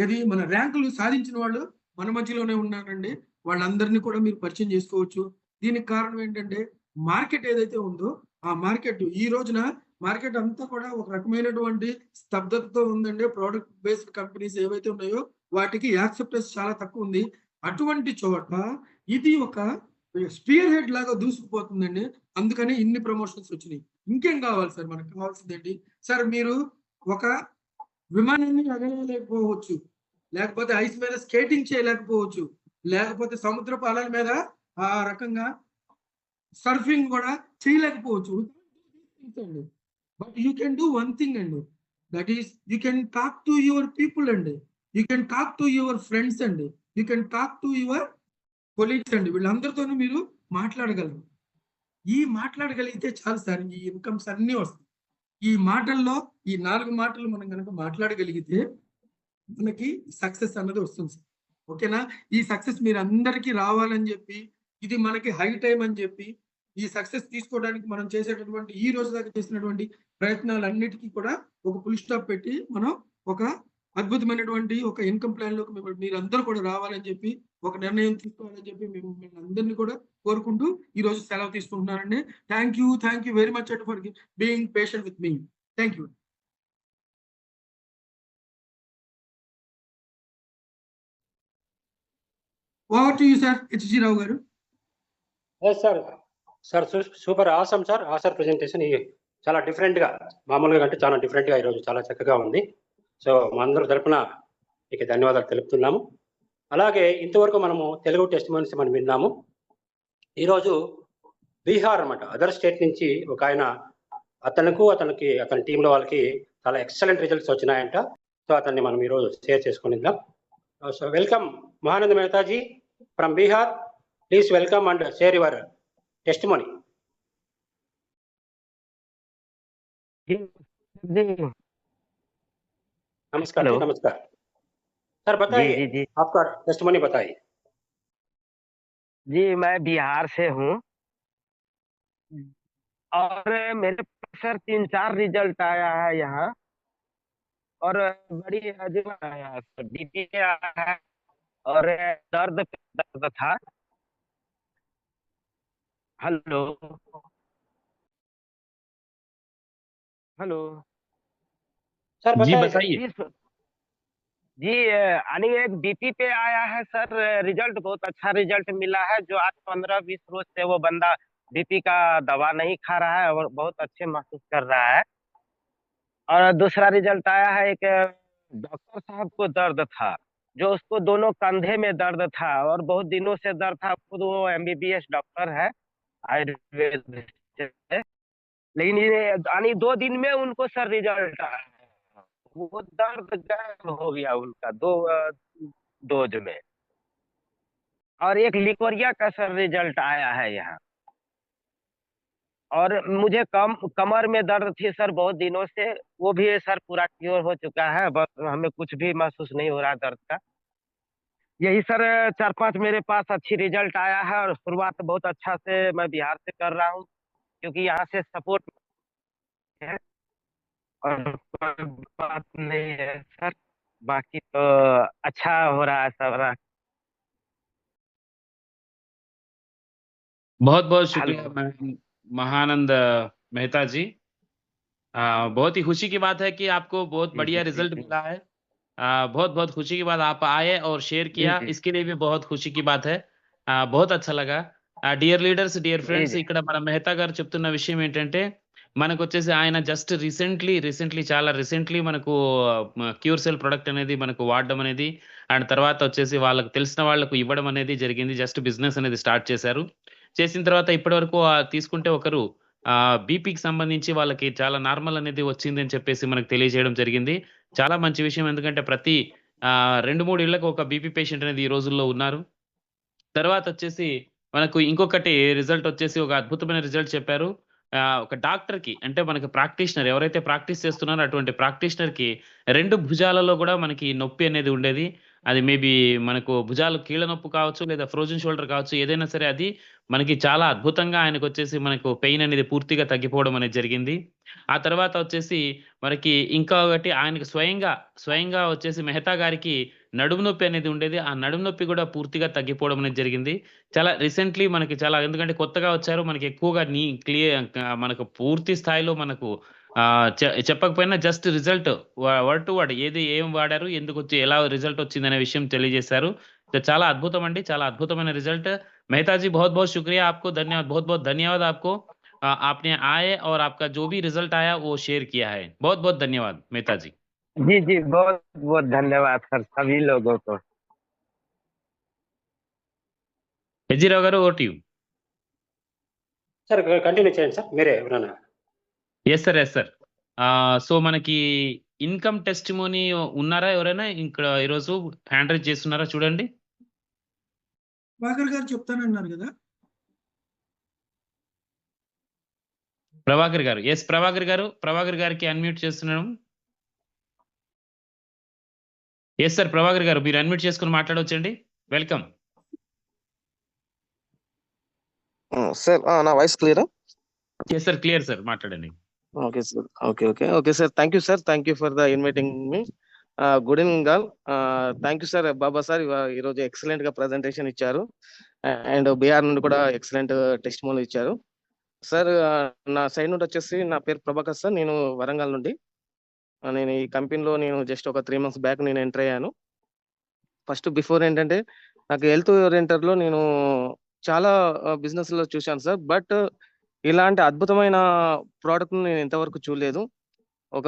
ఏది మన ర్యాంకులు సాధించిన వాళ్ళు మన మధ్యలోనే ఉన్నారండి. వాళ్ళందరినీ కూడా మీరు పరిచయం చేసుకోవచ్చు. దీనికి కారణం ఏంటంటే, మార్కెట్ ఏదైతే ఉందో ఆ మార్కెట్ ఈ రోజున మార్కెట్ అంతా కూడా ఒక రకమైనటువంటి స్తబ్దతతో ఉందండి. ప్రోడక్ట్ బేస్డ్ కంపెనీస్ ఏవైతే ఉన్నాయో వాటికి యాక్సెప్టెన్స్ చాలా తక్కువ ఉంది. అటువంటి చోట ఇది ఒక స్పియర్ హెడ్ లాగా దూసుకుపోతుందండి. అందుకని ఇన్ని ప్రమోషన్స్ వచ్చినాయి. ఇంకేం కావాలి సార్? మనకు కావాల్సింది ఏంటి సార్? మీరు ఒక విమానాన్ని ఎగరలేకపోవచ్చు, లేకపోతే ఐస్ మీద స్కేటింగ్ చేయలేకపోవచ్చు, లేకపోతే సముద్రపు అలల మీద ఆ రకంగా సర్ఫింగ్ కూడా చేయలేకపోవచ్చు. But you can do one thing అండి, that is you can talk to your people అండి, you can talk to your friends అండి, you can talk to your colleagues అండి. వీళ్ళందరితోనూ మీరు మాట్లాడగలరు. ఈ మాట్లాడగలిగితే చాలు సార్, ఈ ఇన్కమ్స్ అన్నీ వస్తాయి. ఈ మాటల్లో ఈ 4 మాటలు మనం కనుక మాట్లాడగలిగితే మనకి సక్సెస్ అన్నది వస్తుంది సార్. ఓకేనా? ఈ సక్సెస్ మీరు అందరికీ రావాలని చెప్పి, ఇది మనకి హై టైం అని చెప్పి, ఈ సక్సెస్ తీసుకోవడానికి మనం చేసేటటువంటి ఈ రోజు దాకా చేసినటువంటి ప్రయత్నాలన్నిటికీ కూడా ఒక ఫుల్ స్టాప్ పెట్టి మనం ఒక అద్భుతమైనటువంటి ఒక ఇన్కమ్ ప్లాన్లోకి మీరందరూ కూడా రావాలని చెప్పి ఒక నిర్ణయం తీసుకోవాలని చెప్పి మిమ్మల్ని అందరినీ కూడా కోరుకుంటూ ఈ రోజు సెలవు తీసుకుంటున్నానండి. Thank you very much for being patient with me. Thank you. Over to you sir HG Rao garu. Sir super awesome sir. ఆసర్ ప్రెజెంటేషన్ చాలా డిఫరెంట్గా, మామూలుగా కంటే చాలా డిఫరెంట్గా ఈరోజు చాలా చక్కగా ఉంది. సో మా అందరూ తరపున మీకు ధన్యవాదాలు తెలుపుతున్నాము. అలాగే ఇంతవరకు మనము తెలుగు టెస్టిమోనీస్ మనం విన్నాము. ఈరోజు బీహార్ అన్నమాట, అదర్ స్టేట్ నుంచి ఒక ఆయన, అతని టీంలో వాళ్ళకి చాలా ఎక్సలెంట్ రిజల్ట్స్ వచ్చినాయంట. సో అతన్ని మనం ఈరోజు షేర్ చేసుకునిద్దాం. So welcome Mahanand Mehtaji from Bihar. Please welcome and share your testimony. नमस्कार जी, नमस्कार सर. बताइए जी, आपका टेस्टिमोनी बताइए. जी मैं बिहार से हूँ और मेरे सर 3-4 रिजल्ट आया है यहाँ और बड़ी अजीब आया है सर. बीपी आया है और दर्द था. हेलो सर बताइए जी. एक बीपी पे आया है सर. रिजल्ट बहुत अच्छा रिजल्ट मिला है. जो आज 15-20 रोज से वो बंदा बीपी का दवा नहीं खा रहा है और बहुत अच्छे महसूस कर रहा है. और दूसरा रिजल्ट आया है, एक डॉक्टर साहब को दर्द था, जो उसको दोनों कंधे में दर्द था और बहुत दिनों से दर्द था. खुद वो MBBS डॉक्टर है आयुर्वेद से, लेकिन ये 2 दिन में उनको सर रिजल्ट आया. वो दर्द गायब हो गया उनका 2 डोज में. और एक लिकोरिया का सर रिजल्ट आया है यहाँ. और मुझे कमर में दर्द थी सर बहुत दिनों से, वो भी सर पूरा क्योर हो चुका है. बस हमें कुछ भी महसूस नहीं हो रहा दर्द का. यही सर 4-5 मेरे पास अच्छी रिजल्ट आया है और शुरुआत बहुत अच्छा से मैं बिहार से कर रहा हूँ, क्योंकि यहाँ से सपोर्ट है और कोई बात नहीं है सर. बाकी तो अच्छा हो रहा है सब. बहुत बहुत शुक्रिया महानंद मेहता जी. बहुत ही खुशी की बात है कि आपको बहुत बढ़िया रिजल्ट मिला है. बहुत बहुत खुशी की बात, आप आए और शेयर किया, इसके लिए भी बहुत खुशी की बात है. बहुत अच्छा लगा. డియర్ లీడర్స్, డియర్ ఫ్రెండ్స్, ఇక్కడ మన మెహతా గారు చెప్తున్న విషయం ఏంటంటే, మనకు వచ్చేసి ఆయన జస్ట్ రీసెంట్లీ చాలా రీసెంట్లీ మనకు క్యూర్ సెల్ ప్రొడక్ట్ అనేది మనకు వాడడం అనేది, అండ్ తర్వాత వచ్చేసి వాళ్ళకు తెలిసిన వాళ్ళకు ఇవ్వడం అనేది జరిగింది. జస్ట్ బిజినెస్ అనేది స్టార్ట్ చేశారు. చేసిన తర్వాత ఇప్పటి వరకు తీసుకుంటే ఒకరు బీపీకి సంబంధించి వాళ్ళకి చాలా నార్మల్ అనేది వచ్చింది అని చెప్పేసి మనకు తెలియజేయడం జరిగింది. చాలా మంచి విషయం, ఎందుకంటే ప్రతి 2-3 ఇళ్లకు ఒక బీపీ పేషెంట్ అనేది ఈ రోజుల్లో ఉన్నారు. తర్వాత వచ్చేసి మనకు ఇంకొకటి రిజల్ట్ వచ్చేసి ఒక అద్భుతమైన రిజల్ట్ చెప్పారు. ఒక డాక్టర్‌కి, అంటే మనకు ప్రాక్టీషనర్ ఎవరైతే ప్రాక్టీస్ చేస్తున్నారో అటువంటి ప్రాక్టీషనర్‌కి 2 భుజాలలో కూడా మనకి నొప్పి అనేది ఉండేది. అది మేబీ మనకు భుజాలు కీళ్ళ నొప్పి కావచ్చు, లేదా ఫ్రోజన్ షోల్డర్ కావచ్చు, ఏదైనా సరే అది మనకి చాలా అద్భుతంగా ఆయనకొచ్చేసి మనకు పెయిన్ అనేది పూర్తిగా తగ్గిపోవడం అనేది జరిగింది. ఆ తర్వాత వచ్చేసి మనకి ఇంకా ఒకటి ఆయనకి స్వయంగా వచ్చేసి మెహతా గారికి నడుము నొప్పి అనేది ఉండేది. ఆ నడుము నొప్పి కూడా పూర్తిగా తగ్గిపోవడం అనేది జరిగింది. చాలా రీసెంట్లీ మనకి చాలా, ఎందుకంటే కొత్తగా వచ్చారు, మనకి ఎక్కువగా మనకు పూర్తి స్థాయిలో మనకు చెప్పకపోయినా just result word to word ఏం వాడారు, ఎందుకు వచ్చి ఎలా రిజల్ట్ వచ్చిందనే విషయం తెలియజేశారు. చాలా అద్భుతం అండి, చాలా అద్భుతమైన రిజల్ట్. मेहता जी बहुत बहुत शुक्रिया आपको, धन्यवाद, बहुत बहुत धन्यवाद आपको. आपने आए और आपका जो भी रिजल्ट आया वो शेयर किया है. बहुत बहुत धन्यवाद मेहता जी. जी बहुत बहुत धन्यवाद सर सभी लोगों को. హెజ్జీరావు గారు, over to you. Sir continue చేయండి సార్, మీరే ఎవరైనా. Yes sir. సో మనకి ఇన్కమ్ టెస్టిమోనీ ఉన్నారా ఎవరైనా ఇక్కడ ఈరోజు? హ్యాండ్ రైజ్ చేస్తున్నారా చూడండి. ప్రభాకర్ గారు చెప్తానన్నారు కదా. ప్రభాకర్ గారు, ఎస్ ప్రభాకర్ గారికి అన్మ్యూట్ చేస్తున్నాను. ఎస్ సార్, ప్రభాకర్ గారు మీరు అన్మ్యూట్ చేసుకుని మాట్లాడవచ్చండి. Welcome sir. నా వాయిస్ క్లియరా? ఎస్ సార్, క్లియర్ సార్, మాట్లాడండి. Okay sir. Okay sir. Thank you sir. Thank you for the inviting me. Good evening all. Thank you sir Baba sir, ఈరోజు excellent గా presentation ఇచ్చారు. అండ్ బీఆర్ నుండి కూడా excellent testimonial ఇచ్చారు సార్. నా side నుండి వచ్చేసి నా పేరు ప్రభాకర్ సార్, నేను వరంగల్ నుండి. నేను ఈ కంపెనీలో నేను జస్ట్ ఒక 3 months బ్యాక్ నేను ఎంటర్ అయ్యాను. ఫస్ట్ బిఫోర్ ఏంటంటే నాకు హెల్త్ ఓరియంటెడ్ లో నేను చాలా బిజినెస్ లో చూశాను సార్. బట్ ఇలాంటి అద్భుతమైన ప్రోడక్ట్ నేను ఇంతవరకు చూడలేదు. ఒక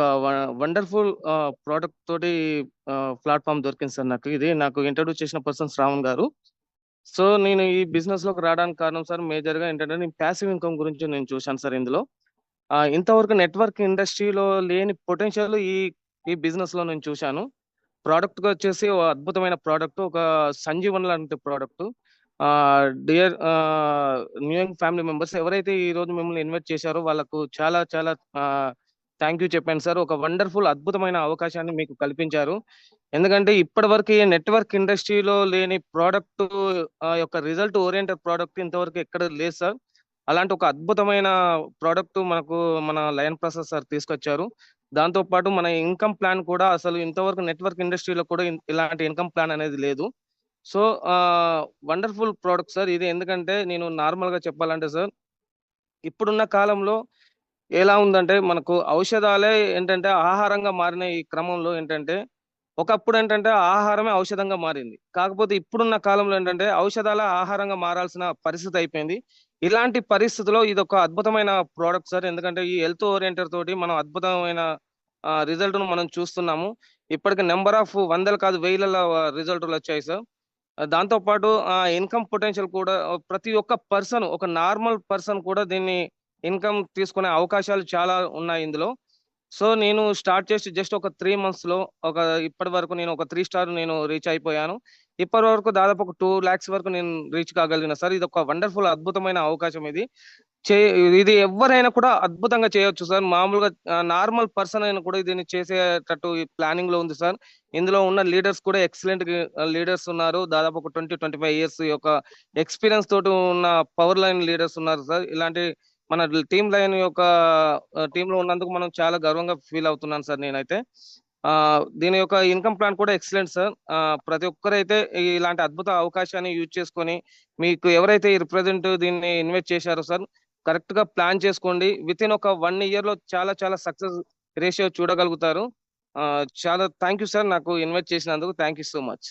వండర్ఫుల్ ప్రోడక్ట్ తోటి ప్లాట్ఫామ్ దొరికింది సార్ నాకు. ఇది నాకు ఇంట్రడ్యూస్ చేసిన పర్సన్ శ్రావణ్ గారు. సో నేను ఈ బిజినెస్ లోకి రావడానికి కారణం సార్ మేజర్ గా ఏంటంటే నేను ప్యాసివ్ ఇన్కమ్ గురించి నేను చూశాను సార్ ఇందులో. ఇంతవరకు నెట్వర్క్ ఇండస్ట్రీలో లేని పొటెన్షియల్ ఈ ఈ బిజినెస్ లో నేను చూశాను. ప్రోడక్ట్ వచ్చేసి ఓ అద్భుతమైన ప్రోడక్ట్, ఒక సంజీవన్ లాంటి ప్రోడక్ట్. డియర్ న్యూయంగ్ ఫ్యామిలీ మెంబర్స్, ఎవరైతే ఈ రోజు మిమ్మల్ని ఇన్వైట్ చేశారో వాళ్ళకు చాలా చాలా థ్యాంక్ యూ చెప్పాను సార్. ఒక వండర్ఫుల్ అద్భుతమైన అవకాశాన్ని మీకు కల్పించారు. ఎందుకంటే ఇప్పటి వరకు ఈ నెట్వర్క్ ఇండస్ట్రీలో లేని ప్రోడక్ట్ యొక్క రిజల్ట్ ఓరియంటెడ్ ప్రోడక్ట్ ఇంతవరకు ఎక్కడ లేదు సార్. అలాంటి ఒక అద్భుతమైన ప్రోడక్ట్ మనకు మన లయన్ ప్రసాద్ సార్ తీసుకొచ్చారు. దాంతో పాటు మన ఇన్కమ్ ప్లాన్ కూడా అసలు ఇంతవరకు నెట్వర్క్ ఇండస్ట్రీలో కూడా ఇలాంటి ఇన్కమ్ ప్లాన్ అనేది లేదు. సో వండర్ఫుల్ ప్రోడక్ట్ సార్ ఇది. ఎందుకంటే నేను నార్మల్ గా చెప్పాలంటే సార్, ఇప్పుడున్న కాలంలో ఎలా ఉందంటే మనకు ఔషధాలే ఏంటంటే ఆహారంగా మారిన ఈ క్రమంలో ఏంటంటే ఒకప్పుడు ఏంటంటే ఆహారమే ఔషధంగా మారింది. కాకపోతే ఇప్పుడున్న కాలంలో ఏంటంటే ఔషధాల ఆహారంగా మారాల్సిన పరిస్థితి అయిపోయింది. ఇలాంటి పరిస్థితిలో ఇది ఒక అద్భుతమైన ప్రోడక్ట్ సార్. ఎందుకంటే ఈ హెల్త్ ఓరియంటెడ్ తోటి మనం అద్భుతమైన రిజల్ట్ ను మనం చూస్తున్నాము. ఇప్పటికి నెంబర్ ఆఫ్ వందలు కాదు వేల రిజల్ట్లు వచ్చాయి సార్. దాంతో పాటు ఇన్కమ్ పొటెన్షియల్ కూడా ప్రతి ఒక్క పర్సన్, ఒక నార్మల్ పర్సన్ కూడా దీన్ని ఇన్కమ్ తీసుకునే అవకాశాలు చాలా ఉన్నాయి ఇందులో. సో నేను స్టార్ట్ చేసి జస్ట్ ఒక 3 months లో ఇప్పటి వరకు నేను ఒక 3 star నేను రీచ్ అయిపోయాను. ఇప్పటి వరకు దాదాపు ఒక 2 lakhs వరకు నేను రీచ్ కాగలిగిన సార్. ఇది ఒక వండర్ఫుల్ అద్భుతమైన అవకాశం. ఇది ఎవరైనా కూడా అద్భుతంగా చేయొచ్చు సార్. మామూలుగా నార్మల్ పర్సన్ అయినా కూడా దీన్ని చేసేటట్టు ప్లానింగ్ లో ఉంది సార్. ఇందులో ఉన్న లీడర్స్ కూడా ఎక్సలెంట్ లీడర్స్ ఉన్నారు. దాదాపు ఒక 20-25 years యొక్క ఎక్స్పీరియన్స్ తోటి ఉన్న పవర్ లైన్ లీడర్స్ ఉన్నారు సార్. ఇలాంటి మన టీమ్ లైన్ యొక్క టీమ్ లో ఉన్నందుకు మనం చాలా గర్వంగా ఫీల్ అవుతున్నాను సార్ నేనైతే. దీని యొక్క ఇన్కమ్ ప్లాన్ కూడా ఎక్సలెంట్ సార్. ప్రతి ఒక్కరైతే ఇలాంటి అద్భుత అవకాశాన్ని యూజ్ చేసుకొని మీకు ఎవరైతే ఈ రిప్రజెంట్ దీన్ని ఇన్వెస్ట్ చేశారో సార్, కరెక్ట్ గా ప్లాన్ చేసుకోండి. విత్ ఇన్ ఒక 1 year లో చాలా చాలా సక్సెస్ రేషియో చూడగలుగుతారు. చాలా థ్యాంక్ యూ సార్ నాకు ఇన్వైట్ చేసినందుకు. Thank you so much.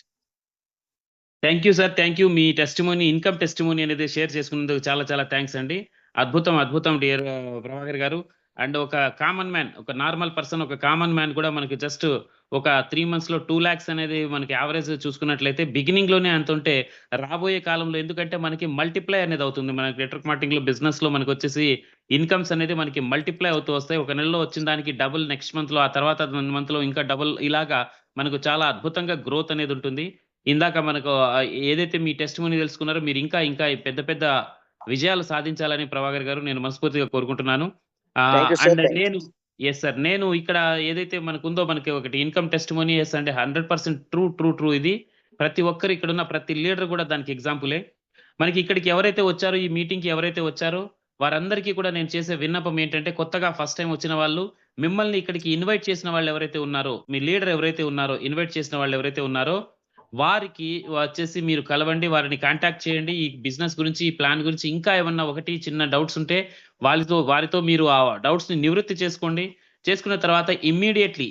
Thank you sir, thank you. Me testimony, income testimony అనేది షేర్ చేసుకున్నందుకు చాలా చాలా థ్యాంక్స్ అండి. అద్భుతం డియర్ ప్రభాకర్ గారు. అండ్ ఒక కామన్ మ్యాన్, ఒక నార్మల్ పర్సన్, ఒక కామన్ మ్యాన్ కూడా మనకి జస్ట్ ఒక 3 months లో 2 lakhs అనేది మనకి యావరేజ్ చూసుకున్నట్లయితే బిగినింగ్ లోనే అంత ఉంటే రాబోయే కాలంలో, ఎందుకంటే మనకి మల్టిప్లై అనేది అవుతుంది. మనకి నెట్వర్క్ మార్కెటింగ్ లో బిజినెస్ లో మనకి వచ్చేసి ఇన్కమ్స్ అనేది మనకి మల్టిప్లై అవుతూ వస్తాయి. ఒక నెలలో వచ్చిన దానికి డబుల్ నెక్స్ట్ మంత్ లో, ఆ తర్వాత మంత్ లో ఇంకా డబుల్, ఇలాగా మనకు చాలా అద్భుతంగా గ్రోత్ అనేది ఉంటుంది. ఇందాక మనకు ఏదైతే మీ టెస్టిమోనీ తెలుసుకున్నారో మీరు ఇంకా ఇంకా పెద్ద పెద్ద విజయాలు సాధించాలని ప్రభాకర్ గారు నేను మనస్ఫూర్తిగా కోరుకుంటున్నాను. అండ్ నేను ఇక్కడ ఏదైతే మనకుందో మనకి ఒకటి ఇన్కమ్ టెస్టిమోనీ అంటే 100% ట్రూ. ఇది ప్రతి ఒక్కరు ఇక్కడ ఉన్న ప్రతి లీడర్ కూడా దానికి ఎగ్జాంపులే. మనకి ఇక్కడికి ఎవరైతే వచ్చారో, ఈ మీటింగ్ కి ఎవరైతే వచ్చారో వారందరికీ కూడా నేను చేసే విన్నపం ఏంటంటే, కొత్తగా ఫస్ట్ టైం వచ్చిన వాళ్ళు, మిమ్మల్ని ఇక్కడికి ఇన్వైట్ చేసిన వాళ్ళు ఎవరైతే ఉన్నారో, మీ లీడర్ ఎవరైతే ఉన్నారో, ఇన్వైట్ చేసిన వాళ్ళు ఎవరైతే ఉన్నారో వారికి వచ్చేసి మీరు కలవండి, వారిని కాంటాక్ట్ చేయండి. ఈ బిజినెస్ గురించి, ఈ ప్లాన్ గురించి ఇంకా ఏమన్నా ఒకటి చిన్న డౌట్స్ ఉంటే వారితో మీరు ఆ డౌట్స్ ని నివృత్తి చేసుకోండి. చేసుకున్న తర్వాత ఇమ్మీడియట్లీ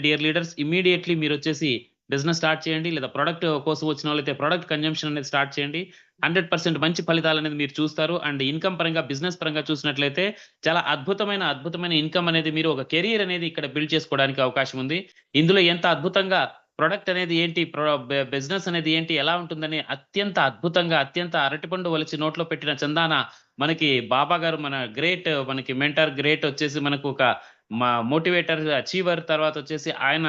డియర్ లీడర్స్, ఇమ్మీడియట్లీ మీరు వచ్చేసి బిజినెస్ స్టార్ట్ చేయండి. లేదా ప్రొడక్ట్ కోసం వచ్చిన వాళ్ళైతే ప్రొడక్ట్ కన్జంప్షన్ అనేది స్టార్ట్ చేయండి. 100% మంచి ఫలితాలు అనేది మీరు చూస్తారు. అండ్ ఇన్కమ్ పరంగా, బిజినెస్ పరంగా చూసినట్లయితే చాలా అద్భుతమైన ఇన్కమ్ అనేది, మీరు ఒక కెరీర్ అనేది ఇక్కడ బిల్డ్ చేసుకోవడానికి అవకాశం ఉంది. ఇందులో ఎంత అద్భుతంగా ప్రొడక్ట్ అనేది ఏంటి, బిజినెస్ అనేది ఏంటి, ఎలా ఉంటుందని అత్యంత అద్భుతంగా, అత్యంత అరటిపండు వలిచి నోట్లో పెట్టిన చందాన మనకి బాబా గారు, మన గ్రేట్, మనకి మెంటర్ గ్రేట్ వచ్చేసి మనకు ఒక మోటివేటర్, అచీవర్, తర్వాత వచ్చేసి ఆయన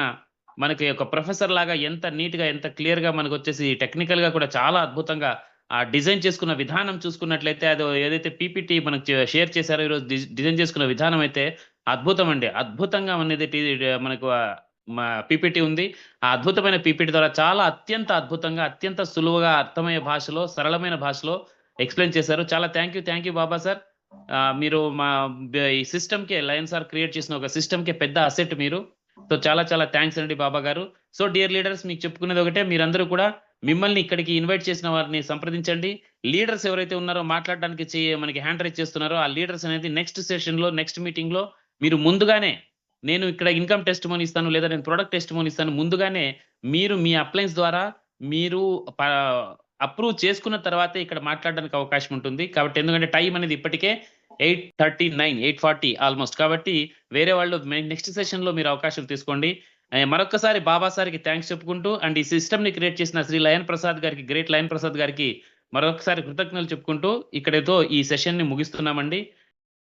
మనకి ఒక ప్రొఫెసర్ లాగా ఎంత నీట్ గా, ఎంత క్లియర్ గా మనకు వచ్చేసి టెక్నికల్ గా కూడా చాలా అద్భుతంగా ఆ డిజైన్ చేసుకున్న విధానం చూసుకున్నట్లయితే, అది ఏదైతే పీపీటీ మనకు షేర్ చేశారో ఈరోజు డిజైన్ చేసుకున్న విధానం అయితే అద్భుతం అండి. అద్భుతంగా అనేది మనకు పీపీటీ ఉంది. ఆ అద్భుతమైన పీపీటీ ద్వారా చాలా అత్యంత అద్భుతంగా, అత్యంత సులువుగా, అర్థమయ్యే భాషలో, సరళమైన భాషలో ఎక్స్ప్లెయిన్ చేశారు. చాలా థ్యాంక్ యూ బాబా సార్. మీరు ఈ సిస్టమ్ కి, లయన్ సార్ క్రియేట్ చేసిన ఒక సిస్టమ్ కి పెద్ద అసెట్ మీరు. సో చాలా చాలా థ్యాంక్స్ అండి బాబా గారు. సో డియర్ లీడర్స్, మీకు చెప్పుకునేది ఒకటే, మీరందరూ కూడా మిమ్మల్ని ఇక్కడికి ఇన్వైట్ చేసిన వారిని సంప్రదించండి. లీడర్స్ ఎవరైతే ఉన్నారో మాట్లాడడానికి మనకి హ్యాండ్ రైజ్ చేస్తున్నారో ఆ లీడర్స్ అనేది నెక్స్ట్ సెషన్లో, నెక్స్ట్ మీటింగ్లో మీరు ముందుగానే, నేను ఇక్కడ ఇన్కమ్ టెస్ట్ మోని ఇస్తాను లేదా నేను ప్రొడక్ట్ టెస్ట్ మోని ఇస్తాను, ముందుగానే మీరు మీ అప్లయన్స్ ద్వారా మీరు అప్రూవ్ చేసుకున్న తర్వాతే ఇక్కడ మాట్లాడడానికి అవకాశం ఉంటుంది. కాబట్టి ఎందుకంటే టైం అనేది ఇప్పటికే 8:39, 8:40 ఆల్మోస్ట్. కాబట్టి వేరే వాళ్ళు నెక్స్ట్ సెషన్లో మీరు అవకాశం తీసుకోండి. మరొకసారి బాబా సార్కి థ్యాంక్స్ చెప్పుకుంటూ అండ్ ఈ సిస్టమ్ని క్రియేట్ చేసిన శ్రీ లయన్ ప్రసాద్ గారికి, గ్రేట్ లయన్ ప్రసాద్ గారికి మరొకసారి కృతజ్ఞతలు చెప్పుకుంటూ ఇక్కడతో ఈ సెషన్ని ముగిస్తున్నామండి.